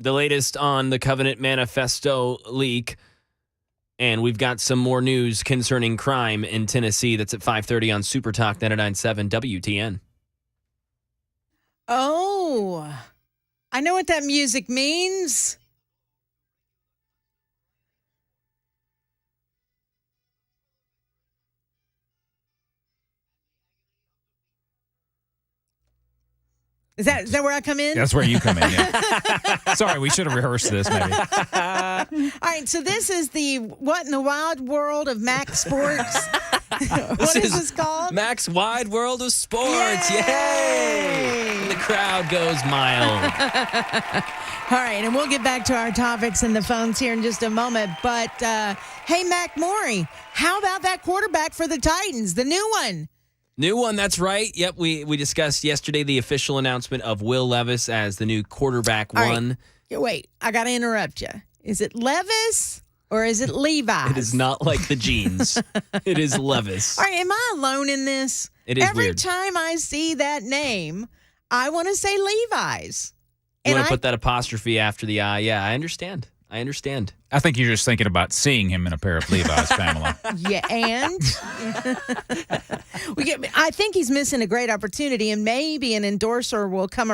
The latest on the Covenant Manifesto leak. And we've got some more news concerning crime in Tennessee. That's at 5:30 on Super Talk 99.7 WTN. Oh, I know what that music means. Is that where I come in? That's where you come in, yeah. Sorry, we should have rehearsed this maybe. All right, so this is the What in the Wild World of Max Sports. What is this called? Max Wide World of Sports. Yay! And the crowd goes mild. All right, and we'll get back to our topics and the phones here in just a moment. But, hey, Mac Morey, how about that quarterback for the Titans, the new one? New one, that's right. Yep, we discussed yesterday the official announcement of Will Levis as the new quarterback one. Right. Wait, I got to interrupt you. Is it Levis or is it Levi? It is not like the jeans. It is Levis. All right, am I alone in this? It is Every weird. time I see that name, I want to say Levi's. You want to put that apostrophe after the I. Yeah, I understand. I think you're just thinking about seeing him in a pair of Levi's, Pamela. Yeah, and I think he's missing a great opportunity, and maybe an endorsement will come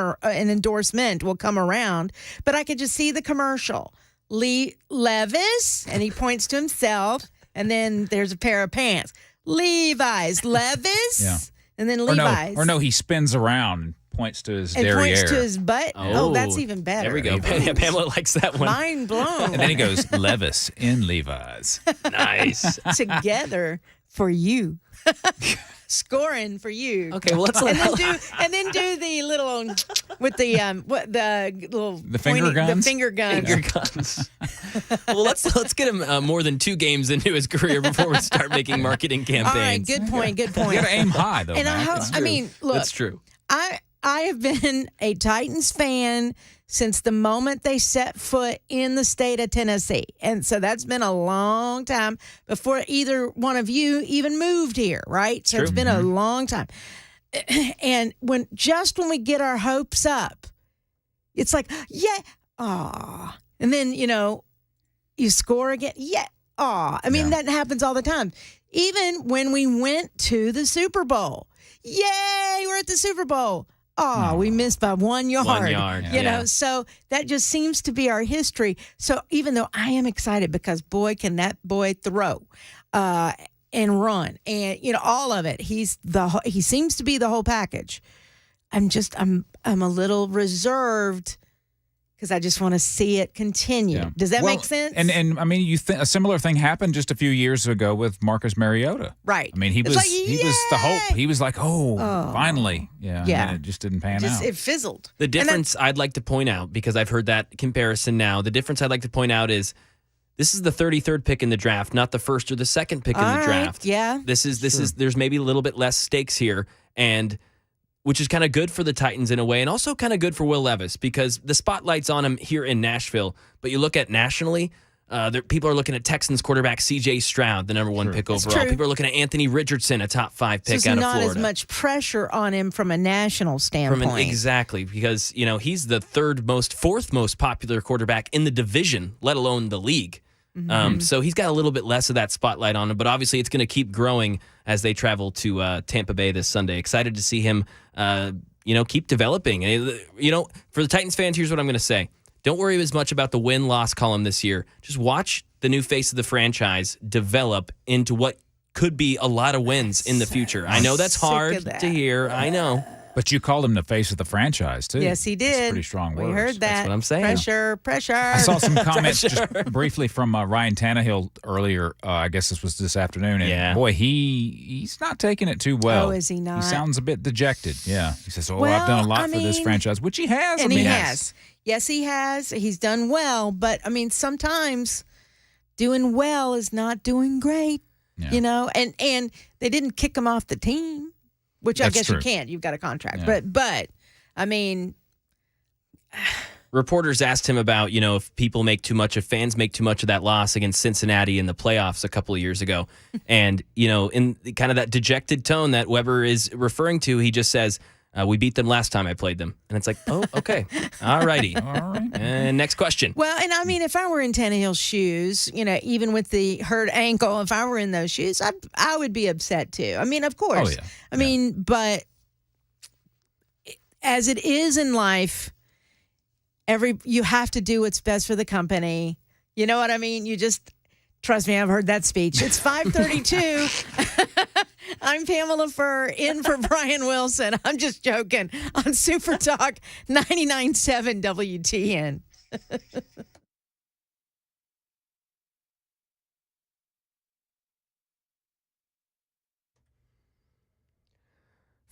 around. But I could just see the commercial, Levis, and he points to himself, and then there's a pair of pants, Levi's, Levis, Yeah. and then Levi's. Or no, he spins around and points to his and derriere. points to his butt. Oh, that's even better. There we go. Pamela likes that one. Mind blown. And then he goes, Levis in Levi's. Nice. Together for you. Scoring for you. Okay, well let's and then do the little with the finger guns? The finger guns. Finger guns. Well, let's get him more than 2 games into his career before we start making marketing campaigns. All right, good point. You got to aim high, though. And Mac. I mean, look, That's true. I have been a Titans fan since the moment they set foot in the state of Tennessee. And so that's been a long time before either one of you even moved here, right? So it's been a long time. And when we get our hopes up, it's like, yeah, aw. And then, you score again. Yeah, aw. I mean, that happens all the time. Even when we went to the Super Bowl. Yay, we're at the Super Bowl. Oh, we missed by 1 yard. 1 yard. You know, so that just seems to be our history. So even though I am excited because boy, can that boy throw and run and all of it. He seems to be the whole package. I'm a little reserved because I just want to see it continue. Yeah. Does that make sense? And I mean, a similar thing happened just a few years ago with Marcus Mariota. Right. I mean, he was the hope. He was like, finally. Yeah. Yeah. And it just didn't pan out. It fizzled. The difference I'd like to point out, because I've heard that comparison now, the difference I'd like to point out is this is the 33rd pick in the draft, not the first or the second pick in the draft. Yeah. This is there's maybe a little bit less stakes here, and which is kind of good for the Titans in a way, and also kind of good for Will Levis because the spotlight's on him here in Nashville. But you look at nationally, people are looking at Texans quarterback C.J. Stroud, the number 1 pick overall. People are looking at Anthony Richardson, a top 5 pick out of Florida. So not as much pressure on him from a national standpoint. Exactly, because he's the fourth most popular quarterback in the division, let alone the league. So he's got a little bit less of that spotlight on him, but obviously it's going to keep growing as they travel to Tampa Bay this Sunday. Excited to see him, keep developing. For the Titans fans, here's what I'm going to say. Don't worry as much about the win-loss column this year. Just watch the new face of the franchise develop into what could be a lot of wins in the future. I know that's hard to hear. I know. But you called him the face of the franchise, too. Yes, he did. That's pretty strong words. We heard that. That's what I'm saying. Pressure. I saw some comments just briefly from Ryan Tannehill earlier. I guess this afternoon. And boy, he's not taking it too well. Oh, is he not? He sounds a bit dejected. Yeah. He says, Well, I've done a lot for this franchise, which he has. And he has. Yes, he has. He's done well. But, sometimes doing well is not doing great, And they didn't kick him off the team. Which I guess you can't. You've got a contract. Yeah. But Reporters asked him about, if fans make too much of that loss against Cincinnati in the playoffs a couple of years ago. And, in kind of that dejected tone that Weber is referring to, he just says, We beat them last time I played them. And it's like, oh, okay. All righty. All right. And next question. Well, and I mean, if I were in Tannehill's shoes, even with the hurt ankle, if I were in those shoes, I would be upset too. I mean, of course. Oh, yeah. I mean, but as it is in life, you have to do what's best for the company. You know what I mean? You just trust me. I've heard that speech. It's 5:32. I'm Pamela Furr in for Brian Wilson. I'm just joking on Super Talk 99.7 WTN.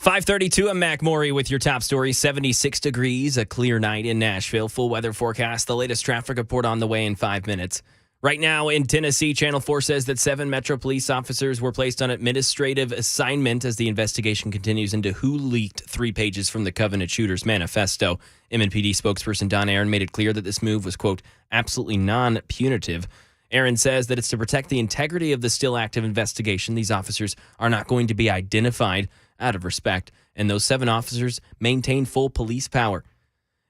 5:32. I'm Mac Maury with your top story. 76 degrees, a clear night in Nashville. Full weather forecast. The latest traffic report on the way in 5 minutes. Right now in Tennessee, Channel 4 says that 7 Metro police officers were placed on administrative assignment as the investigation continues into who leaked 3 pages from the Covenant Shooters manifesto. MNPD spokesperson Don Aaron made it clear that this move was, quote, absolutely non-punitive. Aaron says that it's to protect the integrity of the still active investigation. These officers are not going to be identified out of respect, and those 7 officers maintain full police power.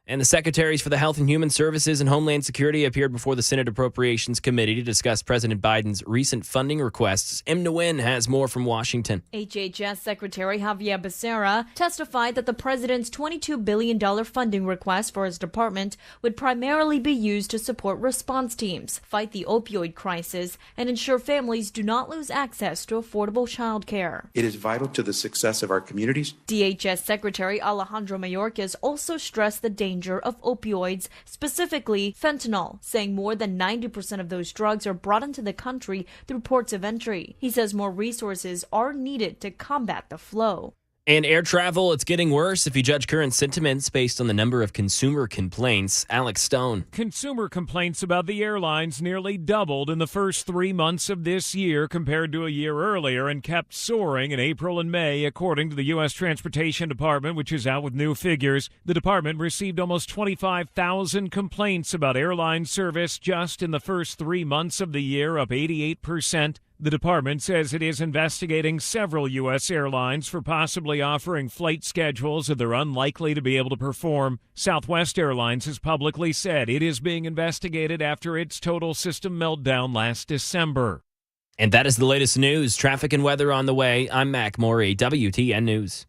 And the secretaries for the Health and Human Services and Homeland Security appeared before the Senate Appropriations Committee to discuss President Biden's recent funding requests. Em Nguyen has more from Washington. HHS Secretary Javier Becerra testified that the president's $22 billion funding request for his department would primarily be used to support response teams, fight the opioid crisis, and ensure families do not lose access to affordable child care. It is vital to the success of our communities. DHS Secretary Alejandro Mayorkas also stressed the danger of opioids, specifically fentanyl, saying more than 90% of those drugs are brought into the country through ports of entry. He says more resources are needed to combat the flow. And air travel, it's getting worse if you judge current sentiments based on the number of consumer complaints. Alex Stone. Consumer complaints about the airlines nearly doubled in the first 3 months of this year compared to a year earlier and kept soaring in April and May, according to the U.S. Transportation Department, which is out with new figures. The department received almost 25,000 complaints about airline service just in the first 3 months of the year, up 88%. The department says it is investigating several U.S. airlines for possibly offering flight schedules that they're unlikely to be able to perform. Southwest Airlines has publicly said it is being investigated after its total system meltdown last December. And that is the latest news. Traffic and weather on the way. I'm Mac Maury, WTN News.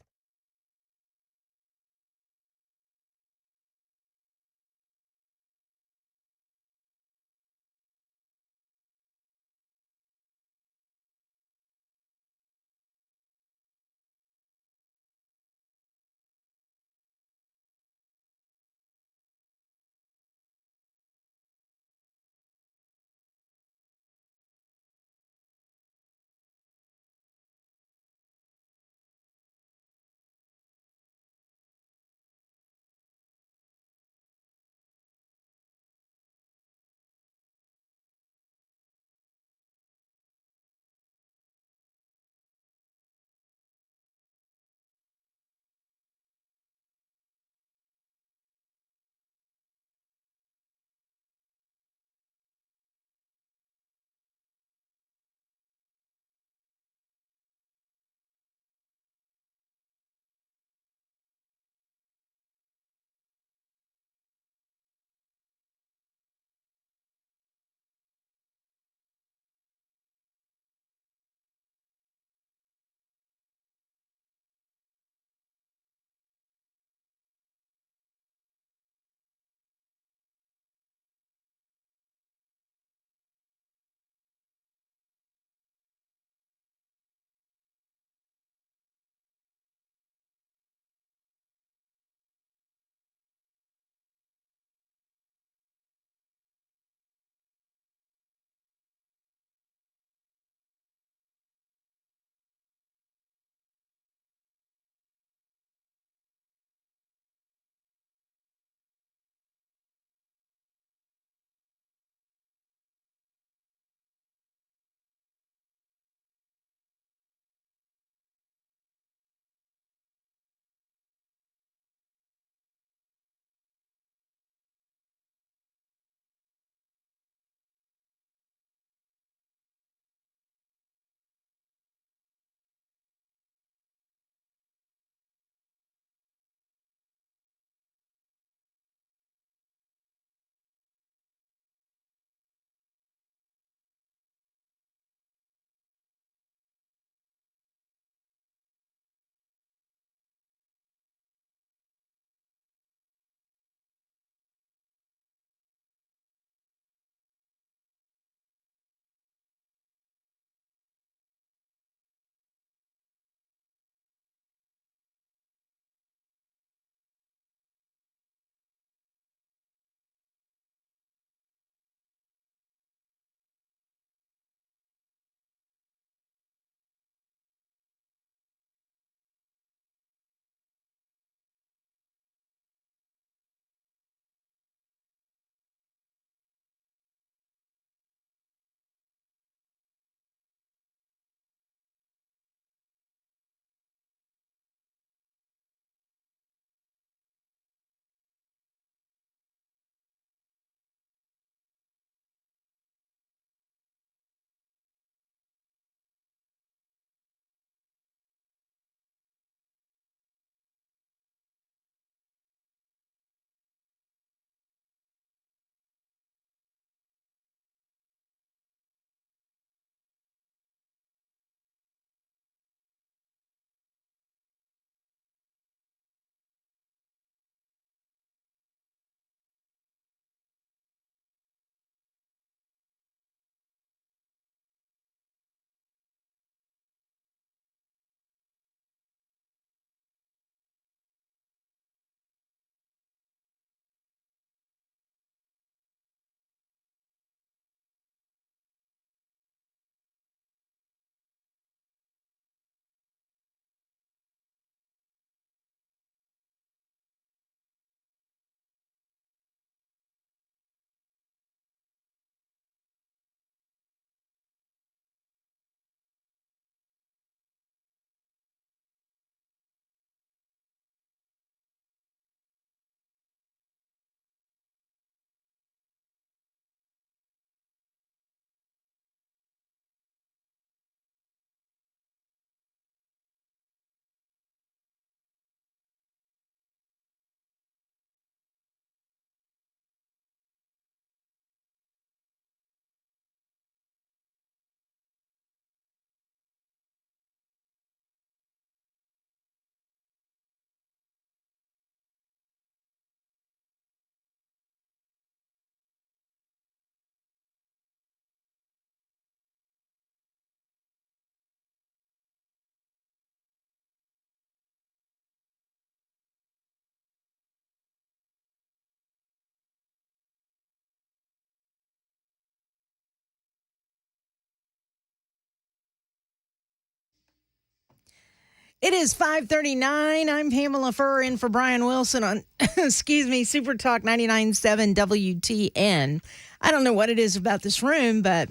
It is 5:39. I'm Pamela Furr in for Brian Wilson on, Super Talk 99.7 WTN. I don't know what it is about this room, but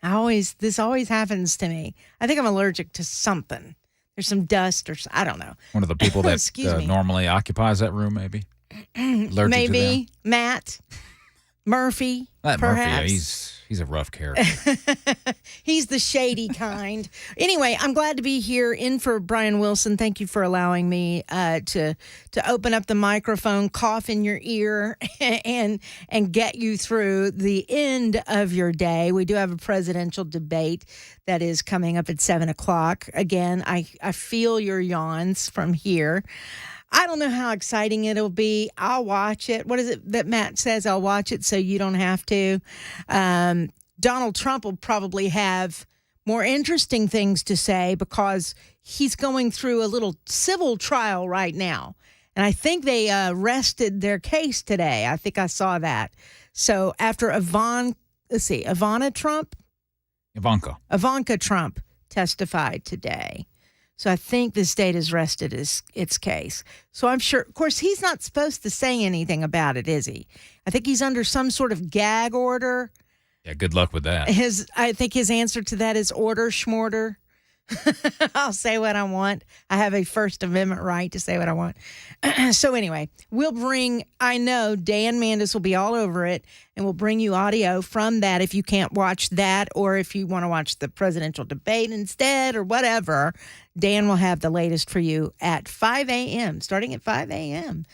this always happens to me. I think I'm allergic to something. There's some dust or I don't know. One of the people that normally occupies that room, maybe. Allergic Maybe to them. Matt Murphy. That perhaps. Murphy, he's a rough character. He's the shady kind. Anyway, I'm glad to be here in for Brian Wilson. Thank you for allowing me to open up the microphone, cough in your ear, and get you through the end of your day. We do have a presidential debate that is coming up at 7 o'clock. Again, I feel your yawns from here. I don't know how exciting it'll be. I'll watch it. What is it that Matt says? I'll watch it so you don't have to. Donald Trump will probably have more interesting things to say because he's going through a little civil trial right now. And I think they rested their case today. I think I saw that. So after Ivanka Trump testified today. So I think the state has rested its case. So I'm sure, of course, he's not supposed to say anything about it, is he? I think he's under some sort of gag order. Yeah, good luck with that. I think his answer to that is order schmorter. I'll say what I want. I have a First Amendment right to say what I want. So anyway, I know Dan Mandis will be all over it, and we'll bring you audio from that if you can't watch that, or if you want to watch the presidential debate instead or whatever. Dan will have the latest for you at 5 a.m., starting at 5 a.m.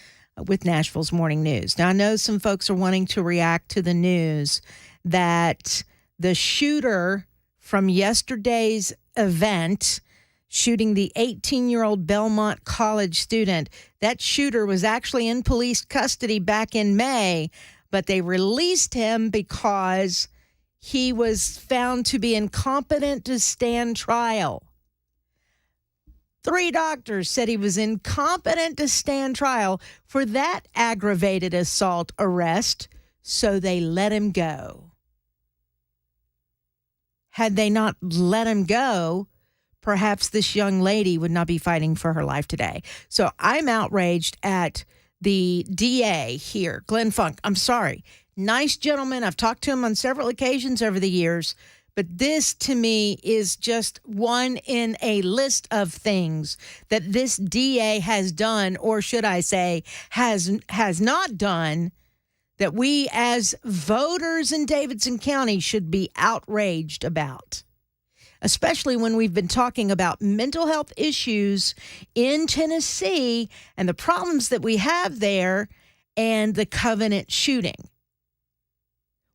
with Nashville's Morning News. Now, I know some folks are wanting to react to the news that the shooter from yesterday's event, shooting the 18-year-old Belmont college student, that shooter was actually in police custody back in May, but they released him because he was found to be incompetent to stand trial. 3 doctors said he was incompetent to stand trial for that aggravated assault arrest, so they let him go. Had they not let him go, perhaps this young lady would not be fighting for her life today. So I'm outraged at the DA here, Glenn Funk. I'm sorry. Nice gentleman. I've talked to him on several occasions over the years. But this, to me, is just one in a list of things that this DA has done, or should I say, has not done, that we as voters in Davidson County should be outraged about, especially when we've been talking about mental health issues in Tennessee and the problems that we have there and the Covenant shooting.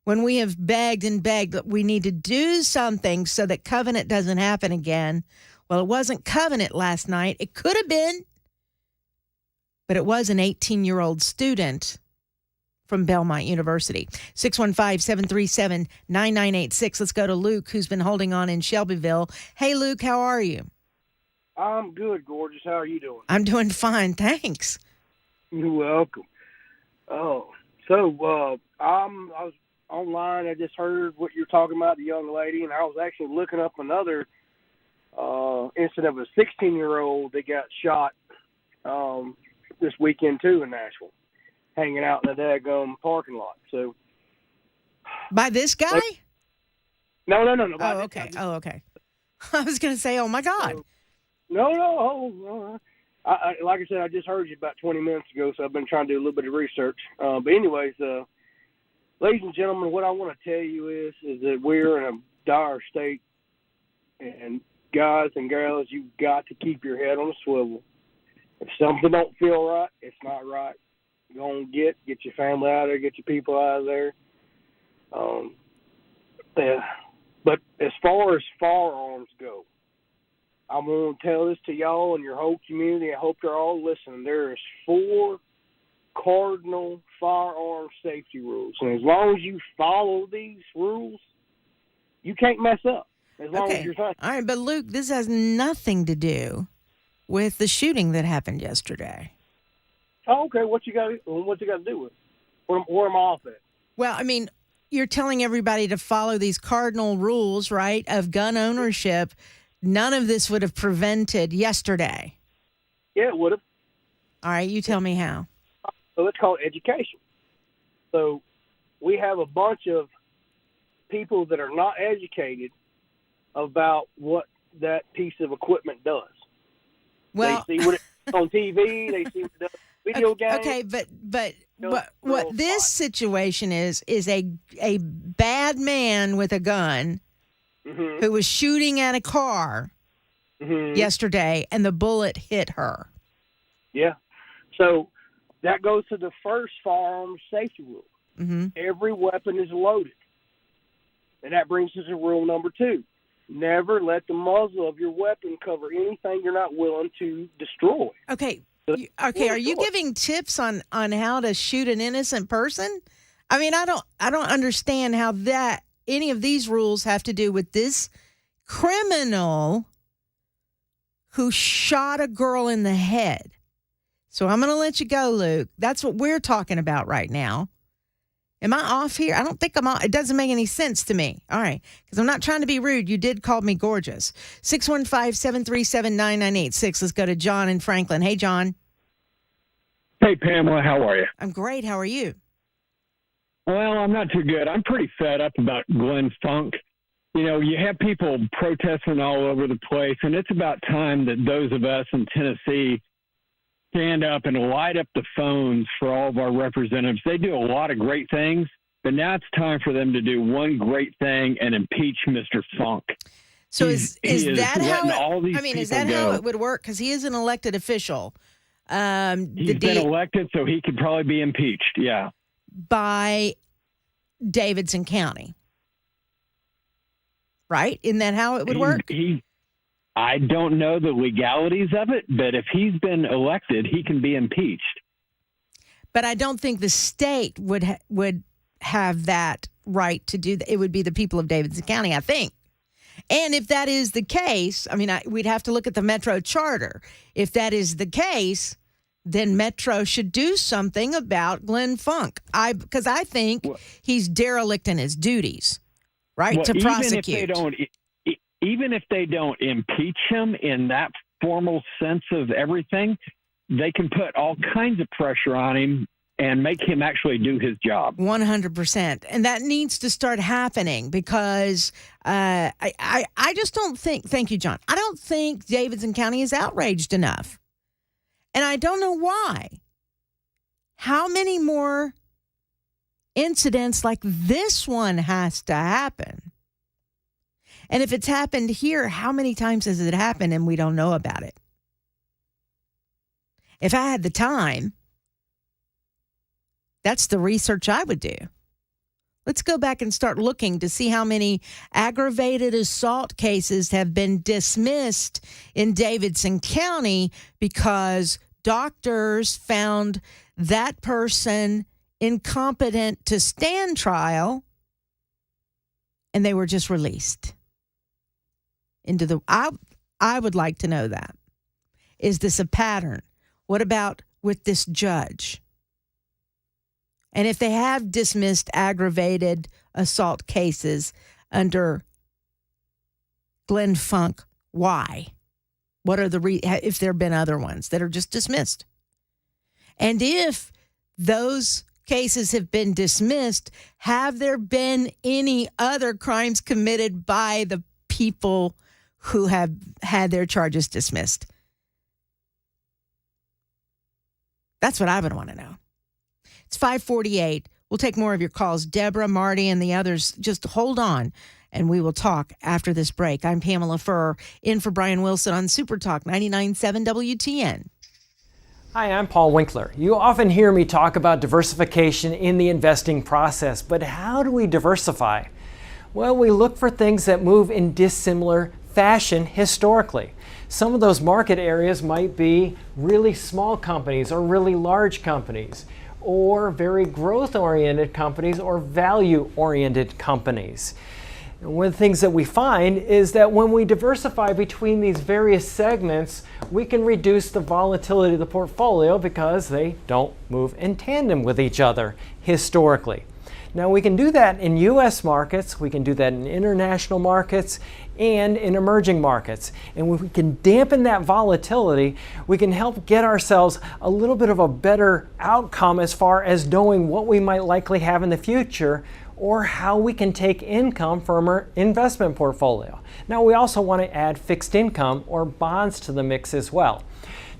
When we have begged and begged that we need to do something so that Covenant doesn't happen again. Well, it wasn't Covenant last night. It could have been, but it was an 18-year-old student from Belmont University. 615-737-9986. Let's go to Luke, who's been holding on in Shelbyville. Hey, Luke, how are you? I'm good, gorgeous. How are you doing? I'm doing fine, thanks. You're welcome. Oh, so I was online. I just heard what you're talking about, the young lady, and I was actually looking up another incident of a 16-year-old that got shot this weekend, too, in Nashville, hanging out in a daggum parking lot. So, by this guy? No. Oh, okay. I was going to say, oh, my God. No. I like I said, I just heard you about 20 minutes ago, so I've been trying to do a little bit of research. But anyways, ladies and gentlemen, what I want to tell you is that we're in a dire state, and guys and girls, you've got to keep your head on a swivel. If something don't feel right, it's not right. Go and get your family out of there, get your people out of there. But as far as firearms go, I'm going to tell this to y'all and your whole community. I hope you're all listening. There is 4 cardinal firearm safety rules, and as long as you follow these rules, you can't mess up. As long as you're trying. All right, but Luke, this has nothing to do with the shooting that happened yesterday. Oh, okay. What you got to do with it? Where am I off at? Well, I mean, you're telling everybody to follow these cardinal rules, right, of gun ownership. none of this would have prevented yesterday. Yeah, it would have. All right, you tell me how. So it's called education. So we have a bunch of people that are not educated about what that piece of equipment does. Well, they see what it's on TV, they see what it does video games. Okay, but what this situation is a bad man with a gun who was shooting at a car yesterday, and the bullet hit her. Yeah. So that goes to the first firearm safety rule. Every weapon is loaded. And that brings us to rule number 2. Never let the muzzle of your weapon cover anything you're not willing to destroy. Okay. Are you giving tips on how to shoot an innocent person? I mean, I don't understand how that any of these rules have to do with this criminal who shot a girl in the head. So I'm going to let you go, Luke. That's what we're talking about right now. Am I off here? I don't think I'm off. It doesn't make any sense to me. All right. Because I'm not trying to be rude. You did call me gorgeous. 615-737-9986. Let's go to John in Franklin. Hey, John. Hey, Pamela. How are you? I'm great. How are you? Well, I'm not too good. I'm pretty fed up about Glenn Funk. You know, you have people protesting all over the place, and it's about time that those of us in Tennessee stand up and light up the phones for all of our representatives. They do a lot of great things, but now it's time for them to do one great thing and impeach Mr. Funk. So is that how go. it would work? Because he is an elected official. He's been elected, so he could probably be impeached, yeah. By Davidson County. Right? Isn't that how it would work? I don't know the legalities of it, but if he's been elected, he can be impeached. But I don't think the state would have that right to do that. It would be the people of Davidson County, I think. And if that is the case, I mean, we'd have to look at the Metro Charter. If that is the case, then Metro should do something about Glenn Funk. Because I think he's derelict in his duties, right, to prosecute. Even if they don't impeach him in that formal sense of everything, they can put all kinds of pressure on him and make him actually do his job. 100%. And that needs to start happening because I just don't think, thank you, John, I don't think Davidson County is outraged enough. And I don't know why. How many more incidents like this one has to happen? And if it's happened here, how many times has it happened and we don't know about it? If I had the time, that's the research I would do. Let's go back and start looking to see how many aggravated assault cases have been dismissed in Davidson County because doctors found that person incompetent to stand trial and they were just released. I would like to know that. Is this a pattern? What about with this judge? And if they have dismissed aggravated assault cases under Glenn Funk, why? What are if there have been other ones that are just dismissed? And if those cases have been dismissed, have there been any other crimes committed by the people who have had their charges dismissed? That's what I would want to know. It's 5:48. We'll take more of your calls. Deborah, Marty, and the others, just hold on, and we will talk after this break. I'm Pamela Furr, in for Brian Wilson on Super Talk 99.7 WTN. Hi, I'm Paul Winkler. You often hear me talk about diversification in the investing process, but how do we diversify? Well, we look for things that move in dissimilar fashion historically. Some of those market areas might be really small companies or really large companies, or very growth-oriented companies or value-oriented companies. And one of the things that we find is that when we diversify between these various segments, we can reduce the volatility of the portfolio because they don't move in tandem with each other historically. Now, we can do that in U.S. markets, we can do that in international markets, and in emerging markets. And when we can dampen that volatility, we can help get ourselves a little bit of a better outcome as far as knowing what we might likely have in the future or how we can take income from our investment portfolio. Now, we also want to add fixed income or bonds to the mix as well.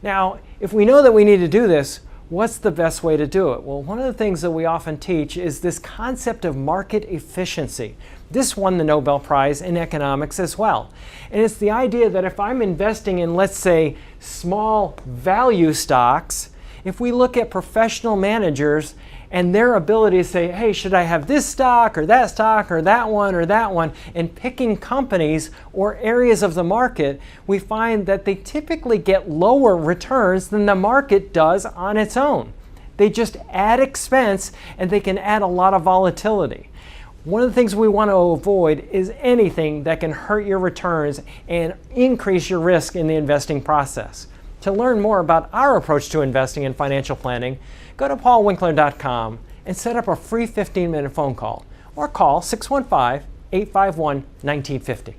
Now, if we know that we need to do this, what's the best way to do it? Well, one of the things that we often teach is this concept of market efficiency. This won the Nobel Prize in economics as well. And it's the idea that if I'm investing in, let's say, small value stocks, if we look at professional managers and their ability to say, hey, should I have this stock or that one, and picking companies or areas of the market, we find that they typically get lower returns than the market does on its own. They just add expense and they can add a lot of volatility. One of the things we want to avoid is anything that can hurt your returns and increase your risk in the investing process. To learn more about our approach to investing and financial planning, go to paulwinkler.com and set up a free 15-minute phone call or call 615-851-1950.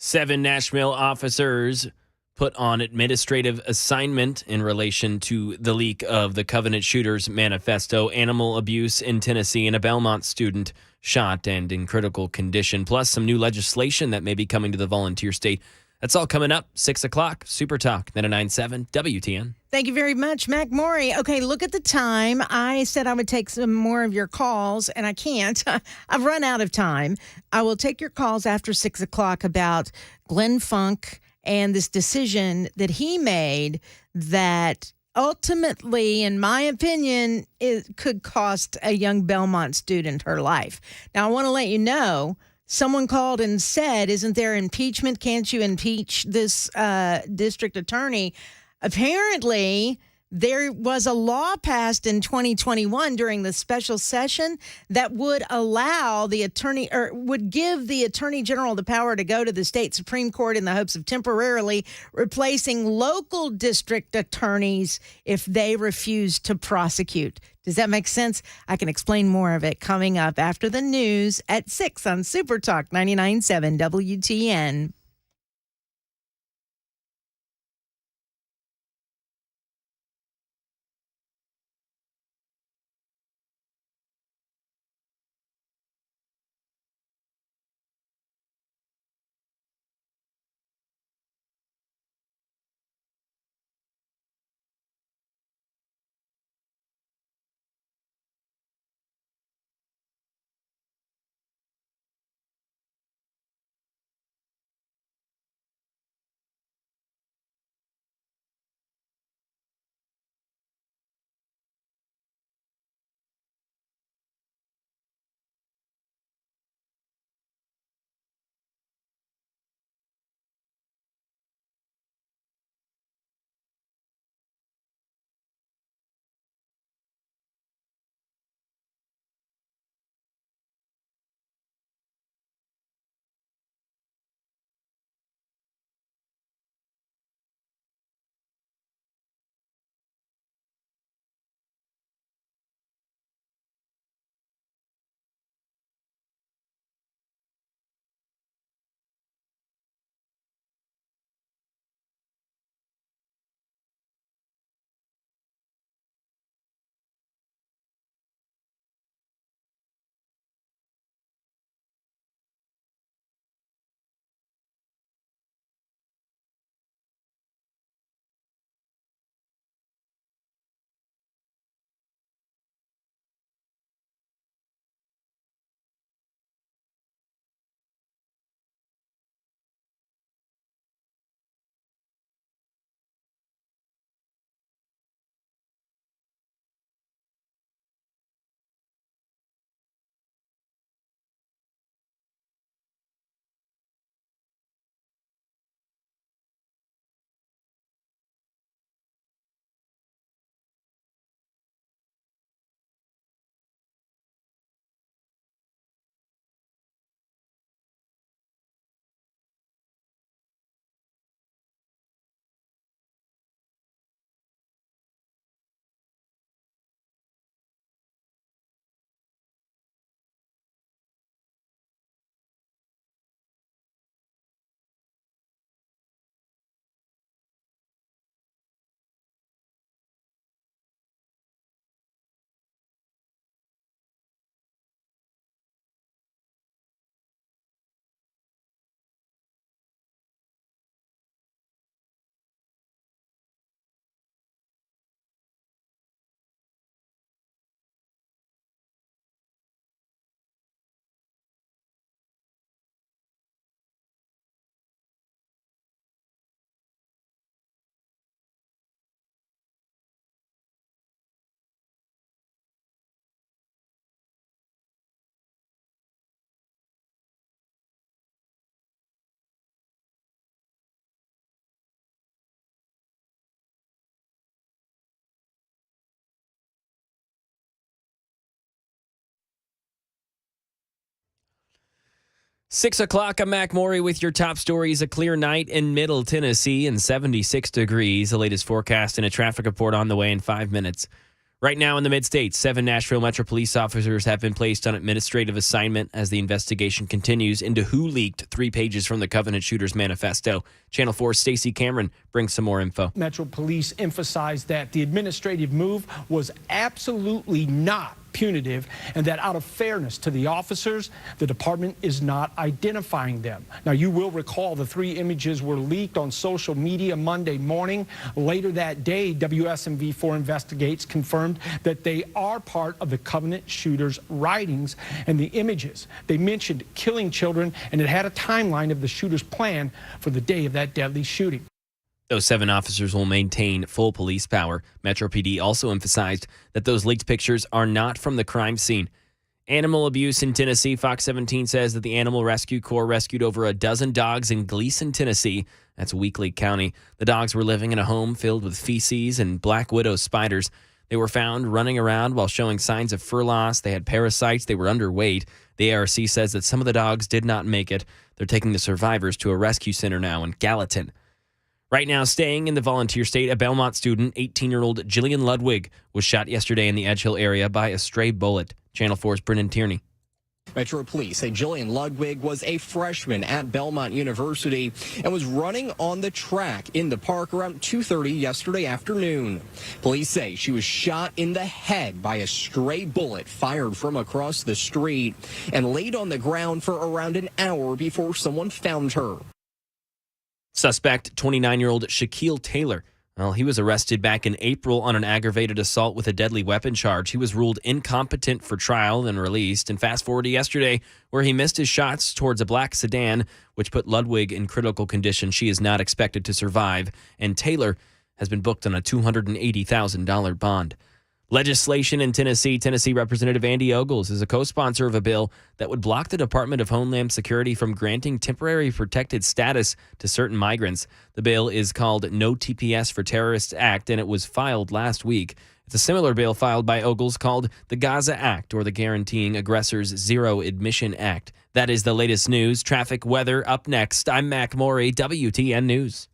7 Nashville officers put on administrative assignment in relation to the leak of the Covenant Shooters Manifesto, animal abuse in Tennessee, and a Belmont student shot and in critical condition, plus some new legislation that may be coming to the volunteer state. That's all coming up, 6 o'clock, Super Talk, 99.7 WTN. Thank you very much, Mac Maury. Okay, look at the time. I said I would take some more of your calls, and I can't. I've run out of time. I will take your calls after 6 o'clock about Glenn Funk and this decision that he made that ultimately, in my opinion, it could cost a young Belmont student her life. Now, I want to let you know, someone called and said, isn't there impeachment? Can't you impeach this district attorney? Apparently, there was a law passed in 2021 during the special session that would allow the attorney, or would give the attorney general the power to go to the state Supreme Court in the hopes of temporarily replacing local district attorneys if they refuse to prosecute. Does that make sense? I can explain more of it coming up after the news at 6 on Super Talk 99.7 WTN. Six o'clock, I'm Mac Maury with your top stories. A clear night in Middle Tennessee and 76 degrees. The latest forecast and a traffic report on the way in 5 minutes. Right now in the mid-states, 7 Nashville Metro police officers have been placed on administrative assignment as the investigation continues into who leaked 3 pages from the Covenant Shooters Manifesto. Channel 4's Stacey Cameron brings some more info. Metro Police emphasized that the administrative move was absolutely not punitive and that out of fairness to the officers, the department is not identifying them. Now, you will recall the 3 images were leaked on social media Monday morning. Later that day, WSMV4 Investigates confirmed that they are part of the Covenant Shooters writings, and the images, they mentioned killing children, and it had a timeline of the shooter's plan for the day of that deadly shooting. Those 7 officers will maintain full police power. Metro PD also emphasized that those leaked pictures are not from the crime scene. Animal abuse in Tennessee. Fox 17 says that the Animal Rescue Corps rescued over a dozen dogs in Gleason, Tennessee. That's Weakley County. The dogs were living in a home filled with feces and black widow spiders. They were found running around while showing signs of fur loss. They had parasites. They were underweight. The ARC says that some of the dogs did not make it. They're taking the survivors to a rescue center now in Gallatin. Right now, staying in the volunteer state, a Belmont student, 18-year-old Jillian Ludwig, was shot yesterday in the Edge Hill area by a stray bullet. Channel 4's Brendan Tierney. Metro Police say Jillian Ludwig was a freshman at Belmont University and was running on the track in the park around 2:30 yesterday afternoon. Police say she was shot in the head by a stray bullet fired from across the street and laid on the ground for around an hour before someone found her. Suspect, 29-year-old Shaquille Taylor. Well, he was arrested back in April on an aggravated assault with a deadly weapon charge. He was ruled incompetent for trial and released. And fast forward to yesterday, where he missed his shots towards a black sedan, which put Ludwig in critical condition. She is not expected to survive. And Taylor has been booked on a $280,000 bond. Legislation in Tennessee. Tennessee Representative Andy Ogles is a co-sponsor of a bill that would block the Department of Homeland Security from granting temporary protected status to certain migrants. The bill is called No TPS for Terrorists Act, and it was filed last week. It's a similar bill filed by Ogles called the Gaza Act, or the Guaranteeing Aggressors Zero Admission Act. That is the latest news. Traffic, weather, up next. I'm Mac Morey, WTN News.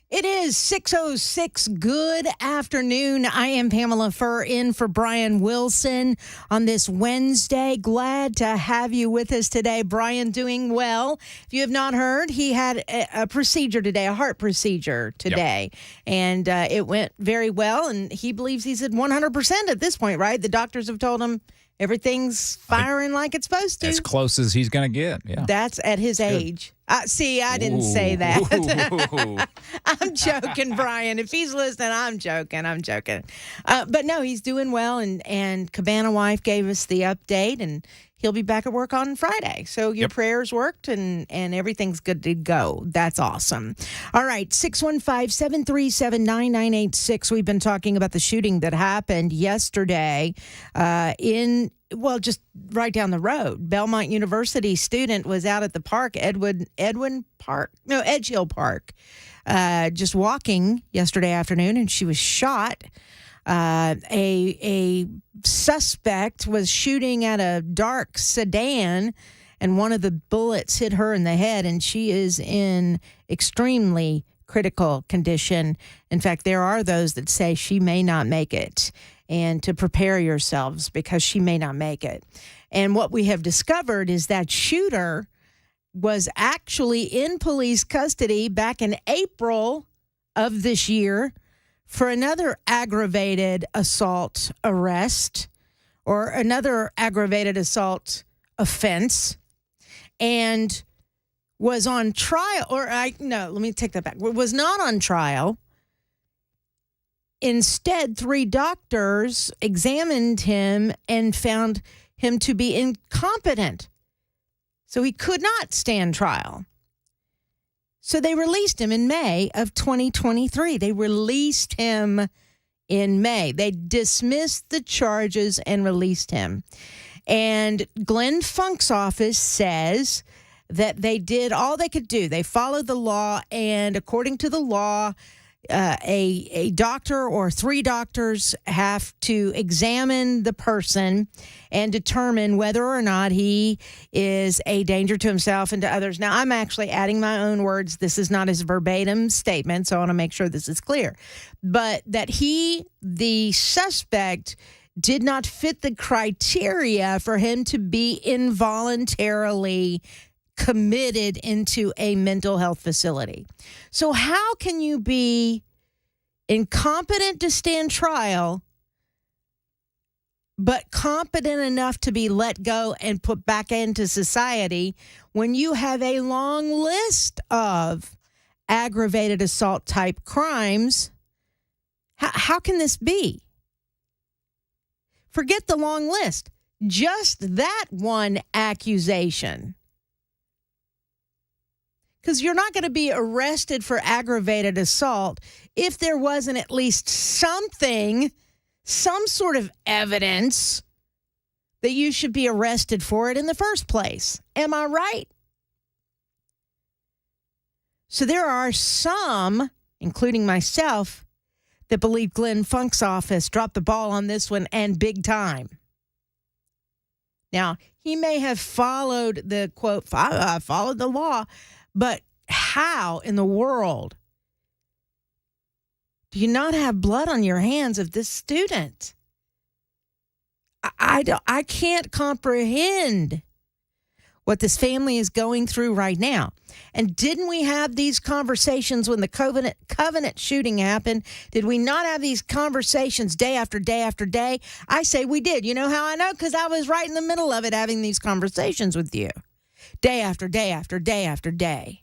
It is 6:06. Good afternoon. I am Pamela Furr in for Brian Wilson on this Wednesday. Glad to have you with us today. Brian doing well. If you have not heard, he had a procedure today, a heart procedure today. Yep. And it went very well. And he believes he's at 100% at this point, right? The doctors have told him everything's firing like it's supposed to. As close as he's going to get, yeah. That's at his age. See, I didn't say that. I'm joking, Brian. If he's listening, I'm joking. But no, he's doing well, and Cabana Wife gave us the update, and he'll be back at work on Friday. So your prayers worked, and everything's good to go. That's awesome. All right, 615-737-9986. We've been talking about the shooting that happened yesterday just right down the road. Belmont University student was out at the park, Edge Hill Park, just walking yesterday afternoon, and she was shot. A suspect was shooting at a dark sedan, and one of the bullets hit her in the head, and she is in extremely critical condition. In fact, there are those that say she may not make it, and to prepare yourselves because she may not make it. And what we have discovered is that shooter was actually in police custody back in April of this year for another aggravated assault arrest or another aggravated assault offense, and was on trial, let me take that back. Was not on trial. Instead, 3 doctors examined him and found him to be incompetent. So he could not stand trial. So they released him in May of 2023. They released him in May. They dismissed the charges and released him. And Glenn Funk's office says that they did all they could do. They followed the law, and according to the law, a doctor or 3 doctors have to examine the person and determine whether or not he is a danger to himself and to others. Now, I'm actually adding my own words. This is not his verbatim statement, so I want to make sure this is clear. But that the suspect, did not fit the criteria for him to be involuntarily committed into a mental health facility. So how can you be incompetent to stand trial, but competent enough to be let go and put back into society when you have a long list of aggravated assault type crimes? How can this be? Forget the long list. Just that one accusation. Because you're not going to be arrested for aggravated assault if there wasn't at least something, some sort of evidence that you should be arrested for it in the first place. Am I right? So there are some, including myself, that believe Glenn Funk's office dropped the ball on this one, and big time. Now, he may have followed the, quote, followed the law, but how in the world do you not have blood on your hands of this student? I can't comprehend what this family is going through right now. And didn't we have these conversations when the Covenant shooting happened? Did we not have these conversations day after day after day? I say we did. You know how I know? Because I was right in the middle of it having these conversations with you. Day after day after day after day.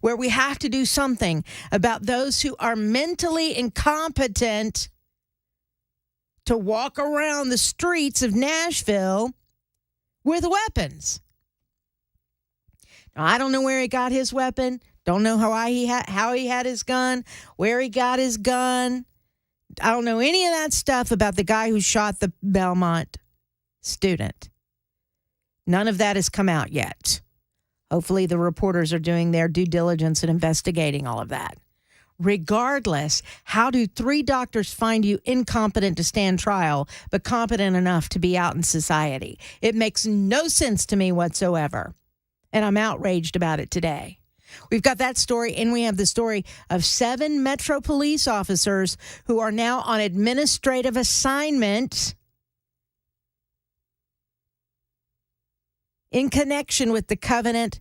Where we have to do something about those who are mentally incompetent to walk around the streets of Nashville with weapons. Now, I don't know where he got his weapon. Don't know how he had his gun, where he got his gun. I don't know any of that stuff about the guy who shot the Belmont student. None of that has come out yet. Hopefully the reporters are doing their due diligence and investigating all of that. Regardless, how do 3 doctors find you incompetent to stand trial, but competent enough to be out in society? It makes no sense to me whatsoever. And I'm outraged about it today. We've got that story, and we have the story of 7 Metro police officers who are now on administrative assignment in connection with the Covenant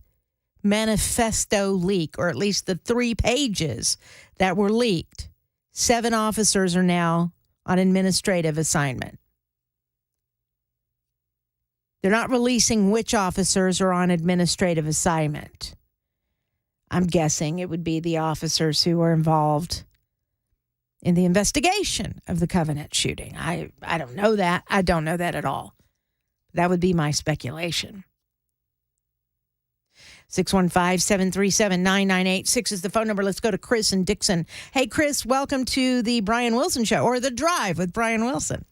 Manifesto leak, or at least the 3 pages that were leaked. 7 officers are now on administrative assignment. They're not releasing which officers are on administrative assignment. I'm guessing it would be the officers who were involved in the investigation of the Covenant shooting. I don't know that. I don't know that at all. That would be my speculation. 615-737-9986 is the phone number. Let's go to Chris and Dixon. Hey, Chris, welcome to the Brian Wilson Show, or The Drive with Brian Wilson.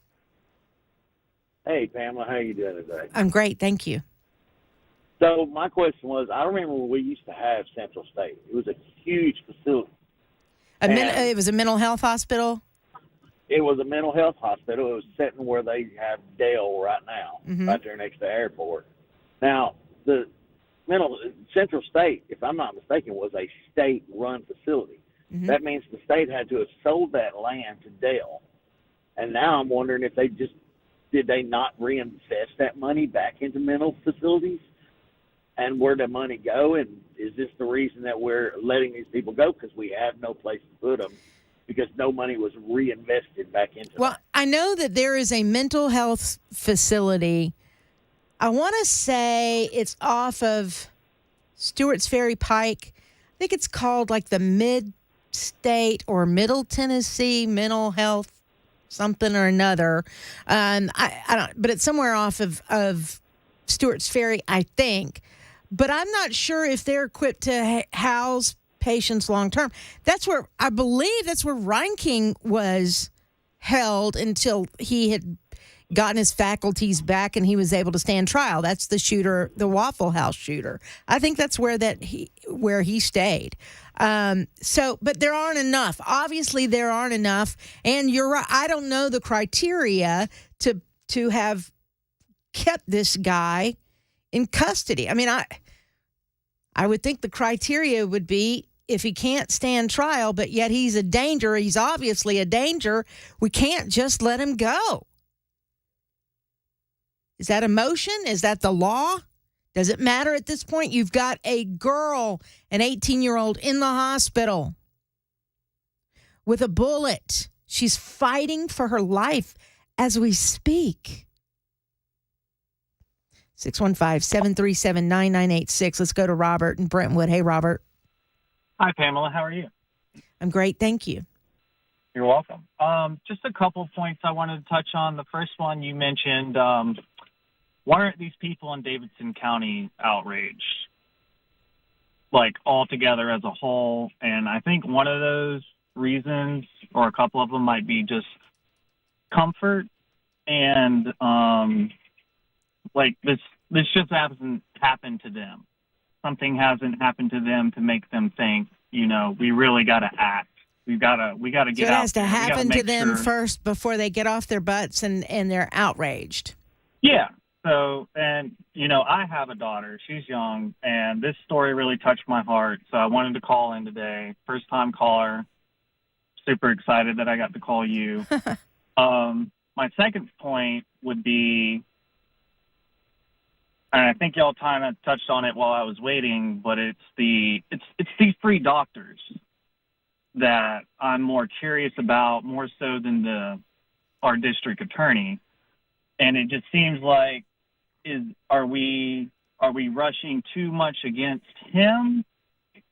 Hey, Pamela, how you doing today? I'm great, thank you. So my question was, I remember when we used to have Central State. It was a huge facility. It was a mental health hospital? It was a mental health hospital. It was sitting where they have Dale right now, right there next to the airport. Now, the Central State, if I'm not mistaken, was a state-run facility. That means the state had to have sold that land to Dale. And now I'm wondering if did they not reinvest that money back into mental facilities? And where'd the money go? And is this the reason that we're letting these people go? Because we have no place to put them, because no money was reinvested back into them. Well, I know that there is a mental health facility. I want to say it's off of Stewart's Ferry Pike. I think it's called like the Mid-State or Middle Tennessee Mental Health something or another. I don't, but it's somewhere off of Stewart's Ferry, I think. But I'm not sure if they're equipped to house patients long term. I believe that's where Reinking was held until he had gotten his faculties back and he was able to stand trial. That's the shooter, the Waffle House shooter. I think that's where he stayed. But there aren't enough. Obviously, there aren't enough. And you're right. I don't know the criteria to have kept this guy in custody. I mean, I would think the criteria would be if he can't stand trial, but yet he's a danger. He's obviously a danger. We can't just let him go. Is that emotion? Is that the law? Does it matter at this point? You've got a girl, an 18-year-old, in the hospital with a bullet. She's fighting for her life as we speak. 615-737-9986. Let's go to Robert in Brentwood. Hey, Robert. Hi, Pamela. How are you? I'm great. Thank you. You're welcome. Just a couple of points I wanted to touch on. The first one you mentioned, why aren't these people in Davidson County outraged, like all together as a whole? And I think one of those reasons, or a couple of them, might be just comfort and like this just hasn't happened to them. Something hasn't happened to them to make them think, we really got to act. We got to get out. So it has to happen to them first before they get off their butts and they're outraged. Yeah. So, and, I have a daughter. She's young, and this story really touched my heart. So I wanted to call in today. First-time caller. Super excited that I got to call you. My second point would be, and I think y'all kind of touched on it while I was waiting, but it's these 3 doctors that I'm more curious about, more so than our district attorney. And it just seems like, are we rushing too much against him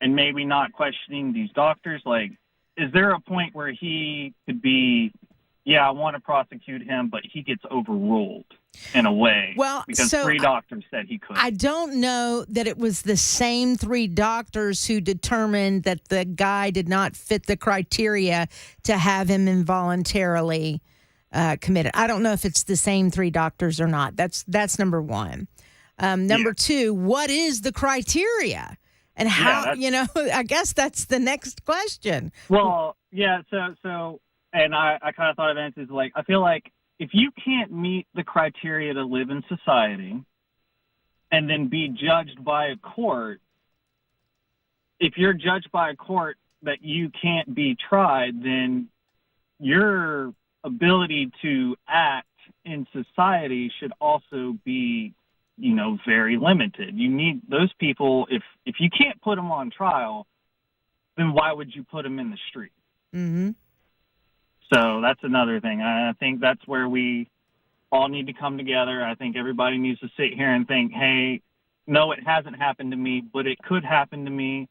and maybe not questioning these doctors? Like, is there a point where he could be, I want to prosecute him, but he gets overruled in a way? Well, because so 3 doctors said he could. I don't know that it was the same 3 doctors who determined that the guy did not fit the criteria to have him involuntarily committed. I don't know if it's the same 3 doctors or not. That's number one. Number 2, what is the criteria? And how, I guess that's the next question. Well, yeah, so and I kind of thought of answers like, I feel like if you can't meet the criteria to live in society and then be judged by a court, if you're judged by a court that you can't be tried, then your ability to act in society should also be, very limited. You need those people. If you can't put them on trial, then why would you put them in the street? Mm-hmm. So that's another thing. I think that's where we all need to come together. I think everybody needs to sit here and think, hey, no, it hasn't happened to me, but it could happen to me.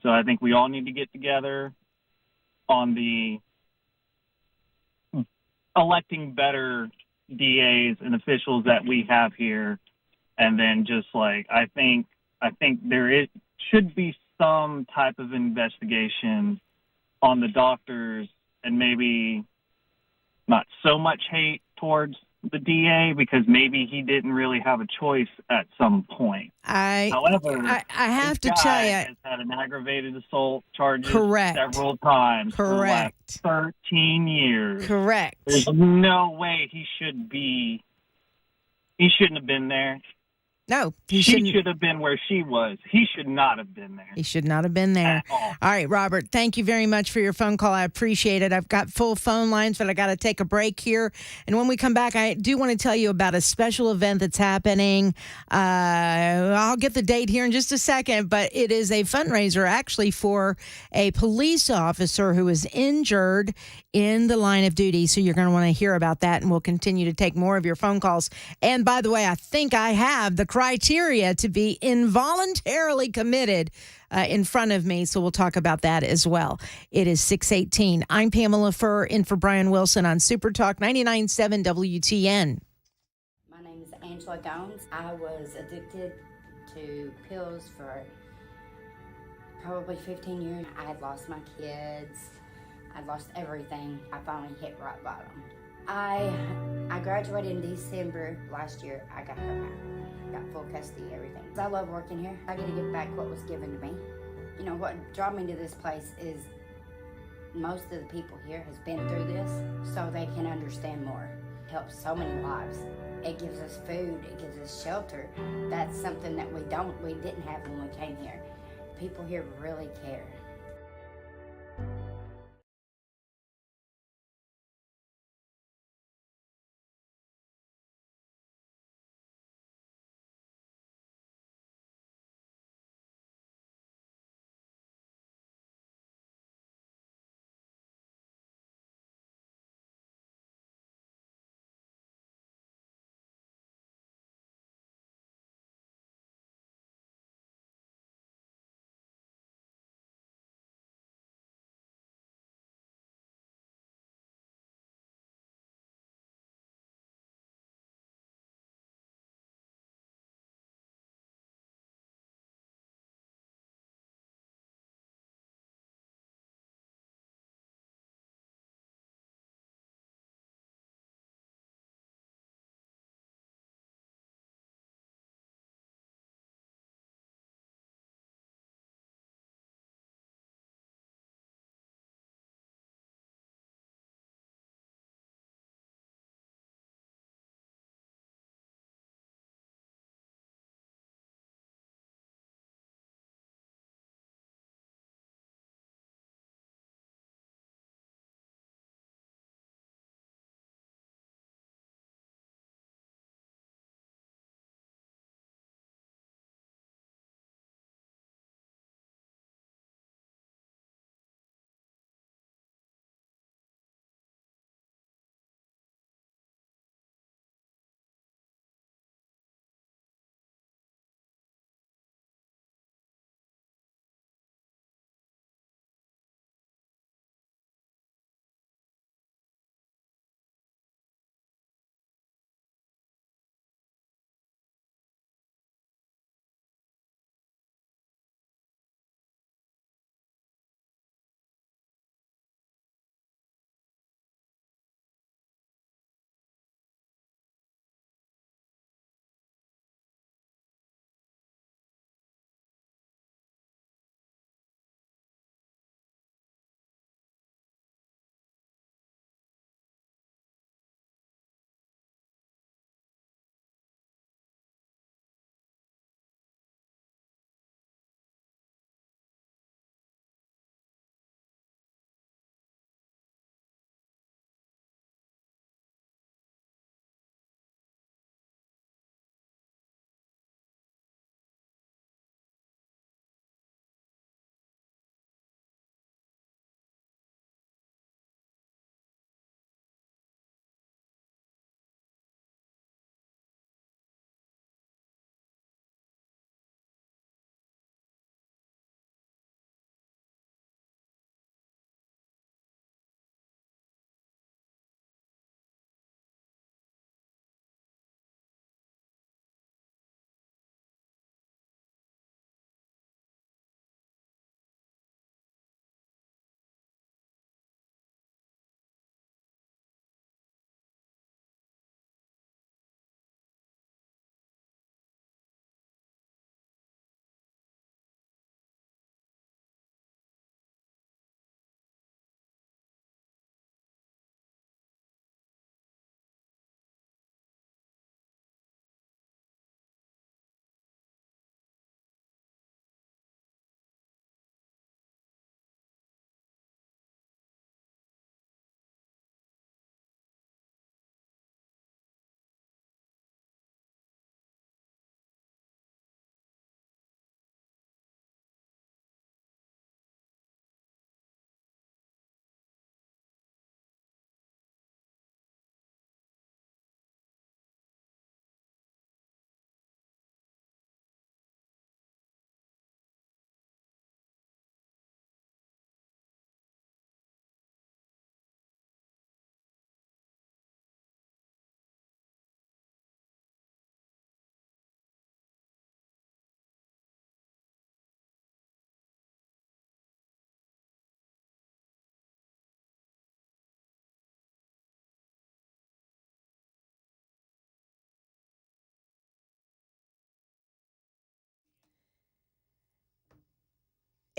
So I think we all need to get together on the electing better DAs and officials that we have here. And then just I think should be some type of investigation on the doctors, and maybe not so much hate towards the DA, because maybe he didn't really have a choice at some point. However, I have to this tell guy you, has had an aggravated assault charges Correct. several times for the last 13 years. Correct. There's no way he shouldn't have been there. No, she should have been where she was. He should not have been there. He should not have been there. All right, Robert, thank you very much for your phone call. I appreciate it. I've got full phone lines, but I got to take a break here. And when we come back, I do want to tell you about a special event that's happening. I'll get the date here in just a second, but it is a fundraiser actually for a police officer who was injured in the line of duty. So you're going to want to hear about that, and we'll continue to take more of your phone calls. And by the way, I think I have the criteria to be involuntarily committed in front of me, so we'll talk about that as well. It is 6:18. I'm Pamela Furr, in for Brian Wilson on Super Talk 99.7 WTN. My name is Angela Gones. I was addicted to pills for probably 15 years. I had lost my kids. I lost everything. I finally hit rock bottom. I graduated in December last year. I got her back. Got full custody, everything. I love working here. I get to give back what was given to me. What drew me to this place is most of the people here has been through this, so they can understand more. It helps so many lives. It gives us food. It gives us shelter. That's something that we didn't have when we came here. People here really care.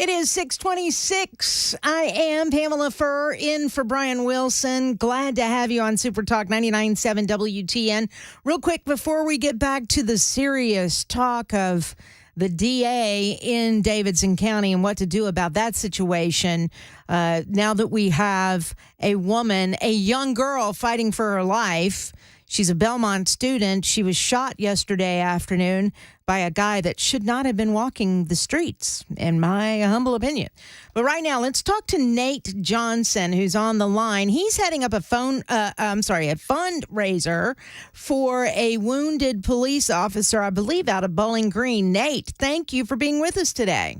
It is 6:26. I am Pamela Furr in for Brian Wilson. Glad to have you on Super Talk 99.7 WTN. Real quick, before we get back to the serious talk of the DA in Davidson County and what to do about that situation, now that we have a woman, a young girl fighting for her life. She's a Belmont student. She was shot yesterday afternoon by a guy that should not have been walking the streets, in my humble opinion. But right now, let's talk to Nate Johnson, who's on the line. He's heading up a fundraiser for a wounded police officer, I believe, out of Bowling Green. Nate, thank you for being with us today.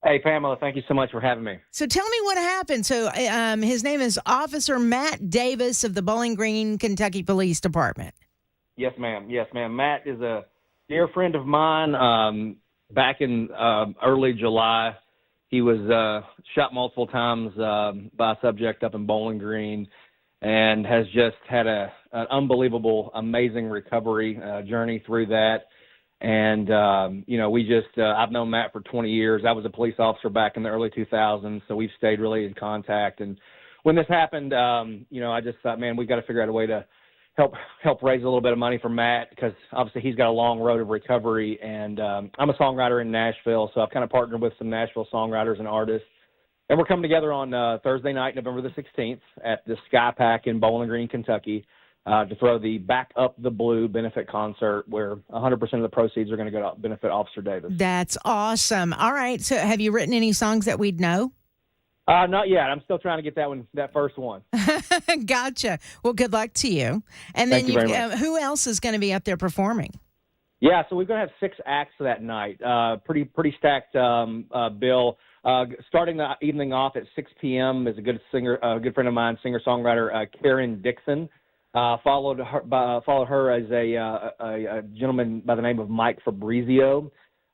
Hey, Pamela, thank you so much for having me. So tell me what happened. So his name is Officer Matt Davis of the Bowling Green, Kentucky Police Department. Yes, ma'am. Yes, ma'am. Matt is a dear friend of mine. Back in early July, he was shot multiple times by a subject up in Bowling Green and has just had an unbelievable, amazing recovery journey through that. And, I've known Matt for 20 years. I was a police officer back in the early 2000s, so we've stayed really in contact. And when this happened, I just thought, man, we've got to figure out a way to help raise a little bit of money for Matt, because obviously he's got a long road of recovery. And I'm a songwriter in Nashville, so I've kind of partnered with some Nashville songwriters and artists. And we're coming together on Thursday night, November the 16th, at the Sky Pack in Bowling Green, Kentucky, to throw the Back Up the Blue benefit concert, where 100% of the proceeds are going to go to benefit Officer Davis. That's awesome. All right. So have you written any songs that we'd know? Not yet. I'm still trying to get that first one. Gotcha. Well, good luck to you. And Thank then you very much. Who else is going to be up there performing? Yeah, so we're going to have 6 acts that night. Pretty stacked bill. Starting the evening off at 6 p.m. is a good friend of mine, singer-songwriter Karen Dixon. Followed her as a gentleman by the name of Mike Fabrizio.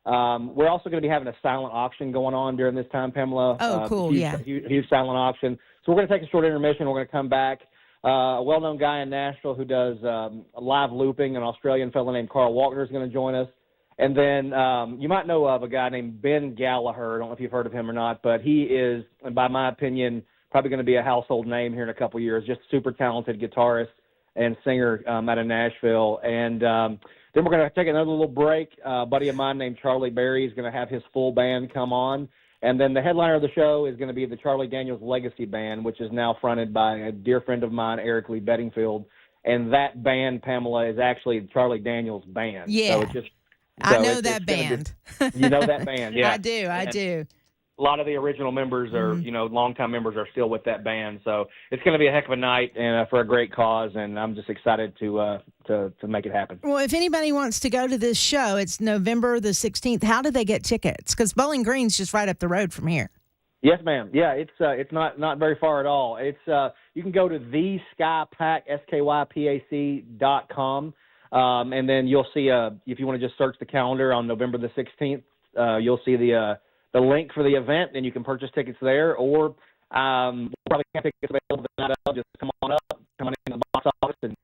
We're also going to be having a silent auction going on during this time, Pamela. Oh, cool, huge silent auction. So we're going to take a short intermission. We're going to come back. A well-known guy in Nashville who does live looping, an Australian fellow named Carl Walker, is going to join us. And then you might know of a guy named Ben Gallagher. I don't know if you've heard of him or not, but he is, by my opinion, probably going to be a household name here in a couple of years. Just super talented guitarist and singer out of Nashville. And then we're going to take another little break. A buddy of mine named Charlie Berry is going to have his full band come on. And then the headliner of the show is going to be the Charlie Daniels Legacy Band, which is now fronted by a dear friend of mine, Eric Lee Bedingfield. And that band, Pamela, is actually Charlie Daniels' band. Yeah. I know that band. You know that band, yeah. I do. A lot of the original members are, longtime members are still with that band. So it's going to be a heck of a night and for a great cause, and I'm just excited to make it happen. Well, if anybody wants to go to this show, it's November the 16th. How do they get tickets? Because Bowling Green's just right up the road from here. Yes, ma'am. Yeah, it's not very far at all. It's you can go to theskypack, SKYPAC.com, and then you'll see if you want to just search the calendar on November the 16th, you'll see the link for the event, and you can purchase tickets there, or we'll probably have tickets available the night of. Just come on in the box office and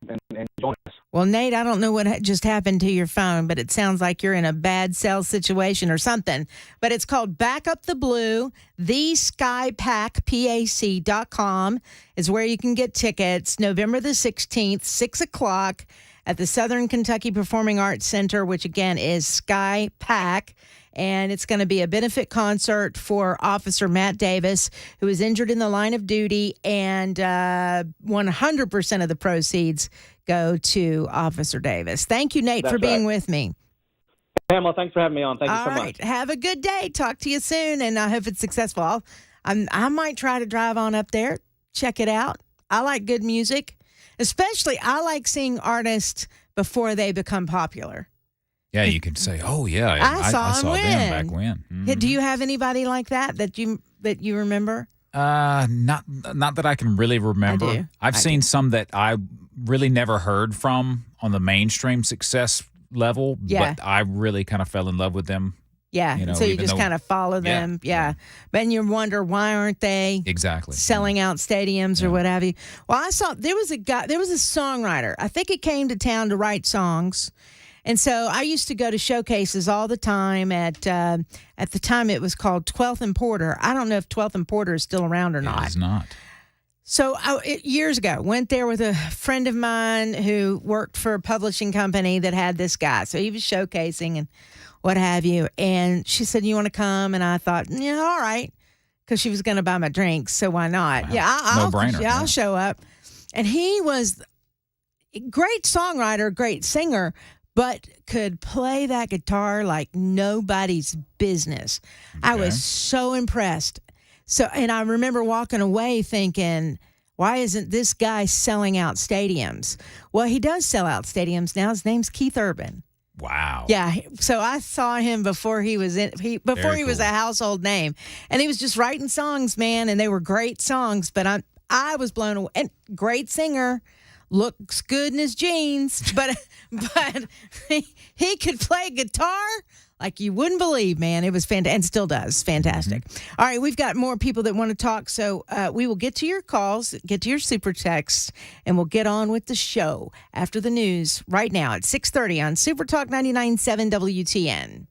join us. Well, Nate, I don't know what just happened to your phone, but it sounds like you're in a bad sales situation or something. But it's called Back Up the Blue. TheSkyPackPAC.com is where you can get tickets. November the 16th, 6 o'clock at the Southern Kentucky Performing Arts Center, which again is Sky Pack. And it's going to be a benefit concert for Officer Matt Davis, who is injured in the line of duty, and 100% of the proceeds go to Officer Davis. Thank you, Nate, for being with me. Pamela, thanks for having me on. Thank you so much. All right. Have a good day. Talk to you soon, and I hope it's successful. I might try to drive on up there, check it out. I like good music. Especially, I like seeing artists before they become popular. Yeah, you can say, "Oh yeah, I saw them back when." Mm-hmm. Do you have anybody like that you remember? Not that I can really remember. I've seen some that I really never heard from on the mainstream success level, but I really kind of fell in love with them. Yeah, so you just kind of follow them. Yeah. But then you wonder, why aren't they selling out stadiums or what have you? Well, I saw there was a songwriter. I think he came to town to write songs. And so I used to go to showcases all the time at the time it was called 12th and Porter. I don't know if 12th and Porter is still around or not. It's not. So years ago, went there with a friend of mine who worked for a publishing company that had this guy. So he was showcasing and what have you. And she said, "You want to come?" And I thought, yeah, all right. Because she was going to buy my drinks. So why not? Wow. Yeah, I'll, No-brainer, I'll show up. And he was a great songwriter, great singer, but could play that guitar like nobody's business. I was so impressed. So, and I remember walking away thinking, why isn't this guy selling out stadiums? Well, he does sell out stadiums now. His name's Keith Urban. Wow. Yeah. So I saw him before he was before he was a household name, and he was just writing songs, man, and they were great songs. But I was blown away. And great singer, looks good in his jeans, but he could play guitar like you wouldn't believe, man. It was fantastic, and still does. Fantastic. All right, we've got more people that want to talk, so we will get to your calls, get to your super texts, and we'll get on with the show after the news right now at 6:30 on Super Talk 99.7 WTN.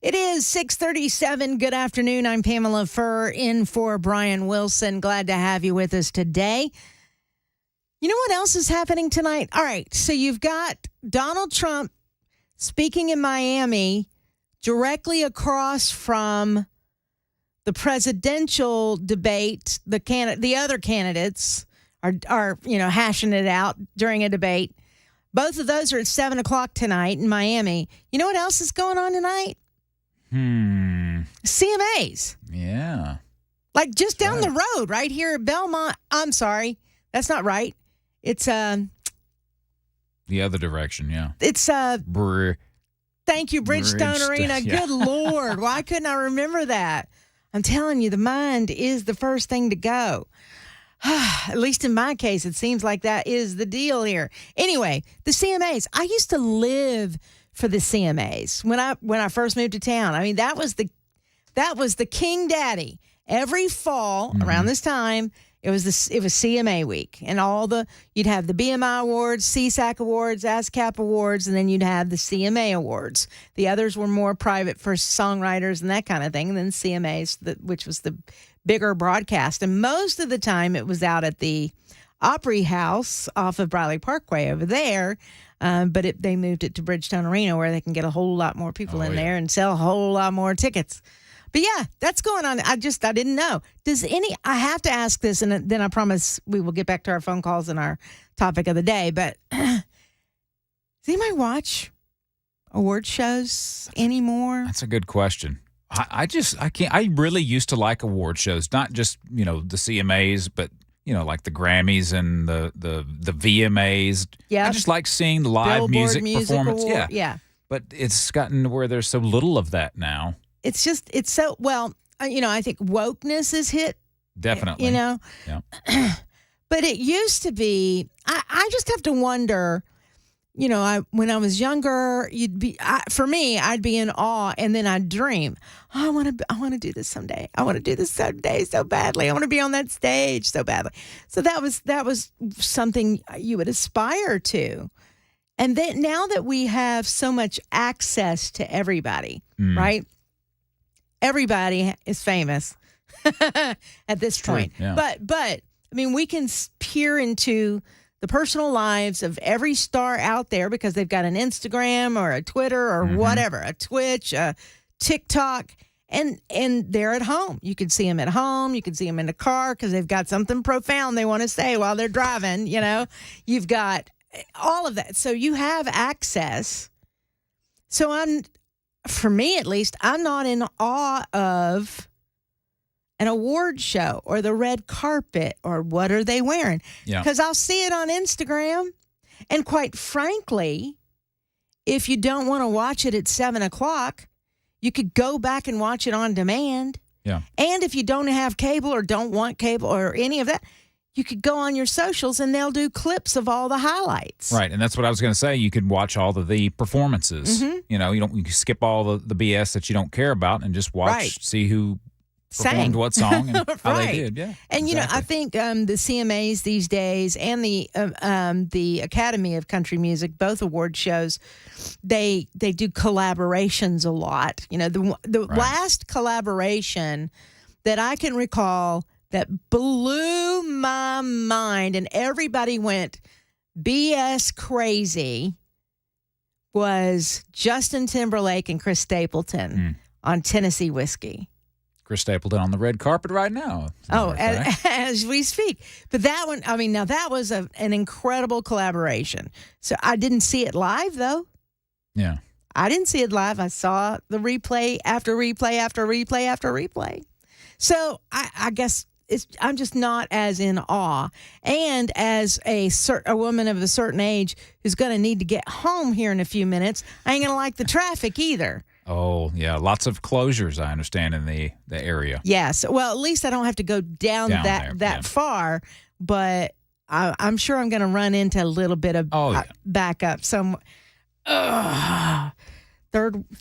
It is 6:37. Good afternoon. I'm Pamela Furr in for Brian Wilson. Glad to have you with us today. You know what else is happening tonight? All right, so you've got Donald Trump speaking in Miami directly across from the presidential debate. The other candidates are hashing it out during a debate. Both of those are at 7 o'clock tonight in Miami. You know what else is going on tonight? CMAs. Yeah. Like just down the road, right here at Belmont. I'm sorry. That's not right. It's the other direction, yeah. It's thank you, Bridgestone Arena. Yeah. Good Lord. Why couldn't I remember that? I'm telling you, the mind is the first thing to go. At least in my case, it seems like that is the deal here. Anyway, the CMAs. I used to live for the CMAs when I first moved to town. I mean, that was the king daddy. Every fall around this time, it was CMA week, and you'd have the BMI awards, CSAC awards, ASCAP awards, and then you'd have the CMA awards. The others were more private for songwriters and that kind of thing. And then CMAs, which was the bigger broadcast, and most of the time it was out at the Opry House off of Briley Parkway over there. But they moved it to Bridgestone Arena where they can get a whole lot more people in there and sell a whole lot more tickets. But yeah, that's going on. I didn't know. I have to ask this, and then I promise we will get back to our phone calls and our topic of the day. But does anybody watch award shows anymore? That's a good question. I can't. I really used to like award shows, not just the CMAs, but like the Grammys and the VMAs. Yeah, I just like seeing the live Billboard music performance. Award. Yeah, but it's gotten to where there's so little of that now. It's so well. I think wokeness is hit. Definitely. Yeah. But it used to be. I just have to wonder. When I was younger, for me, I'd be in awe, and then I'd dream. Oh, I want to do this someday. I want to do this someday so badly. I want to be on that stage so badly. So that was something you would aspire to. And then now that we have so much access to everybody, right? Everybody is famous at this point. Yeah. But I mean, we can peer into the personal lives of every star out there because they've got an Instagram or a Twitter or whatever, a Twitch, a TikTok, and they're at home. You can see them at home. You can see them in the car because they've got something profound they want to say while they're driving. You've got all of that. So you have access. So for me at least, I'm not in awe of an award show or the red carpet or what are they wearing? Yeah. Because I'll see it on Instagram. And quite frankly, if you don't want to watch it at 7 o'clock, you could go back and watch it on demand. Yeah. And if you don't have cable or don't want cable or any of that, you could go on your socials and they'll do clips of all the highlights. Right. And that's what I was going to say. You could watch all of the performances. You can skip all the BS that you don't care about and just watch, see who performed what song and how they did. Yeah. And I think the CMAs these days and the Academy of Country Music, both award shows, they do collaborations a lot. The last collaboration that I can recall that blew my mind and everybody went BS crazy was Justin Timberlake and Chris Stapleton on Tennessee Whiskey. Chris Stapleton on the red carpet right now. As we speak. But that one, that was an incredible collaboration. So I didn't see it live, though. Yeah. I didn't see it live. I saw the replay after replay after replay after replay. So I guess I'm just not as in awe. And as a woman of a certain age who's going to need to get home here in a few minutes, I ain't going to like the traffic either. Oh, yeah. Lots of closures, I understand, in the area. Yes. Well, at least I don't have to go down that far, but I'm sure I'm going to run into a little bit of backup.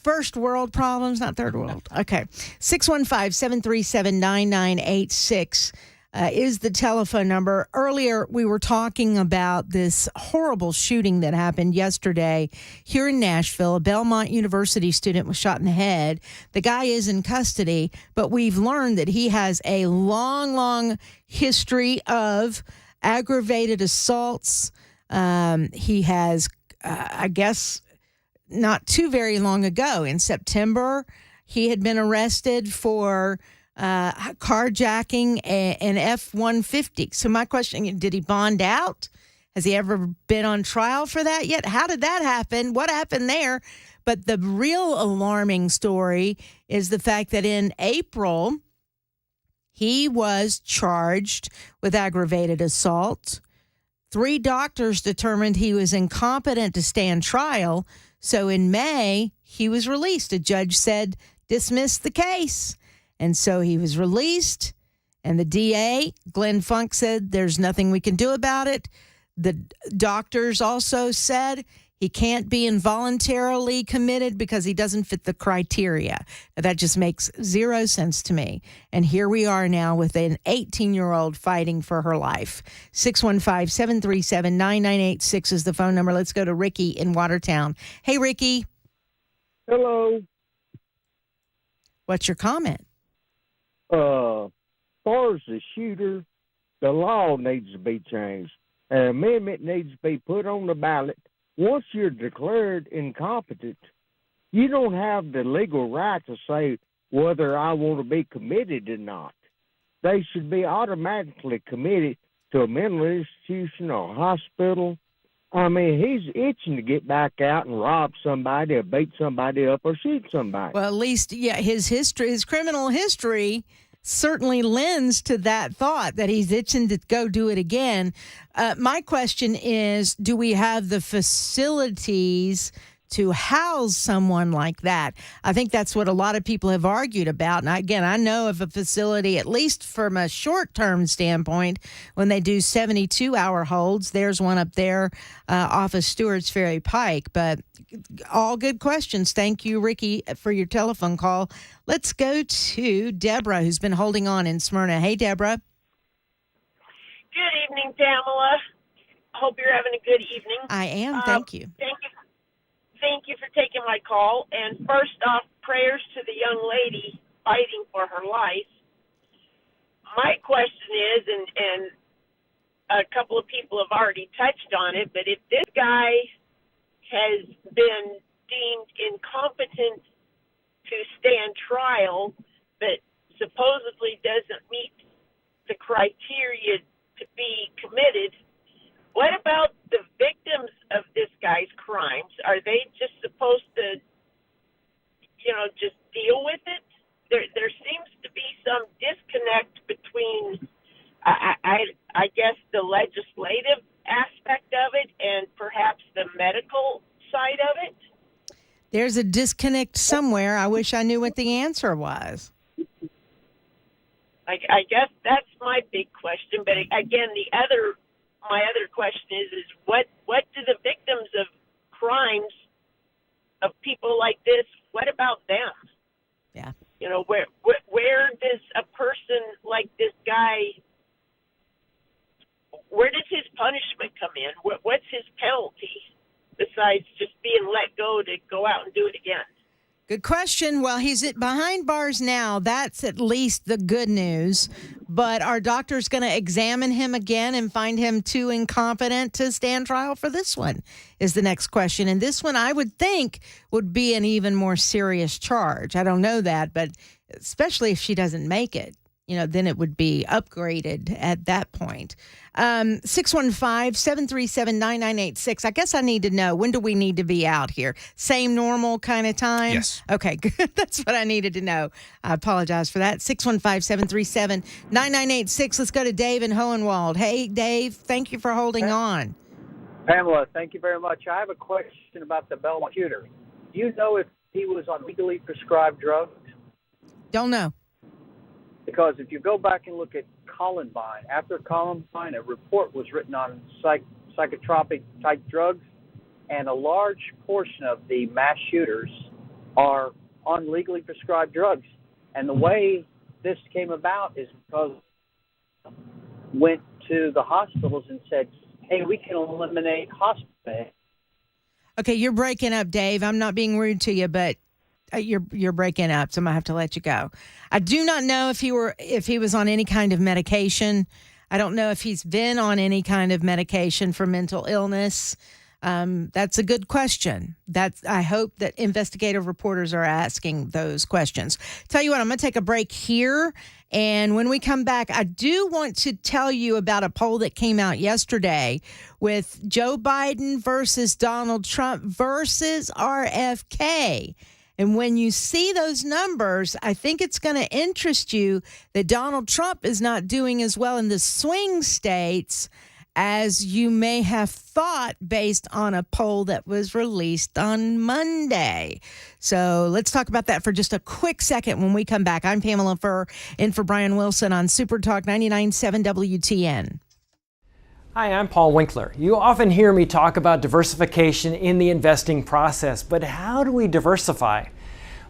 First world problems, not third world. Okay. 615-737-9986. is the telephone number. Earlier, we were talking about this horrible shooting that happened yesterday here in Nashville. A Belmont University student was shot in the head. The guy is in custody, but we've learned that he has a long, long history of aggravated assaults. He has, I guess, not too very long ago, in September, he had been arrested for carjacking an F-150. So my question, did he bond out? Has he ever been on trial for that yet? How did that happen? What happened there? But the real alarming story is the fact that in April, he was charged with aggravated assault. 3 doctors determined he was incompetent to stand trial. So in May, he was released. A judge said, dismiss the case. And so he was released, and the DA, Glenn Funk, said there's nothing we can do about it. The doctors also said he can't be involuntarily committed because he doesn't fit the criteria. Now, that just makes zero sense to me. And here we are now with an 18-year-old fighting for her life. 615-737-9986 is the phone number. Let's go to Ricky in Watertown. Hey, Ricky. Hello. What's your comment? Far as the shooter, the law needs to be changed. An amendment needs to be put on the ballot. Once you're declared incompetent, you don't have the legal right to say whether I want to be committed or not. They should be automatically committed to a mental institution or hospital. I mean, he's itching to get back out and rob somebody or beat somebody up or shoot somebody. Well, at least, yeah, his criminal history certainly lends to that thought that he's itching to go do it again. My question is, do we have the facilities to house someone like that? I think that's what a lot of people have argued about. And again, I know of a facility, at least from a short-term standpoint, when they do 72-hour holds. There's one up there off of Stewart's Ferry Pike. But all good questions. Thank you, Ricky, for your telephone call. Let's go to Deborah, who's been holding on in Smyrna. Hey, Deborah. Good evening, Pamela. Hope you're having a good evening. I am. Thank you. Thank you for taking my call. And first off, prayers to the young lady fighting for her life. My question is, and a couple of people have already touched on it, but if this guy has been deemed incompetent to stand trial, but supposedly doesn't meet the criteria to be committed, what about the victims of this guy's crimes? Are they just supposed to, just deal with it? There seems to be some disconnect between, I guess, the legislative aspect of it and perhaps the medical side of it. There's a disconnect somewhere. I wish I knew what the answer was. I guess that's my big question. But again, my other question is what do the victims of crimes of people like this, what about them? Yeah. Where does a person like this guy, where does his punishment come in? What's his penalty besides just being let go to go out and do it again? Good question. Well, he's behind bars now. That's at least the good news. But are doctors going to examine him again and find him too incompetent to stand trial for this one is the next question. And this one, I would think, would be an even more serious charge. I don't know that, but especially if she doesn't make it, then it would be upgraded at that point. 615-737-9986. I guess I need to know, when do we need to be out here? Same normal kind of time? Yes. Okay, good. That's what I needed to know. I apologize for that. 615-737-9986. Let's go to Dave in Hohenwald. Hey, Dave, thank you for holding on. Pamela, thank you very much. I have a question about the Belmont shooter. Do you know if he was on legally prescribed drugs? Don't know. Because if you go back and look at Columbine, after Columbine, a report was written on psychotropic-type drugs, and a large portion of the mass shooters are on legally prescribed drugs. And the way this came about is because went to the hospitals and said, hey, we can eliminate hospital beds. Okay, you're breaking up, Dave. I'm not being rude to you, but you're breaking up, so I'm gonna have to let you go. I do not know if he was on any kind of medication. I don't know if he's been on any kind of medication for mental illness. That's a good question. I hope that investigative reporters are asking those questions. Tell you what, I'm going to take a break here. And when we come back, I do want to tell you about a poll that came out yesterday with Joe Biden versus Donald Trump versus RFK. And when you see those numbers, I think it's going to interest you that Donald Trump is not doing as well in the swing states as you may have thought based on a poll that was released on Monday. So let's talk about that for just a quick second when we come back. I'm Pamela Furr, in for Brian Wilson on Super Talk 99.7 WTN. Hi, I'm Paul Winkler. You often hear me talk about diversification in the investing process, but how do we diversify?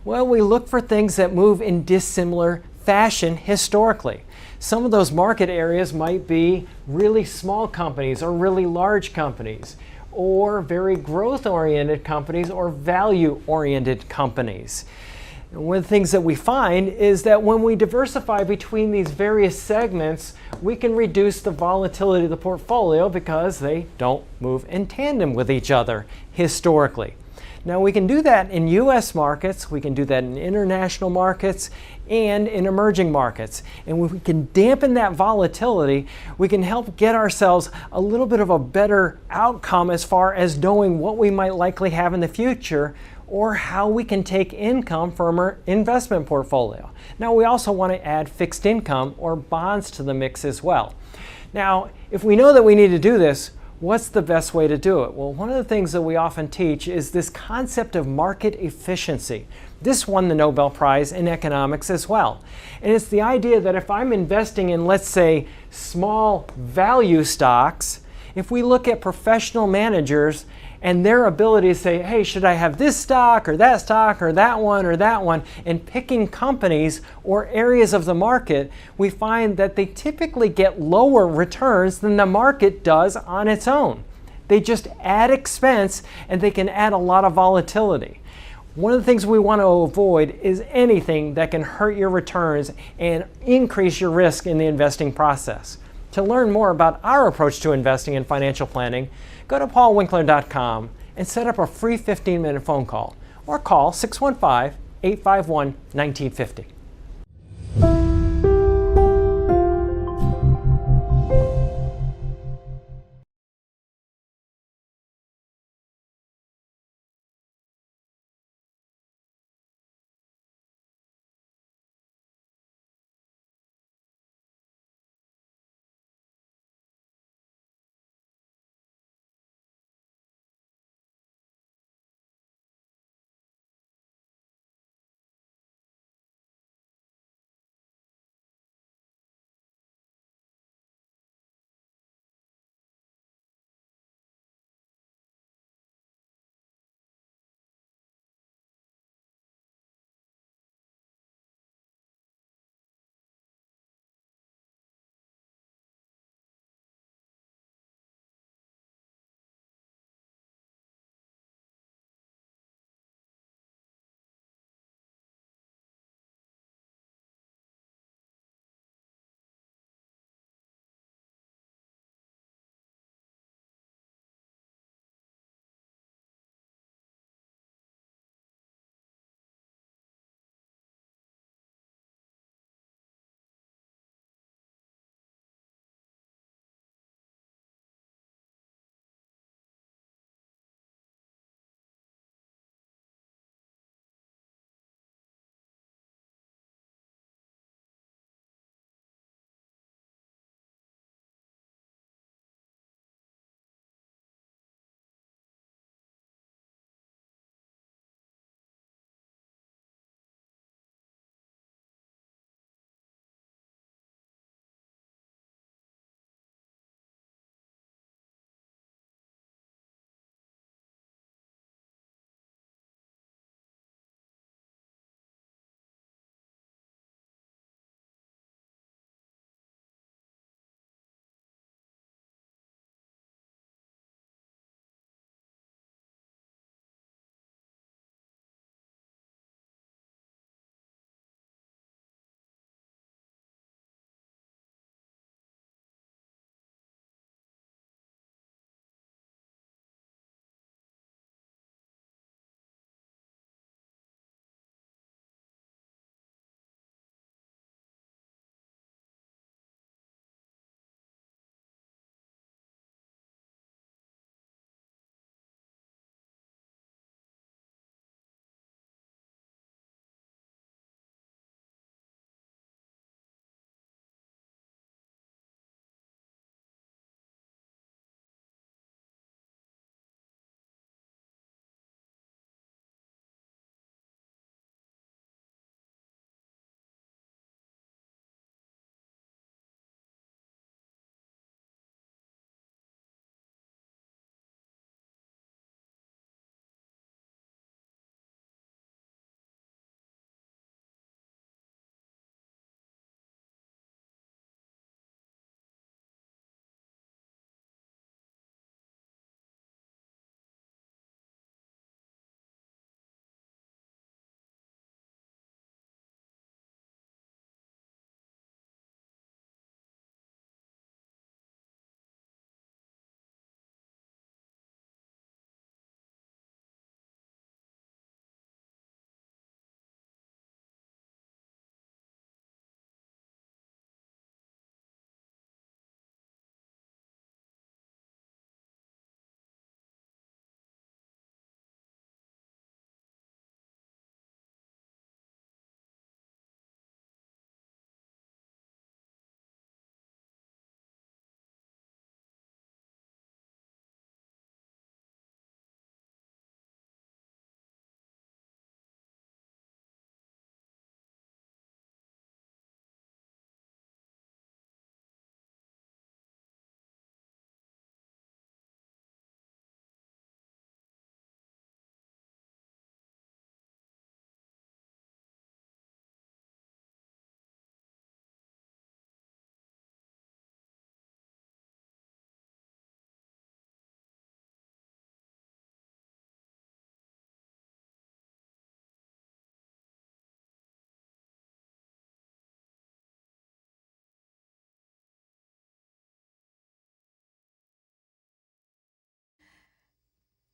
Well, we look for things that move in dissimilar fashion historically. Some of those market areas might be really small companies or really large companies, or very growth-oriented companies or value-oriented companies. One of the things that we find is that when we diversify between these various segments, we can reduce the volatility of the portfolio because they don't move in tandem with each other historically. Now, we can do that in U.S. markets, we can do that in international markets, and in emerging markets. And when we can dampen that volatility, we can help get ourselves a little bit of a better outcome as far as knowing what we might likely have in the future or how we can take income from our investment portfolio. Now, we also want to add fixed income or bonds to the mix as well. Now, if we know that we need to do this, what's the best way to do it? Well, one of the things that we often teach is this concept of market efficiency. This won the Nobel Prize in economics as well. And it's the idea that if I'm investing in, let's say, small value stocks, if we look at professional managers and their ability to say, hey, should I have this stock or that one, and picking companies or areas of the market, we find that they typically get lower returns than the market does on its own. They just add expense and they can add a lot of volatility. One of the things we want to avoid is anything that can hurt your returns and increase your risk in the investing process. To learn more about our approach to investing and financial planning, go to paulwinkler.com and set up a free 15-minute phone call or call 615-851-1950.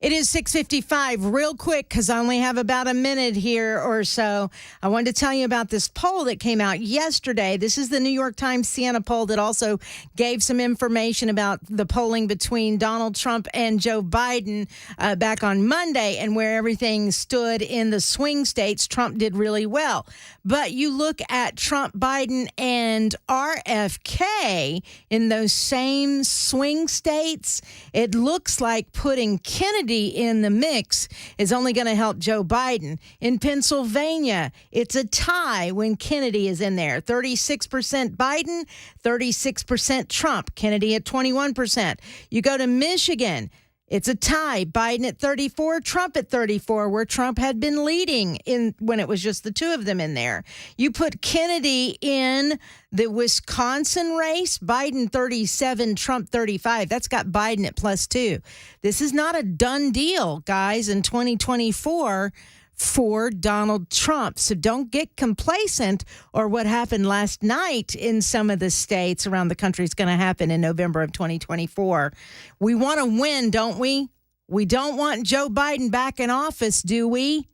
It is 6:55. Real quick, because I only have about a minute here or so. I wanted to tell you about this poll that came out yesterday. This is the New York Times Siena poll that also gave some information about the polling between Donald Trump and Joe Biden back on Monday and where everything stood in the swing states. Trump did really well. But you look at Trump, Biden, and RFK in those same swing states, it looks like putting Kennedy in the mix is only going to help Joe Biden. In Pennsylvania, it's a tie when Kennedy is in there. 36% Biden, 36% Trump. Kennedy at 21%. You go to Michigan, it's a tie. Biden at 34, Trump at 34, where Trump had been leading in when it was just the two of them in there. You put Kennedy in the Wisconsin race, Biden 37, Trump 35. That's got Biden at +2. This is not a done deal, guys, in 2024 for Donald Trump. So don't get complacent, or what happened last night in some of the states around the country is going to happen in November of 2024. We want to win, don't we? We don't want Joe Biden back in office, do we?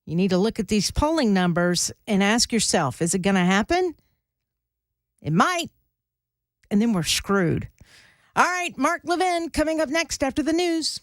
You need to look at these polling numbers and ask yourself, is it going to happen? It might. And then we're screwed. All right, Mark Levin coming up next after the news.